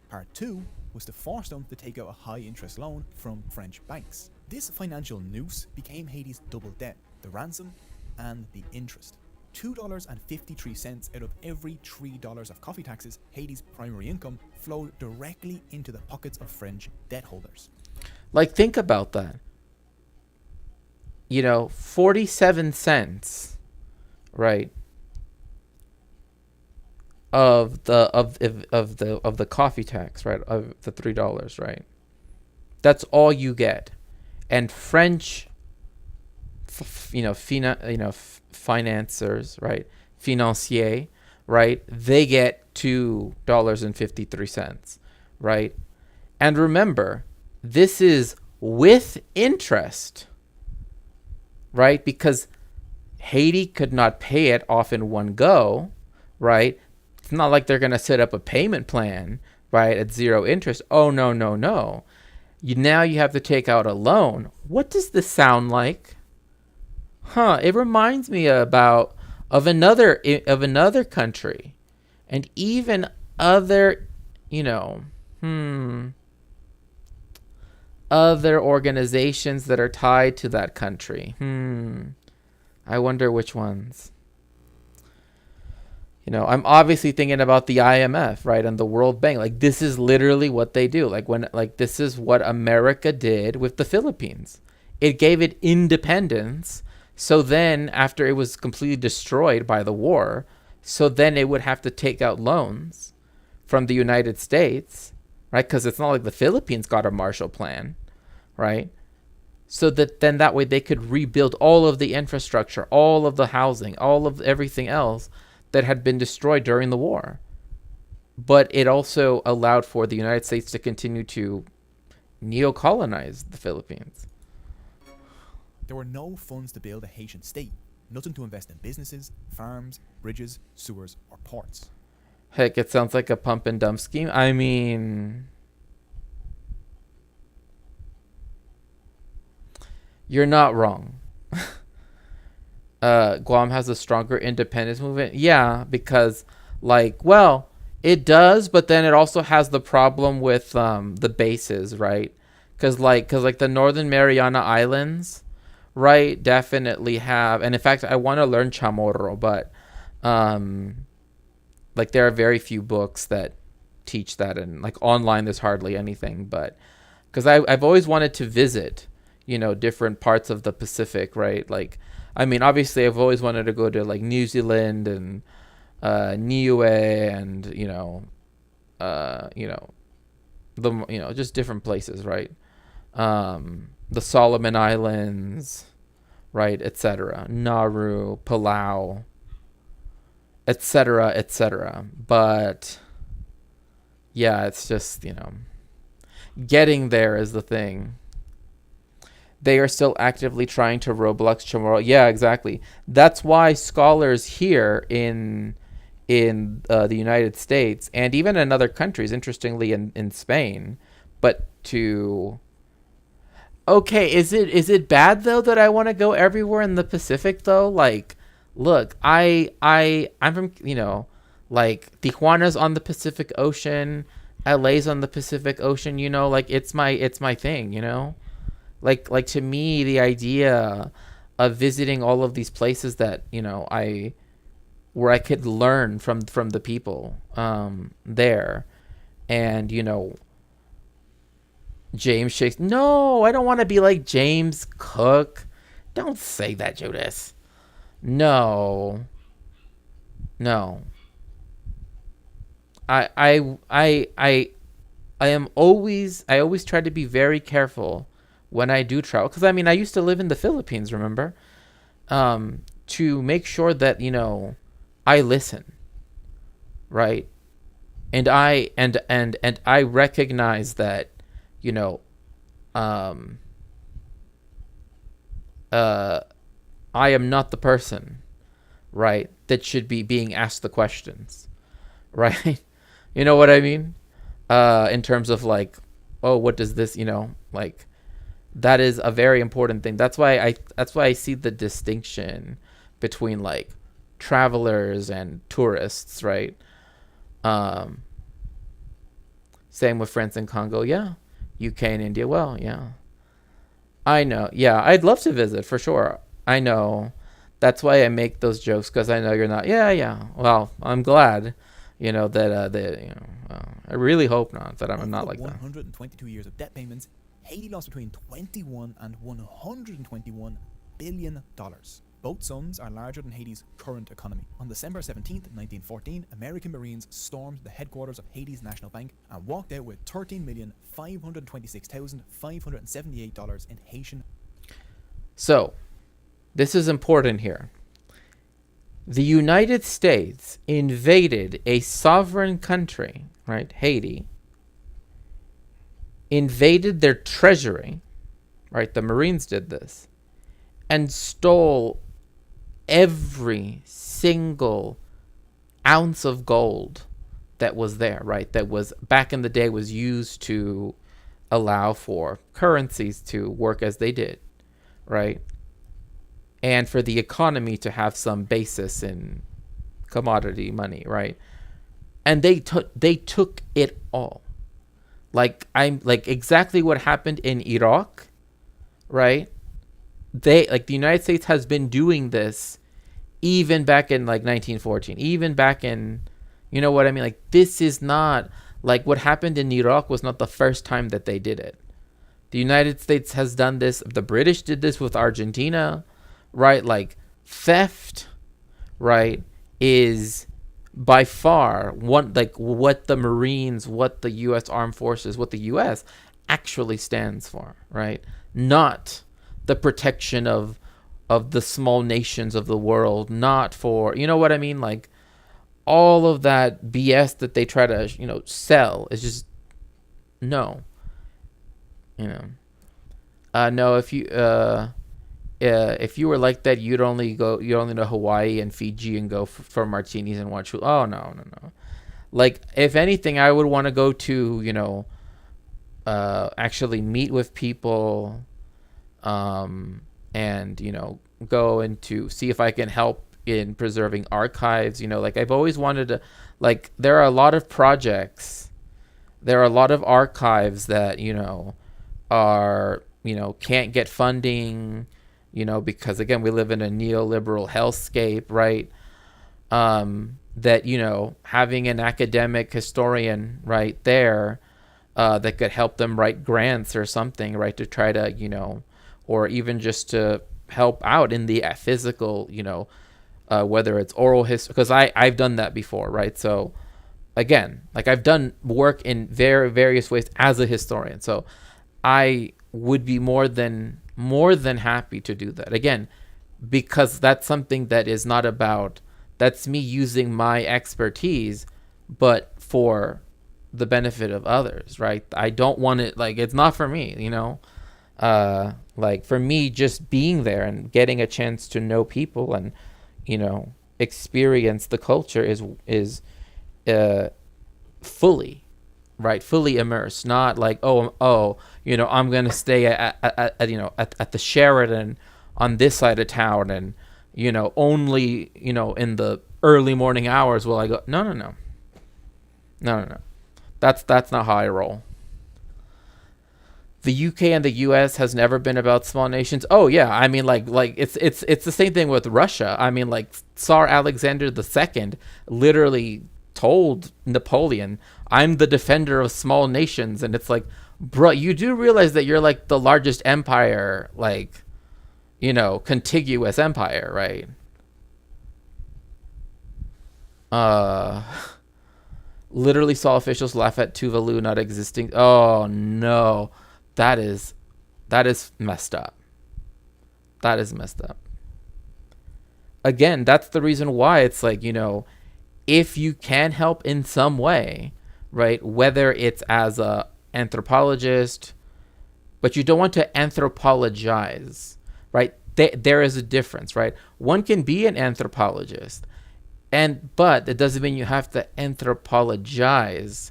Part 2 was to force them to take out a high-interest loan from French banks. This financial noose became Haiti's double debt, the ransom and the interest. $2.53 out of every $3 of coffee taxes, Haiti's primary income, flowed directly into the pockets of French debt holders. Like, think about that. 47 cents, right, of the coffee tax, right, of the $3, right? That's all you get. And French, financiers, right, financier, right, they get $2.53, right? And remember, this is with interest, right? Because Haiti could not pay it off in one go, right? It's not like they're going to set up a payment plan, right, at zero interest. Oh, no. Now you have to take out a loan. What does this sound like? It reminds me of another country, and even other, other organizations that are tied to that country. I wonder which ones. I'm obviously thinking about the IMF, right, and the World Bank. Like, this is literally what they do. This is what America did with the Philippines. It gave it independence. So then, after it was completely destroyed by the war, so then it would have to take out loans from the United States, right? Because it's not like the Philippines got a Marshall Plan, right? So that way they could rebuild all of the infrastructure, all of the housing, all of everything else that had been destroyed during the war. But it also allowed for the United States to continue to neo-colonize the Philippines. There were no funds to build a Haitian state, nothing to invest in businesses, farms, bridges, sewers, or ports. Heck, it sounds like a pump and dump scheme. You're not wrong. Guam has a stronger independence movement. Yeah, because, it does, but then it also has the problem with the bases, right? Because the Northern Mariana Islands, right, definitely have, and in fact, I want to learn Chamorro, but there are very few books that teach that, and online there's hardly anything. But because I've always wanted to visit, different parts of the Pacific, right? Obviously, I've always wanted to go to New Zealand and Niue and just different places, right? The Solomon Islands, right, etc. Nauru, Palau, etc. But yeah, it's just getting there is the thing. They are still actively trying to Roblox Chamorro. Yeah, exactly. That's why scholars here in in the United States and even in other countries, interestingly in Spain, but to okay, is it bad though that I want to go everywhere in the Pacific though? Like, look, I'm from like Tijuana's on the Pacific Ocean, LA's on the Pacific Ocean. Like it's my thing. Like to me, the idea of visiting all of these places that I where I could learn from the people there, and James Shakespeare. No, I don't want to be like James Cook. Don't say that, Judas. No, no. I I I I I am always I always try to be very careful when I do travel because I used to live in the Philippines. Remember, to make sure that I listen, right, and I recognize that you know um uh I am not the person, right, that should be being asked the questions, right? You know what I mean? In terms of like, oh, what does this, like that is a very important thing. That's why I see the distinction between like travelers and tourists, right? Um, Same with France and Congo, yeah. UK and India, well, yeah. I know, yeah. I'd love to visit for sure. I know. That's why I make those jokes because I know you're not. Yeah, yeah. Well, I'm glad, I really hope not that I'm not Over like that. 122 years of debt payments, Haiti lost between 21 and 121 billion dollars. Both sums are larger than Haiti's current economy. On December 17th, 1914, American Marines stormed the headquarters of Haiti's National Bank and walked out with $13,526,578 in Haitian. So, this is important here. The United States invaded a sovereign country, right? Haiti, invaded their treasury, right? The Marines did this, and stole every single ounce of gold that was there, right? That was back in the day was used to allow for currencies to work as they did, right? And for the economy to have some basis in commodity money, right? And they took it all. Like I'm like exactly what happened in Iraq, right? The United States has been doing this even back in like 1914, even back in, you know what I mean? Like this is not like what happened in Iraq was not the first time that they did it. The United States has done this. The British did this with Argentina, right? Like theft, right, is by far one like what the Marines, what the U.S. Armed Forces, what the U.S. actually stands for, right? Not the protection of the small nations of the world, not for, you know what I mean? Like all of that BS that they try to, sell is just no, you know. No, if you were like that, you'd only know Hawaii and Fiji and go for martinis and watch. Oh no, no, no. Like if anything, I would want to go to actually meet with people, and go into see if I can help in preserving archives. Like I've always wanted to. Like there are a lot of projects, there are a lot of archives that are can't get funding. Because again, we live in a neoliberal hellscape, right? That, having an academic historian right there, that could help them write grants or something, right? To try to, or even just to help out in the physical, whether it's oral history, because I've done that before, right? So again, like I've done work in various ways as a historian. So I would be more than happy to do that again, because that's something that is not about, that's me using my expertise, but for the benefit of others, right? I don't want it, like it's not for me, like for me just being there and getting a chance to know people and experience the culture uh, fully, right? Fully immersed, not like, I'm gonna stay at the Sheraton on this side of town, and only in the early morning hours will I go. No. That's not how I roll. The UK and the US has never been about small nations. Oh yeah, I mean like it's the same thing with Russia. I mean, like, Tsar Alexander II literally told Napoleon, "I'm the defender of small nations," and it's like, bro, you do realize that you're like the largest empire, like, contiguous empire, right? Uh, Literally saw officials laugh at Tuvalu not existing. Oh no, that is messed up. That is messed up. Again, that's the reason why it's like, if you can help in some way, right? Whether it's as a anthropologist, but you don't want to anthropologize, right? There is a difference, right? One can be an anthropologist, but it doesn't mean you have to anthropologize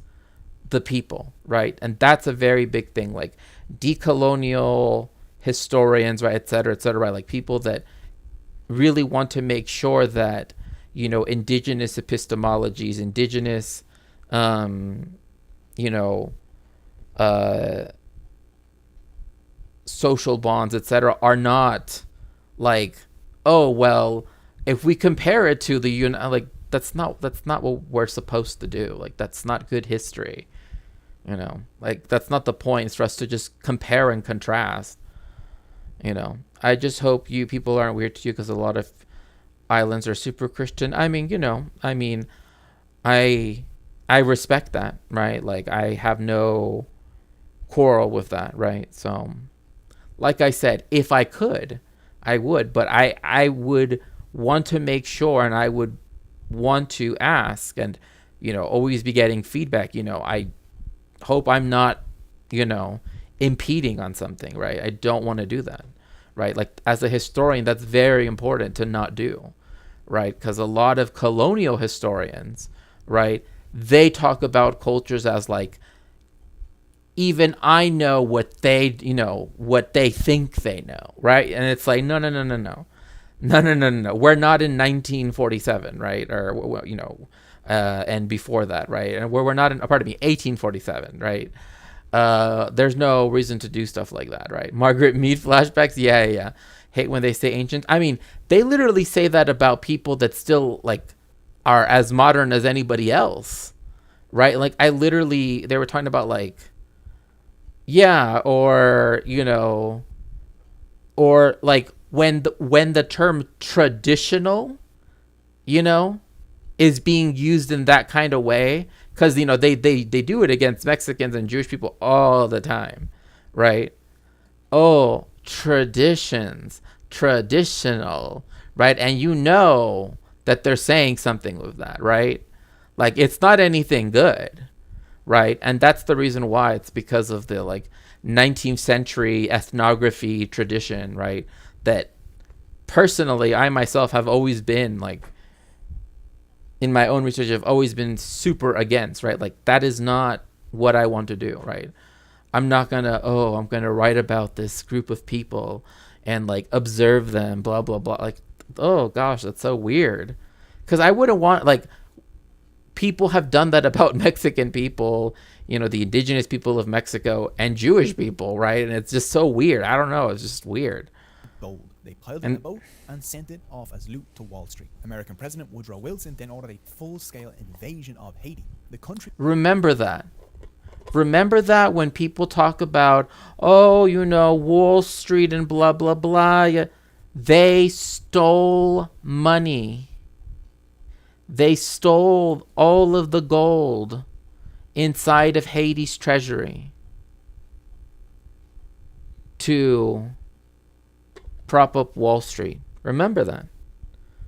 the people, right? And that's a very big thing, like decolonial historians, right, et cetera, right? Like people that really want to make sure that, indigenous epistemologies, indigenous, you know, uh, social bonds, et cetera, are not like, oh, well, if we compare it to the like, that's not what we're supposed to do. Like, that's not good history. Like, that's not the point. It's for us to just compare and contrast. I just hope you people aren't weird to you because a lot of islands are super Christian. I mean, I respect that, right? Like, I have no quarrel with that, right? So, like I said, if I could, I would, but I would want to make sure, and I would want to ask, and always be getting feedback. I hope I'm not impeding on something, right? I don't want to do that, right? Like, as a historian, that's very important to not do, right? Because a lot of colonial historians, right, they talk about cultures as like, even I know what they think they know, right? And it's like, no. We're not in 1947, right? Or and before that, right? And we're not in, pardon me, 1847, right? There's no reason to do stuff like that, right? Margaret Mead flashbacks, yeah. Hate when they say ancient. I mean, they literally say that about people that still like are as modern as anybody else, right? Like, they were talking about like, yeah, or or like when the term traditional, is being used in that kind of way, because they do it against Mexicans and Jewish people all the time, right? Oh, traditions, traditional, right? And that they're saying something with that, right? Like, it's not anything good, right? And that's the reason why. It's because of the like 19th century ethnography tradition, right? That personally, I myself have always been like, in my own research, I've always been super against, right? Like, that is not what I want to do, right? I'm not gonna, I'm gonna write about this group of people and like observe them, blah, blah, blah. Like, oh gosh, that's so weird. Because I wouldn't want, like, people have done that about Mexican people, the indigenous people of Mexico and Jewish people, right? And it's just so weird. I don't know. It's just weird. Gold. They piled in a boat and sent it off as loot to Wall Street. American President Woodrow Wilson then ordered a full-scale invasion of Haiti. The country... Remember that. Remember that when people talk about, Wall Street and blah, blah, blah. They stole money. They stole all of the gold inside of Haiti's treasury to prop up Wall Street. Remember that.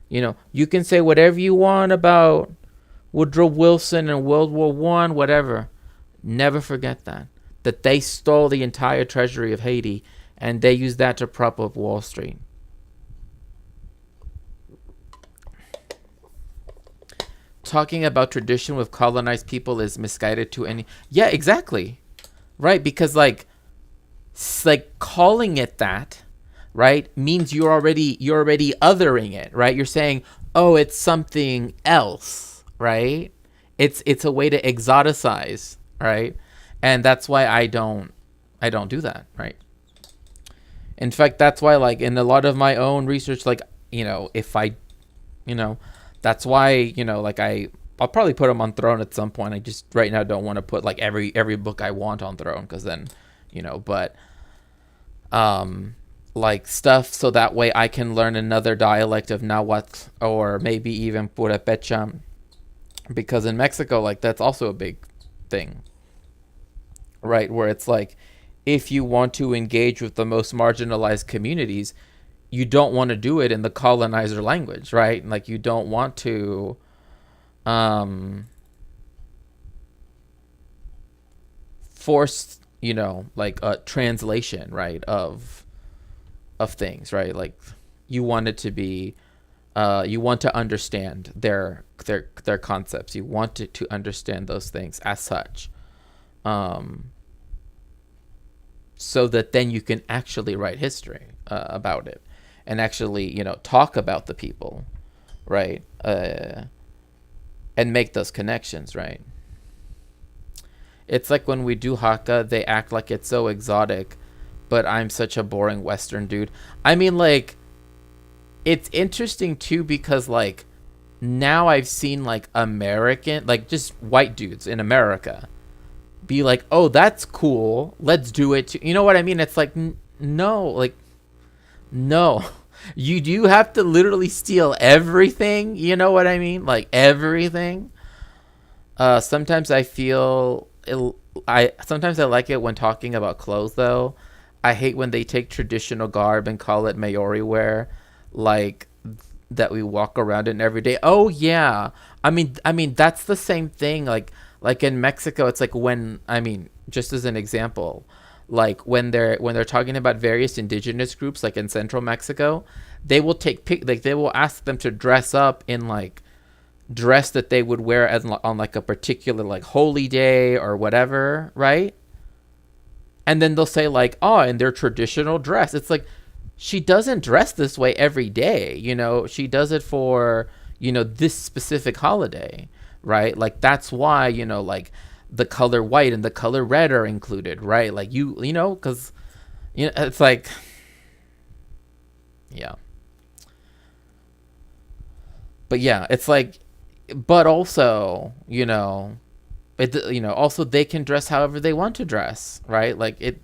You can say whatever you want about Woodrow Wilson and World War One, whatever. Never forget that they stole the entire treasury of Haiti and they used that to prop up Wall Street. talking about tradition with colonized people is misguided to any. Yeah, exactly. Right, because like calling it that, right, means you're already othering it, right? You're saying, oh, it's something else, right? It's a way to exoticize, right? And that's why I don't do that, right? In fact, that's why, like, in a lot of my own research, like, if I, that's why, like, I'll probably put them on Throne at some point. I just right now don't want to put like every book I want on Throne, because then, but like stuff so that way I can learn another dialect of Nahuatl, or maybe even Purepecha, because in Mexico, like, that's also a big thing, right? Where it's like, if you want to engage with the most marginalized communities, you don't want to do it in the colonizer language, right? Like, you don't want to force, like a translation, right, of things, right? Like, you want it to be, you want to understand their concepts. You want to understand those things as such, so that then you can actually write history about it, and actually, talk about the people, right? And make those connections, right? It's like when we do Haka, they act like it's so exotic, but I'm such a boring Western dude. I mean, like, it's interesting too, because like now I've seen like American, like just white dudes in America be like, oh, that's cool, let's do it too. You know what I mean? It's like, no, like, no. You do have to literally steal everything. You know what I mean? Like, everything. Sometimes I feel sometimes I like it when talking about clothes, though. I hate when they take traditional garb and call it Maori wear, like that we walk around in every day. Oh yeah, I mean that's the same thing. Like in Mexico, it's like when, I mean, just as an example, like when they're talking about various indigenous groups, like in central Mexico, they will they will ask them to dress up in like dress that they would wear on like a particular like holy day or whatever, right? And then they'll say like, oh, in their traditional dress. It's like, she doesn't dress this way every day, she does it for, this specific holiday, right? Like, that's why, like the color white and the color red are included, right? Like, because it's like, yeah. But yeah, it's like, but also, also they can dress however they want to dress, right? Like, it's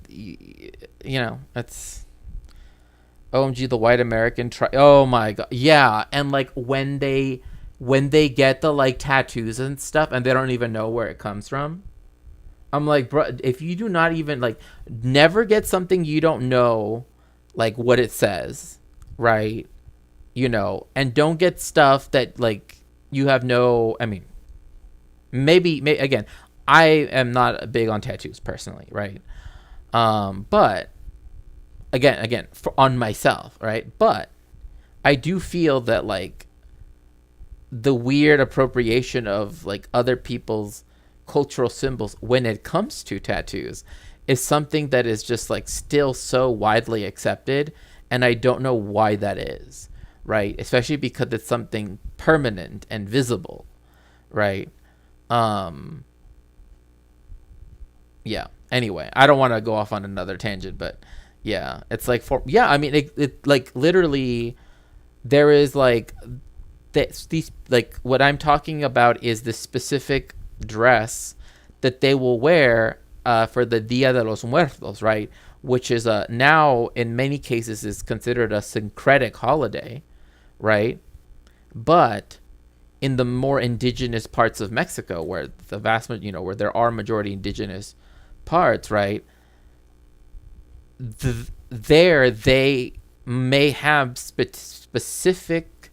OMG, the white American oh my god, yeah. And like when they get the like tattoos and stuff, and they don't even know where it comes from, I'm like, bro, if you do not even like, never get something you don't know like what it says, right? And don't get stuff that like you have no, I mean, maybe again, I am not big on tattoos personally, right? But again, on myself, right? But I do feel that like the weird appropriation of like other people's cultural symbols when it comes to tattoos is something that is just like still so widely accepted, and I don't know why that is, right? Especially because it's something permanent and visible, right? Yeah. Anyway, I don't want to go off on another tangent, but yeah, it's like I mean, it like literally there is like these, like what I'm talking about is the specific dress that they will wear for the Dia de los Muertos, right? Which is now in many cases is considered a syncretic holiday, right? But in the more indigenous parts of Mexico, where the vast, where there are majority indigenous parts, right? There they may have specific,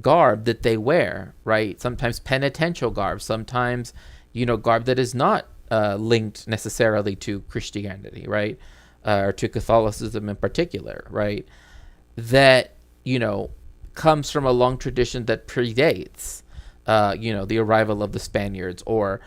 garb that they wear, right? Sometimes penitential garb, sometimes, garb that is not linked necessarily to Christianity, right? Or to Catholicism in particular, right? That, comes from a long tradition that predates, the arrival of the Spaniards, or,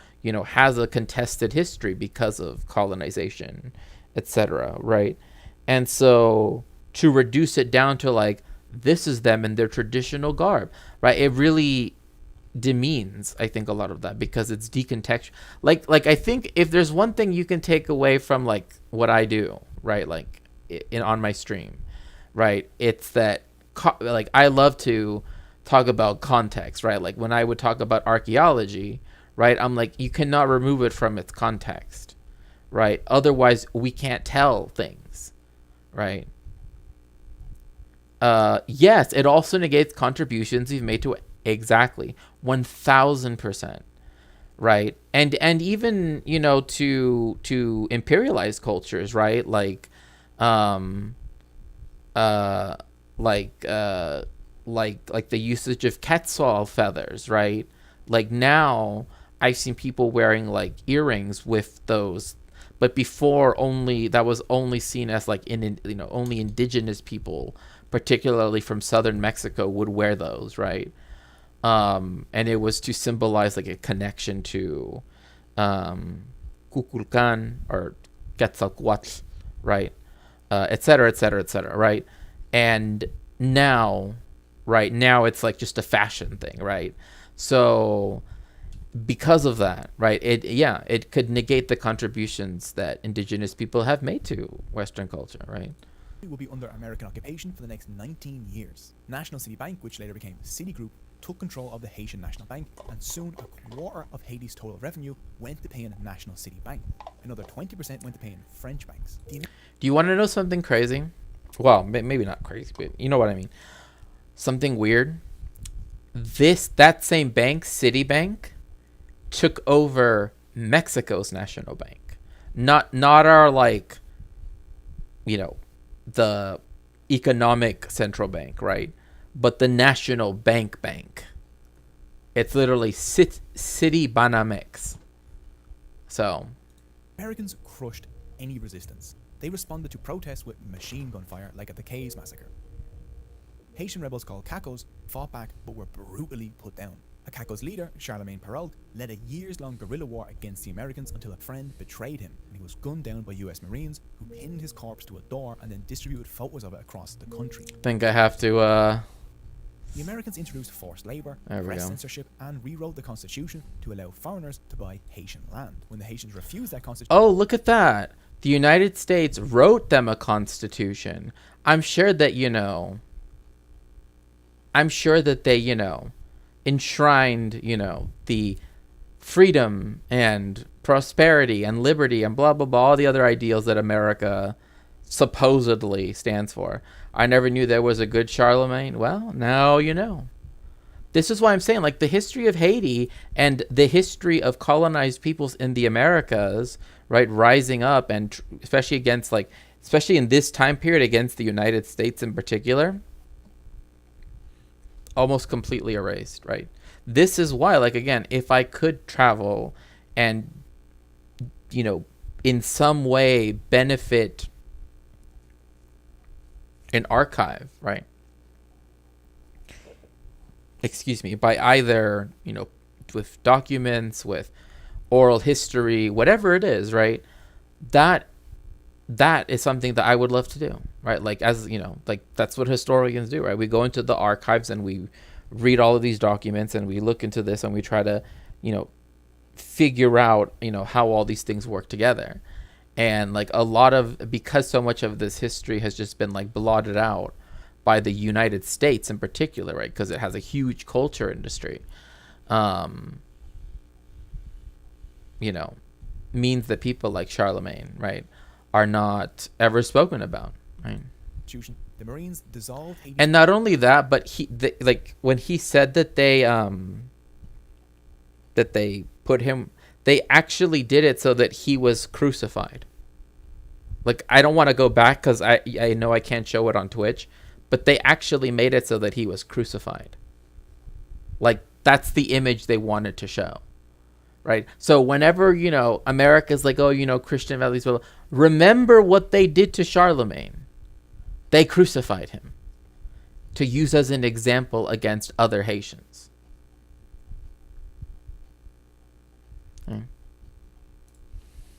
has a contested history because of colonization, etc., right? And so to reduce it down to like, this is them in their traditional garb, right? It really demeans, I think, a lot of that, because it's decontextual. Like I think if there's one thing you can take away from like what I do, right, like on my stream, right, it's that like I love to talk about context, right? Like when I would talk about archaeology, right, I'm like, you cannot remove it from its context, right? Otherwise we can't tell things, right? Yes, it also negates contributions you've made to it. Exactly. 1000%. Right. And even, to imperialized cultures, right? Uh, like, like the usage of quetzal feathers, right? Like now I've seen people wearing like earrings with those, but before that was only seen as like only indigenous people, particularly from southern Mexico, would wear those, right? And it was to symbolize like a connection to Kukulkan or Quetzalcoatl, right? Et cetera, et cetera, et cetera, right? And now it's like just a fashion thing, right? So because of that, right, it could negate the contributions that indigenous people have made to Western culture, right? Will be under American occupation for the next 19 years. National City Bank, which later became Citigroup, took control of the Haitian National Bank, and soon a quarter of Haiti's total revenue went to paying National City Bank. Another 20% went to paying French banks. Do you want to know something crazy? Well, maybe not crazy, but you know what I mean. Something weird. That same bank, Citibank, took over Mexico's national bank. Not our like, the economic central bank, right? But the national bank. It's literally Citibanamex. So Americans crushed any resistance. They responded to protests with machine gun fire, like at the Cays massacre. Haitian rebels called Cacos fought back but were brutally put down. A Cacos leader, Charlemagne Perrault, led a years-long guerrilla war against the Americans until a friend betrayed him, and he was gunned down by US Marines, who pinned his corpse to a door and then distributed photos of it across the country. I think I have to The Americans introduced forced labor, There we press go. censorship, and rewrote the constitution to allow foreigners to buy Haitian land. When the Haitians refused that constitution, Oh, look at that. The United States wrote them a constitution. I'm sure that, they, enshrined, the freedom and prosperity and liberty and blah, blah, blah, all the other ideals that America supposedly stands for. I never knew there was a good Charlemagne. Well, now you know. This is why I'm saying, like, the history of Haiti and the history of colonized peoples in the Americas, right, rising up, and especially in this time period against the United States in particular, almost completely erased, right? This is why, like, again, if I could travel and, in some way benefit an archive, right? Excuse me, by either, with documents, with oral history, whatever it is, right? That is something that I would love to do, right? Like, as like, that's what historians do, right? We go into the archives and we read all of these documents and we look into this and we try to, figure out, how all these things work together. And like because so much of this history has just been like blotted out by the United States in particular, right? Because it has a huge culture industry, means that people like Charlemagne, right, are not ever spoken about, right? the Marines dissolved. And not only that, but when he said that they put him, they actually did it so that he was crucified. Like, I don't want to go back because I know I can't show it on Twitch, but they actually made it so that he was crucified. Like, that's the image they wanted to show, right? So whenever, America's like, oh, Christian values, remember what they did to Charlemagne. They crucified him. to use as an example against other Haitians.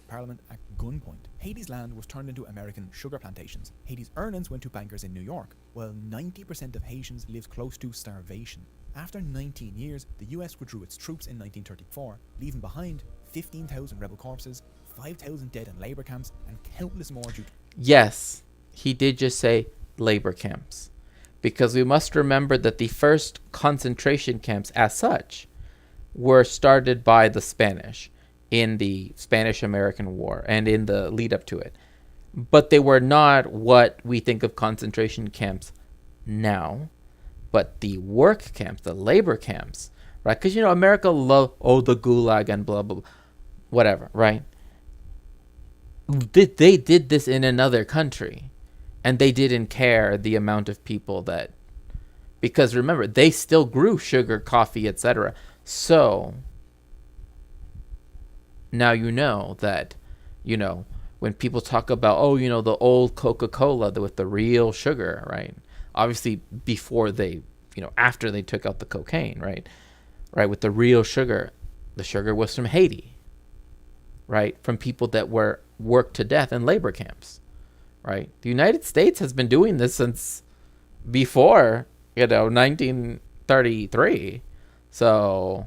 Parliament at gunpoint. Haiti's land was turned into American sugar plantations. Haiti's earnings went to bankers in New York, while 90% of Haitians lived close to starvation. After 19 years, the US withdrew its troops in 1934, leaving behind 15,000 rebel corpses, 5,000 dead in labor camps, and countless more due to... Yes, he did just say labor camps. Because we must remember that the first concentration camps as such were started by the Spanish in the Spanish-American War and in the lead up to it. But they were not what we think of concentration camps now, but the work camps, the labor camps, right? Because, you know, America love, the gulag and blah, blah, blah, whatever, right? They did this in another country, and they didn't care the amount of people that, because remember, they still grew sugar, coffee, etc. So now you know that, you know, when people talk about, the old Coca-Cola with the real sugar, right? Obviously before they, after they took out the cocaine, right? Right, with the real sugar, the sugar was from Haiti, right? From people that were worked to death in labor camps, right? The United States has been doing this since before, 1933. So,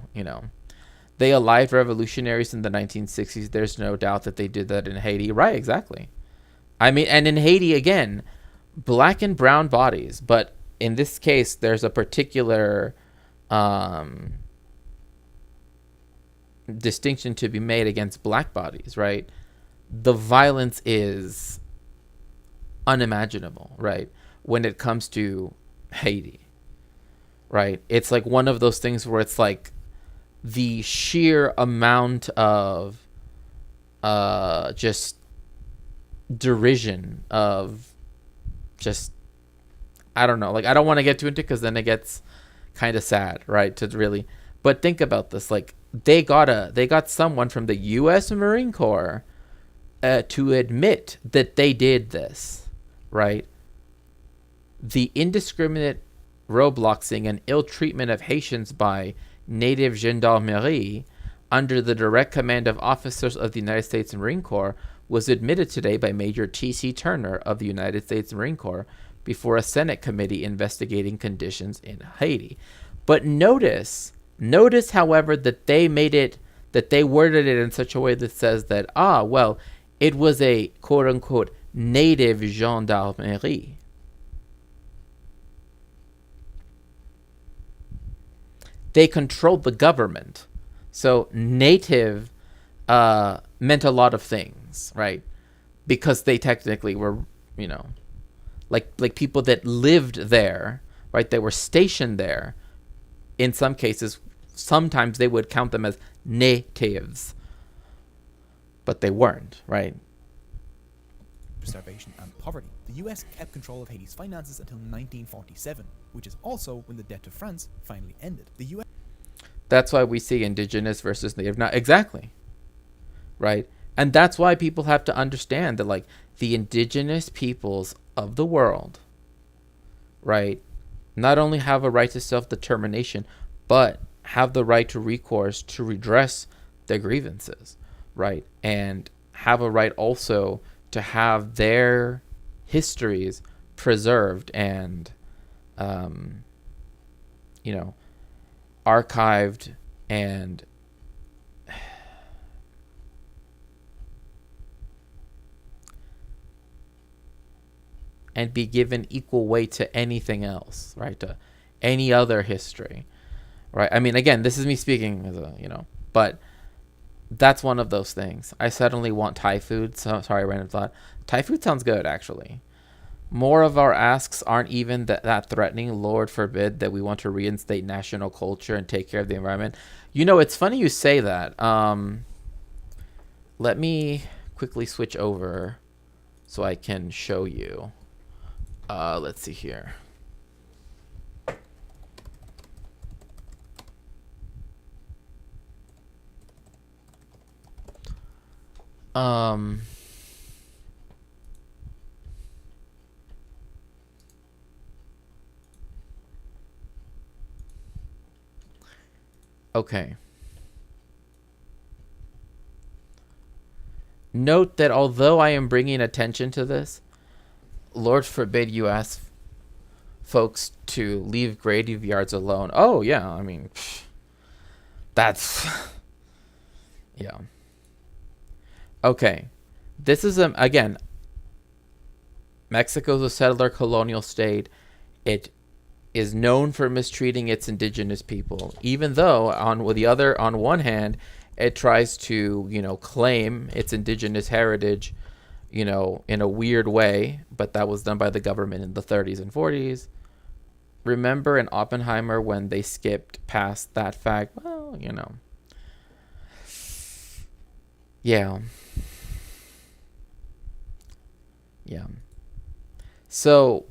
they allied revolutionaries in the 1960s. There's no doubt that they did that in Haiti. Right, exactly. I mean, and in Haiti, again, black and brown bodies. But in this case, there's a particular distinction to be made against black bodies, right? The violence is unimaginable, right? When it comes to Haiti, right? It's like one of those things where it's like the sheer amount of just derision of just, I don't know, like, I don't want to get too into it because then it gets kind of sad, right? To really, but think about this, like, they got someone from the U.S. Marine Corps to admit that they did this, right? The indiscriminate roadblocking and ill treatment of Haitians by native gendarmerie under the direct command of officers of the United States Marine Corps was admitted today by Major T.C. Turner of the United States Marine Corps before a Senate committee investigating conditions in Haiti. But notice, however, that they worded it in such a way that says that, it was a quote-unquote native gendarmerie. They controlled the government. So native meant a lot of things, right? Because they technically were, like people that lived there, right? They were stationed there. In some cases, sometimes they would count them as natives, but they weren't, right? Starvation and poverty. The US kept control of Haiti's finances until 1947, which is also when the debt to France finally ended. The US... That's why we see indigenous versus native. Not exactly, right? And that's why people have to understand that, like, the indigenous peoples of the world, right, not only have a right to self-determination, but have the right to recourse to redress their grievances, right? And have a right also to have their histories preserved and, archived and be given equal weight to anything else, right? To any other history, right? I mean, again, this is me speaking as a, but that's one of those things. I suddenly want Thai food. So sorry, random thought. Thai food sounds good, actually. More of our asks aren't even that threatening. Lord forbid that we want to reinstate national culture and take care of the environment. It's funny you say that. Let me quickly switch over so I can show you. Let's see here. Okay. Note that although I am bringing attention to this, Lord forbid you ask folks to leave graveyards alone. Oh, yeah, I mean, that's... yeah. Okay. This is, again, Mexico's a settler colonial state. It is known for mistreating its indigenous people, even though on one hand, it tries to, claim its indigenous heritage, in a weird way, but that was done by the government in the 30s and 40s. Remember in Oppenheimer when they skipped past that fact? Well, yeah. Yeah. So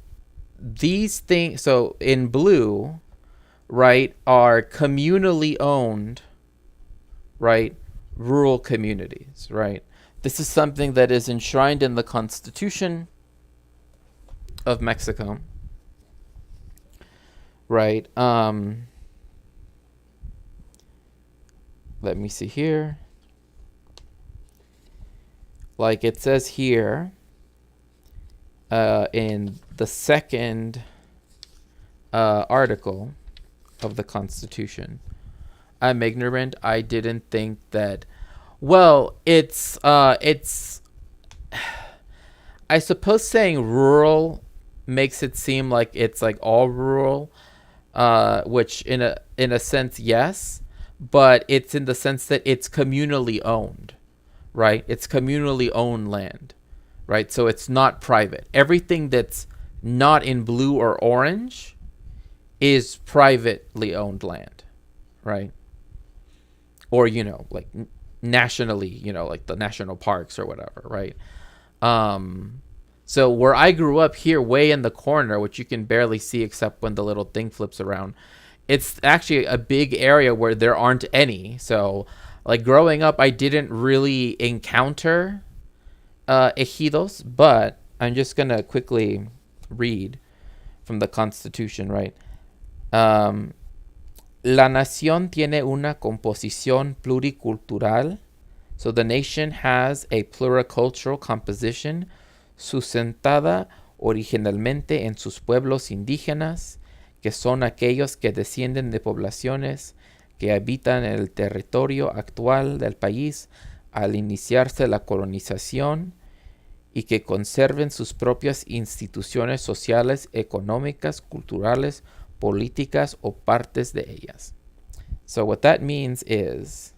these things, so in blue, right, are communally owned, right, rural communities, right? This is something that is enshrined in the Constitution of Mexico, right? Let me see here. Like it says here, in the second article of the Constitution. I'm ignorant. I didn't think that. Well, it's I suppose saying rural makes it seem like it's like all rural, which in a sense yes, but it's in the sense that it's communally owned, right? It's communally owned land, right? So it's not private. Everything that's not in blue or orange is privately owned land, right? Or, like nationally, like the national parks or whatever, right? So where I grew up here, way in the corner, which you can barely see except when the little thing flips around, it's actually a big area where there aren't any. So, like growing up, I didn't really encounter ejidos, but I'm just gonna quickly read from the Constitution, right? La nación tiene una composición pluricultural. So the nation has a pluricultural composition sustentada originalmente en sus pueblos indígenas, que son aquellos que descienden de poblaciones que habitan en el territorio actual del país al iniciarse la colonización y que conserven sus propias instituciones sociales, económicas, culturales, políticas o partes de ellas. So what that means is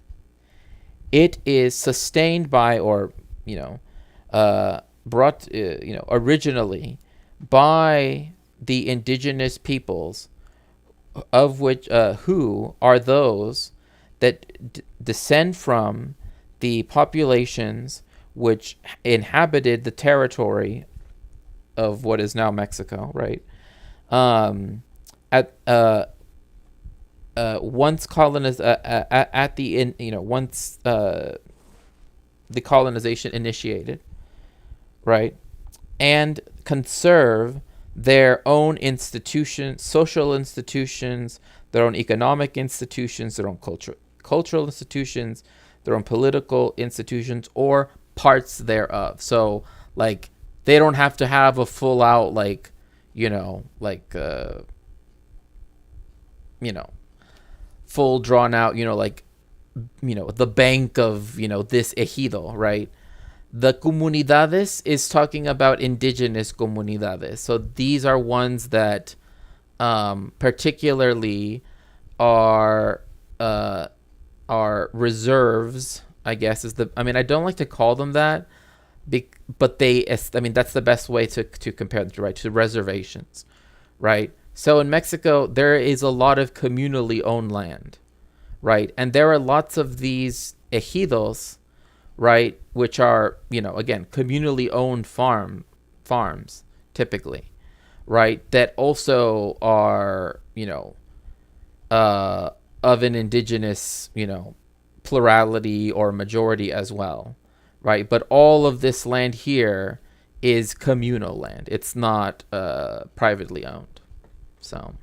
it is sustained by, or brought originally by the indigenous peoples, of which who are those that descend from the populations which inhabited the territory of what is now Mexico, right? Once colonized, at the once the colonization initiated, right, and conserve their own institutions, social institutions, their own economic institutions, their own cultural institutions, their own political institutions, or parts thereof. So, like, they don't have to have a full out, full drawn out, the bank of, this ejido, right? The comunidades is talking about indigenous comunidades. So these are ones that particularly are reserves, I guess I don't like to call them that, but that's the best way to compare them to, right? To reservations, right? So in Mexico, there is a lot of communally owned land, right? And there are lots of these ejidos, right, which are, again, communally owned farms, typically, right, that also are, of an indigenous, plurality or majority as well, right? But all of this land here is communal land. It's not privately owned. So,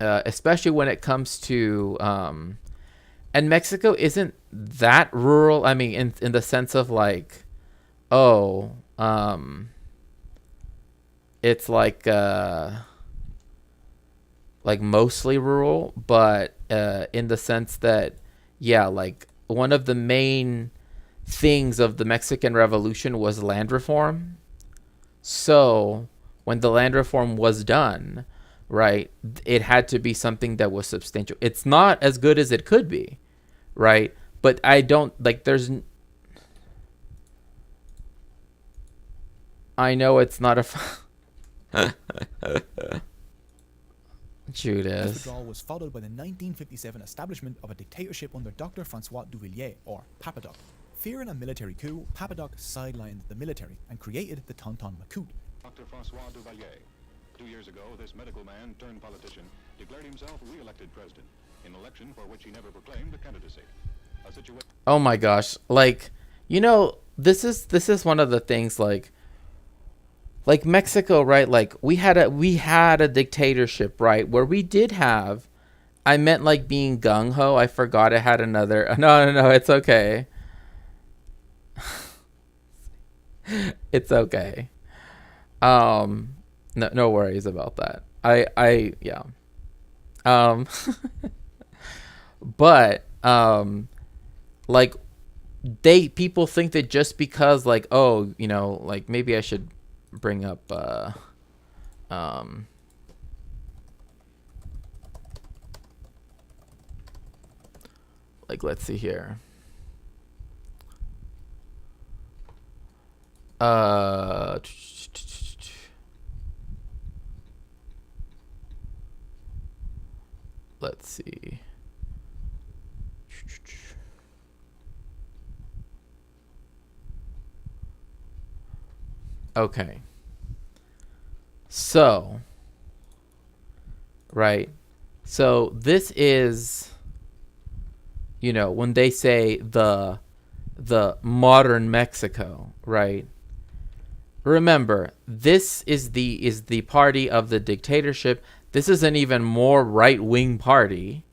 especially when it comes to and Mexico isn't that rural. I mean, in the sense of like, oh, it's like mostly rural, but in the sense that, yeah, like one of the main things of the Mexican Revolution was land reform. So when the land reform was done, right, it had to be something that was substantial. It's not as good as it could be, right? But I don't like. I know it's not a. This Judas. withdrawal was followed by the 1957 establishment of a dictatorship under Dr. Francois Duvalier, or Papa Doc. Fearing a military coup, Papa Doc sidelined the military and created the Tonton Macoute. Dr. Francois Duvalier. 2 years ago, this medical man turned politician declared himself re-elected president in an election for which he never proclaimed a candidacy. A situation. Oh my gosh. Like, this is one of the things like Mexico, right? Like we had a dictatorship, right? Where we did have, I meant like being gung ho. I forgot it had another. No, it's okay. It's okay. No worries about that. Yeah. But like people think that just because like, oh, like maybe I should bring up like, let's see here. Let's see. Okay. So, right. So this is, when they say the modern Mexico, right? Remember, this is the party of the dictatorship. This is an even more right-wing party,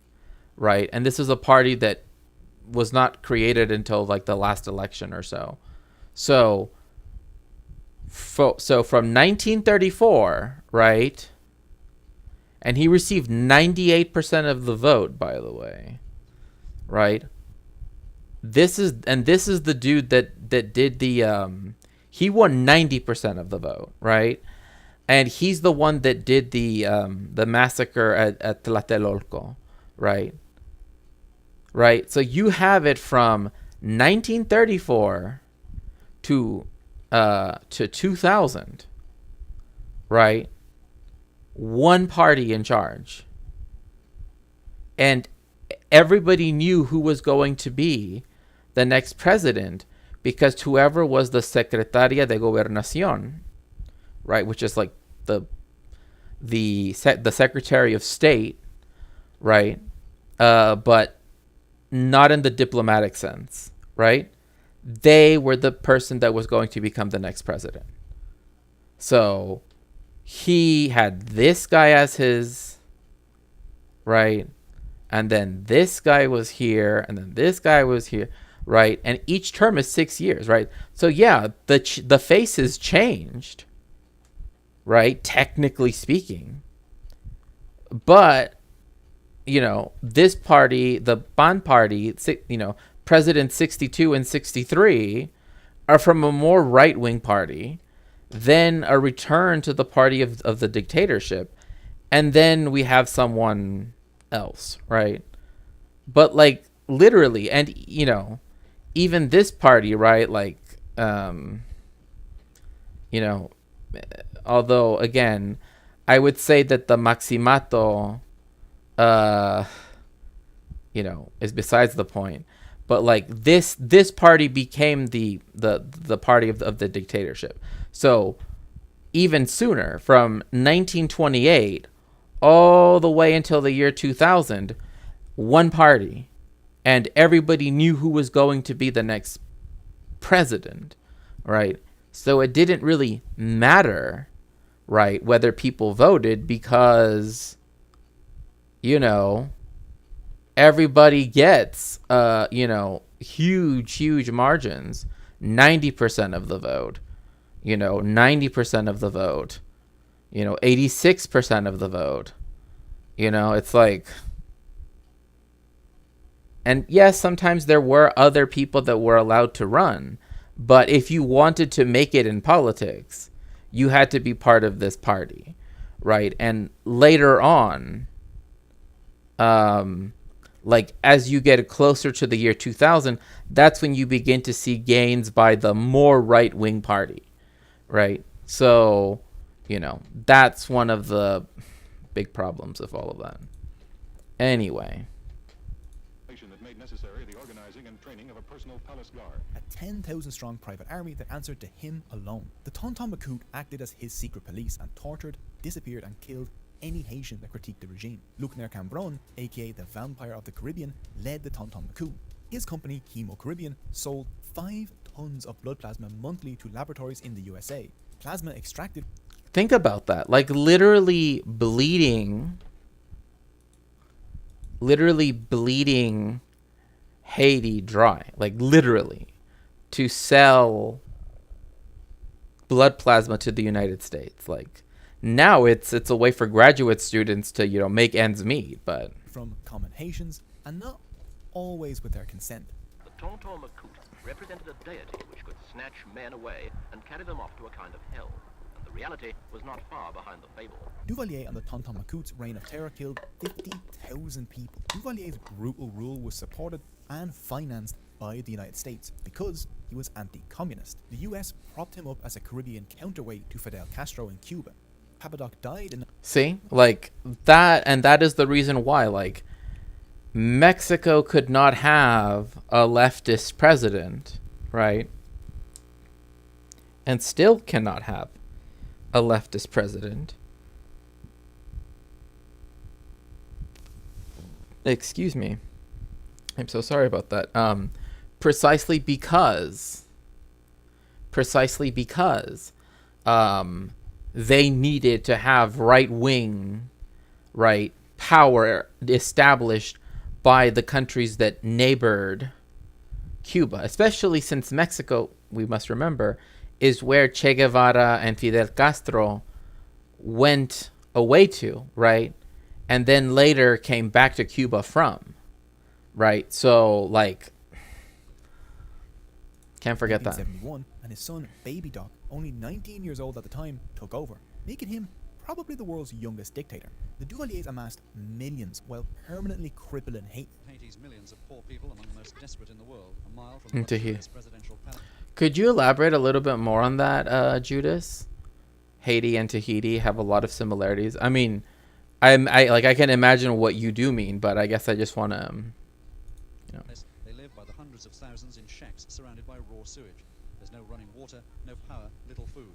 right? And this is a party that was not created until like the last election or so. So from 1934, right? And he received 98% of the vote, by the way, right? This is the dude that did the he won 90% of the vote, right? And he's the one that did the massacre at Tlatelolco, right? Right. So you have it from 1934 to 2000, right? One party in charge, and everybody knew who was going to be the next president, because whoever was the Secretaria de Gobernación, right, which is like the Secretary of State, right, but not in the diplomatic sense, right? They were the person that was going to become the next president. So he had this guy as his, right, and then this guy was here, and then this guy was here, right? And each term is 6 years, right? So yeah, the faces changed, right? Technically speaking. But, this party, the PAN party, President 62 and 63 are from a more right-wing party, then a return to the party of the dictatorship, and then we have someone else, right? But like literally, and even this party, right? Like, although again, I would say that the Maximato, is besides the point. But like this party became the party of the dictatorship. So even sooner, from 1928 all the way until the year 2000, one party, and everybody knew who was going to be the next president, right? So it didn't really matter, right, whether people voted, because you know, everybody gets, huge margins. 90% of the vote, 90% of the vote, 86% of the vote. It's like, and yes, sometimes there were other people that were allowed to run. But if you wanted to make it in politics, you had to be part of this party, right? And later on, like as you get closer to the year 2000, that's when you begin to see gains by the more right-wing party, right? So, that's one of the big problems of all of that. Anyway. That made necessary the organizing and training of a personal palace guard. A 10,000 strong private army that answered to him alone. The Tonton Macoute acted as his secret police and tortured, disappeared and killed any Haitian that critiqued the regime. Luc Cambron, aka the Vampire of the Caribbean, led the Tonton Macoute. His company, Chemo Caribbean, sold 5 tons of blood plasma monthly to laboratories in the USA. Plasma extracted... Think about that. Like literally bleeding Haiti dry. Like literally. To sell blood plasma to the United States. Like now it's a way for graduate students to, make ends meet, but from common Haitians, and not always with their consent. The Tonton Macoute represented a deity which could snatch men away and carry them off to a kind of hell. And the reality was not far behind the fable. Duvalier and the Tonton Macoute's reign of terror killed 50,000 people. Duvalier's brutal rule was supported and financed by the United States because he was anti-communist. The US propped him up as a Caribbean counterweight to Fidel Castro in Cuba. Papadoc died in... See? Like that, and that is the reason why, like, Mexico could not have a leftist president, right? And still cannot have a leftist president. Excuse me. I'm so sorry about that. Precisely because they needed to have right-wing, right, power established by the countries that neighbored Cuba, especially since Mexico, we must remember, is where Che Guevara and Fidel Castro went away to, right? And then later came back to Cuba from, right? So, like, can't forget that. 1971, and his son, Baby Doc, only 19 years old at the time, took over, making him probably the world's youngest dictator. The Duvaliers amassed millions while permanently crippling Haiti. Haiti's millions of poor people among the most desperate in the world, a mile from the presidential palace. Could you elaborate a little bit more on that, Judas? Haiti and Tahiti have a lot of similarities. I mean, I can imagine what you do mean, but I guess I just want to, They live by the hundreds of thousands in shacks surrounded by raw sewage. There's no running water, no power, little food.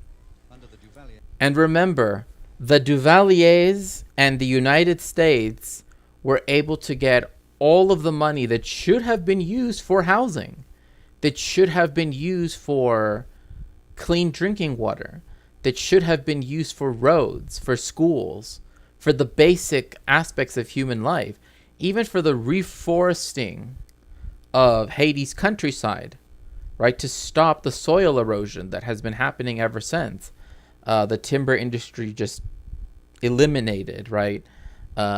Under the Duvalier. And remember, the Duvaliers and the United States were able to get all of the money that should have been used for housing, that should have been used for clean drinking water, that should have been used for roads, for schools, for the basic aspects of human life, even for the reforesting of Haiti's countryside, right, to stop the soil erosion that has been happening ever since. The timber industry just eliminated, right,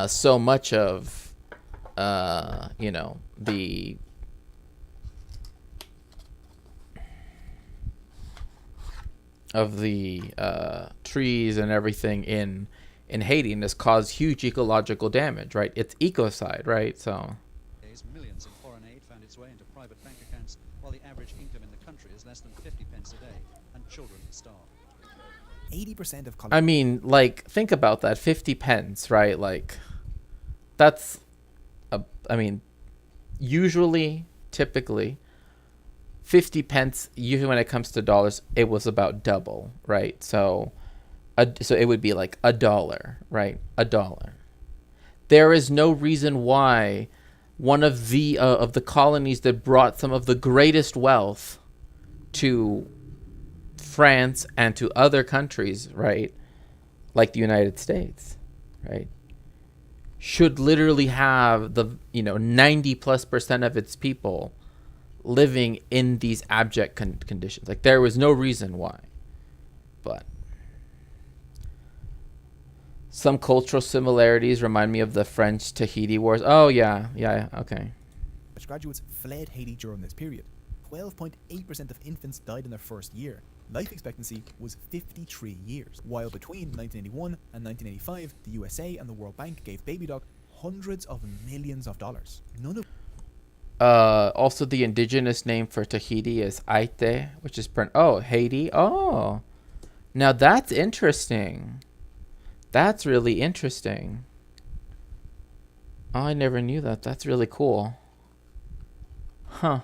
so much of, the trees and everything in Haiti, and has caused huge ecological damage, right? It's ecocide, right? So Millions in foreign aid found its way into private bank accounts, while the average income in the country is less than 50 pence a day, and children starve. 80% of... I mean, like, think about that. 50 pence, right? Like, that's... typically, 50 pence, usually when it comes to dollars, it was about double, right? So it would be like $1, right? $1. There is no reason why one of the colonies that brought some of the greatest wealth to France and to other countries, right, like the United States, right, should literally have the 90+% of its people living in these abject conditions. Like there was no reason why. But some cultural similarities remind me of the French Tahiti Wars. Oh yeah, okay. Graduates fled Haiti during this period. 12.8% of infants died in their first year. Life expectancy was 53 years, while between 1981 and 1985, the USA and the World Bank gave Baby Doc hundreds of millions of dollars. None of Also, the indigenous name for Tahiti is Haiti, which is Haiti. Oh, now that's interesting. That's really interesting. Oh, I never knew that. That's really cool. Huh.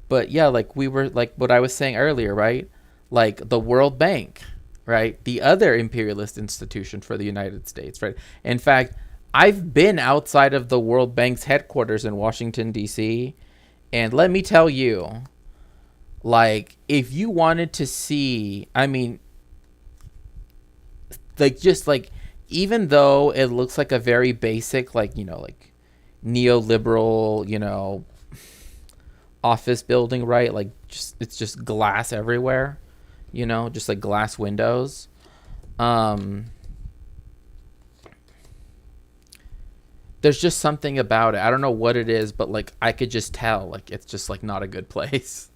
But yeah, like we were like what I was saying earlier, right? Like the World Bank, right? The other imperialist institution for the United States, right? In fact, I've been outside of the World Bank's headquarters in Washington, D.C., and let me tell you, like, if you wanted to see, I mean, like, just like, even though it looks like a very basic, like, like neoliberal, office building, right? Like, it's just glass everywhere, just like glass windows. There's just something about it. I don't know what it is, but like I could just tell, like it's just like not a good place.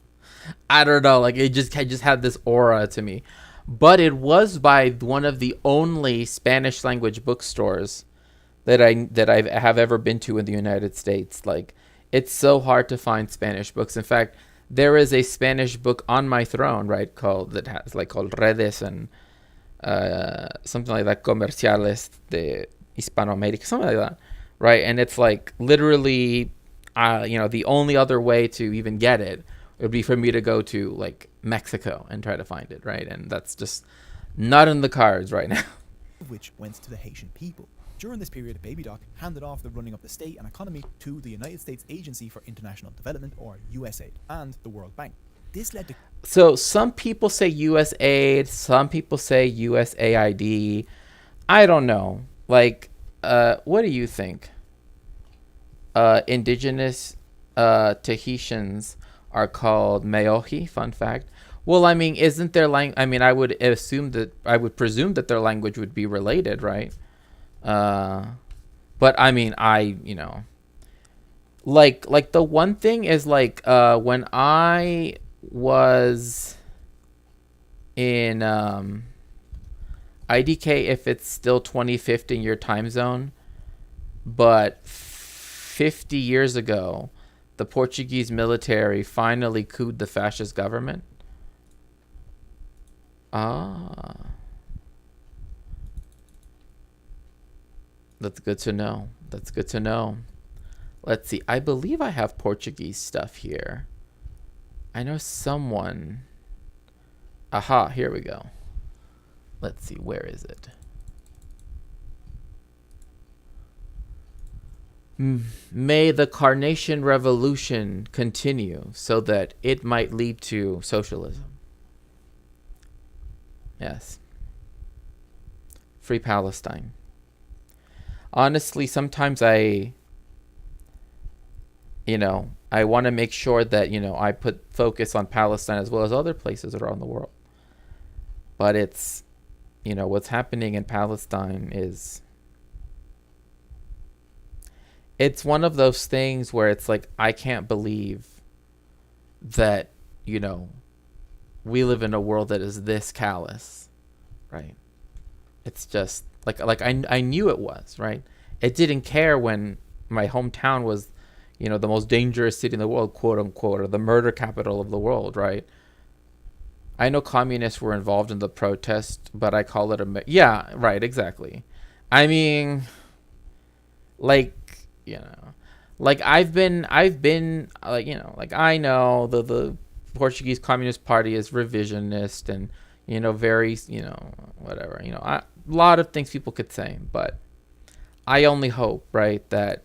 I don't know, like I just had this aura to me. But it was by one of the only Spanish language bookstores that I have ever been to in the United States. Like it's so hard to find Spanish books. In fact, there is a Spanish book on my throne, right, called Redes and something like that, Comerciales de Hispanoamérica, something like that. Right, and it's like literally, the only other way to even get it would be for me to go to like Mexico and try to find it, right? And that's just not in the cards right now. which went to the Haitian people. During this period, Baby Doc handed off the running of the state and economy to the United States Agency for International Development, or USAID, and the World Bank. This led to... So some people say USAID, some people say USAID. I don't know. Like, what do you think? Indigenous Tahitians are called Meohi. Fun fact. Well, I mean, isn't their language? I mean, I would presume that their language would be related, right? But I mean, like the one thing is like when I was in IDK, if it's still 2050 in your time zone, but 50 years ago, the Portuguese military finally couped the fascist government. Ah. That's good to know. That's good to know. Let's see. I believe I have Portuguese stuff here. I know someone. Aha, here we go. Let's see. Where is it? May the Carnation Revolution continue so that it might lead to socialism. Yes. Free Palestine. Honestly, sometimes I want to make sure that, I put focus on Palestine as well as other places around the world. But it's, what's happening in Palestine is, it's one of those things where it's like, I can't believe that, we live in a world that is this callous, right? It's just like I knew it was, right? It didn't care when my hometown was, the most dangerous city in the world, quote unquote, or the murder capital of the world, right? I know communists were involved in the protest, but I call it yeah, right, exactly. I mean, like, I've been like, I know the Portuguese Communist Party is revisionist and, very, whatever, a lot of things people could say, but I only hope, right, that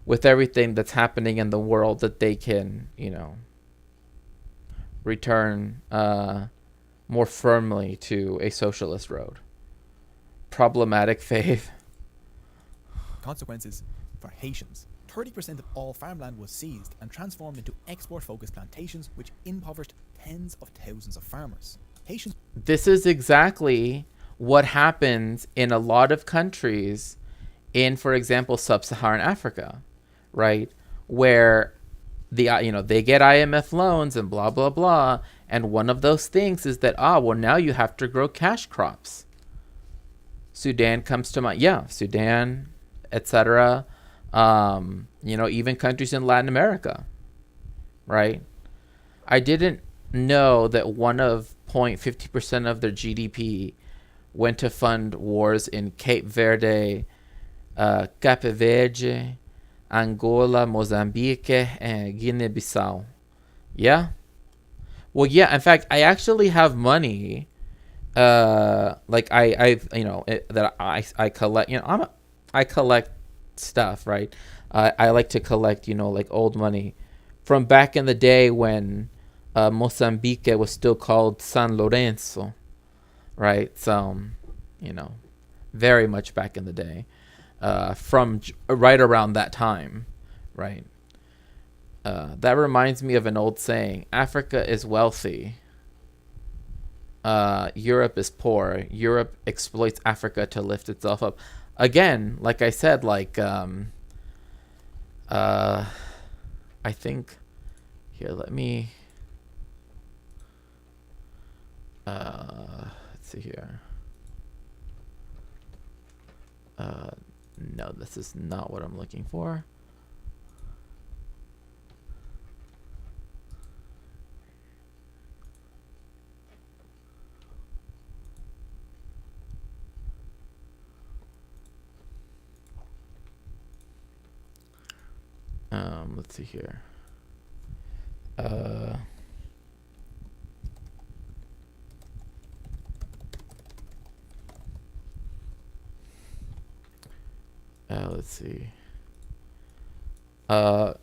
with everything that's happening in the world that they can, return more firmly to a socialist road. Problematic faith. consequences for Haitians. 30% of all farmland was seized and transformed into export-focused plantations, which impoverished tens of thousands of farmers. Haitians. This is exactly what happens in a lot of countries in, for example, sub-Saharan Africa, right? Where they get IMF loans and blah, blah, blah. And one of those things is that, well, now you have to grow cash crops. Sudan comes to mind. Yeah, Sudan, etc. Even countries in Latin America, right? I didn't know that 1.50% of their GDP went to fund wars in Cape Verde, Cape Verde, Angola, Mozambique, and Guinea-Bissau. Yeah? Well, yeah, in fact, I actually have money, like I collect, I collect stuff, right? I like to collect, like old money from back in the day when Mozambique was still called San Lorenzo, right? So, very much back in the day, from right around that time, right? That reminds me of an old saying: Africa is wealthy, Europe is poor. Europe exploits Africa to lift itself up. Again, like I said, I think here, let me let's see here. No, this is not what I'm looking for. Let's see here. Let's see. I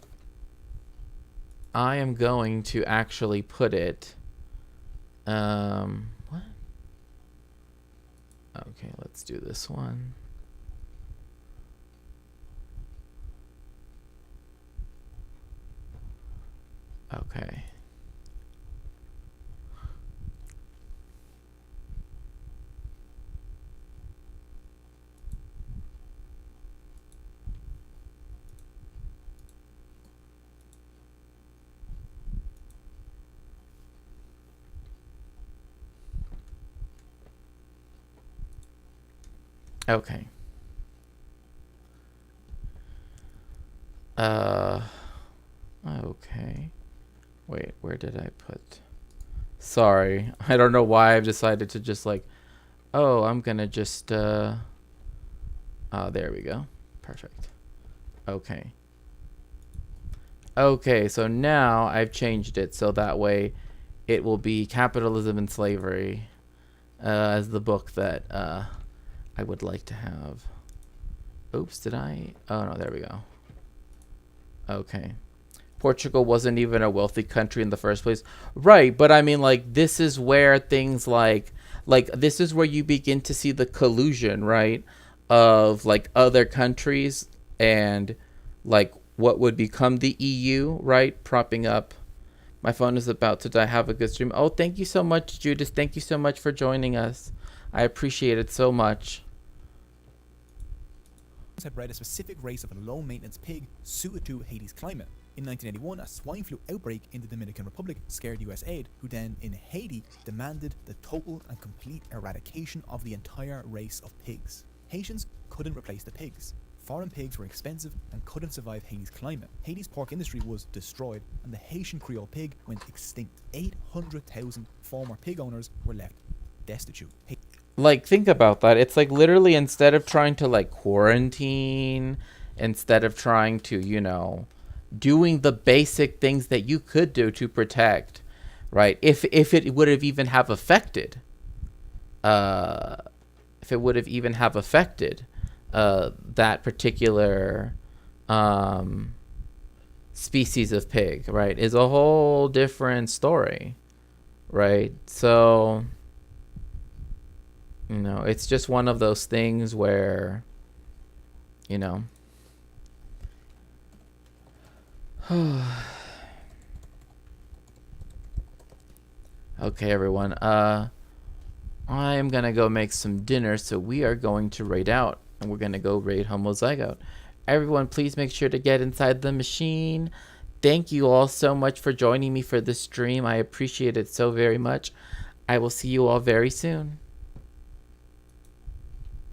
am going to actually put it. What? Okay, let's do this one. Okay. Okay. Okay. Wait, where did I put? Sorry. I don't know why I've decided to just I'm gonna just, there we go. Perfect. Okay. Okay, so now I've changed it so that way it will be Capitalism and Slavery as the book that I would like to have. Oops, did I? Oh, no, there we go. Okay. Portugal wasn't even a wealthy country in the first place. Right, but I mean, this is where things this is where you begin to see the collusion, right, of, other countries and, what would become the EU, right, propping up. My phone is about to die. Have a good stream. Oh, thank you so much, Judith. Thank you so much for joining us. I appreciate it so much. Had bred a specific race of a low-maintenance pig suited to Haiti's climate. In 1981, a swine flu outbreak in the Dominican Republic scared US aid, who then, in Haiti, demanded the total and complete eradication of the entire race of pigs. Haitians couldn't replace the pigs. Foreign pigs were expensive and couldn't survive Haiti's climate. Haiti's pork industry was destroyed, and the Haitian Creole pig went extinct. 800,000 former pig owners were left destitute. Think about that. It's literally, instead of trying to quarantine, instead of trying to, doing the basic things that you could do to protect, right? If it would have even have affected, that particular species of pig, right, is a whole different story, right? So, it's just one of those things where you know. Okay, everyone. I am gonna go make some dinner, so we are going to raid out, and we're gonna go raid Homozygote. Everyone, please make sure to get inside the machine. Thank you all so much for joining me for this stream. I appreciate it so very much. I will see you all very soon.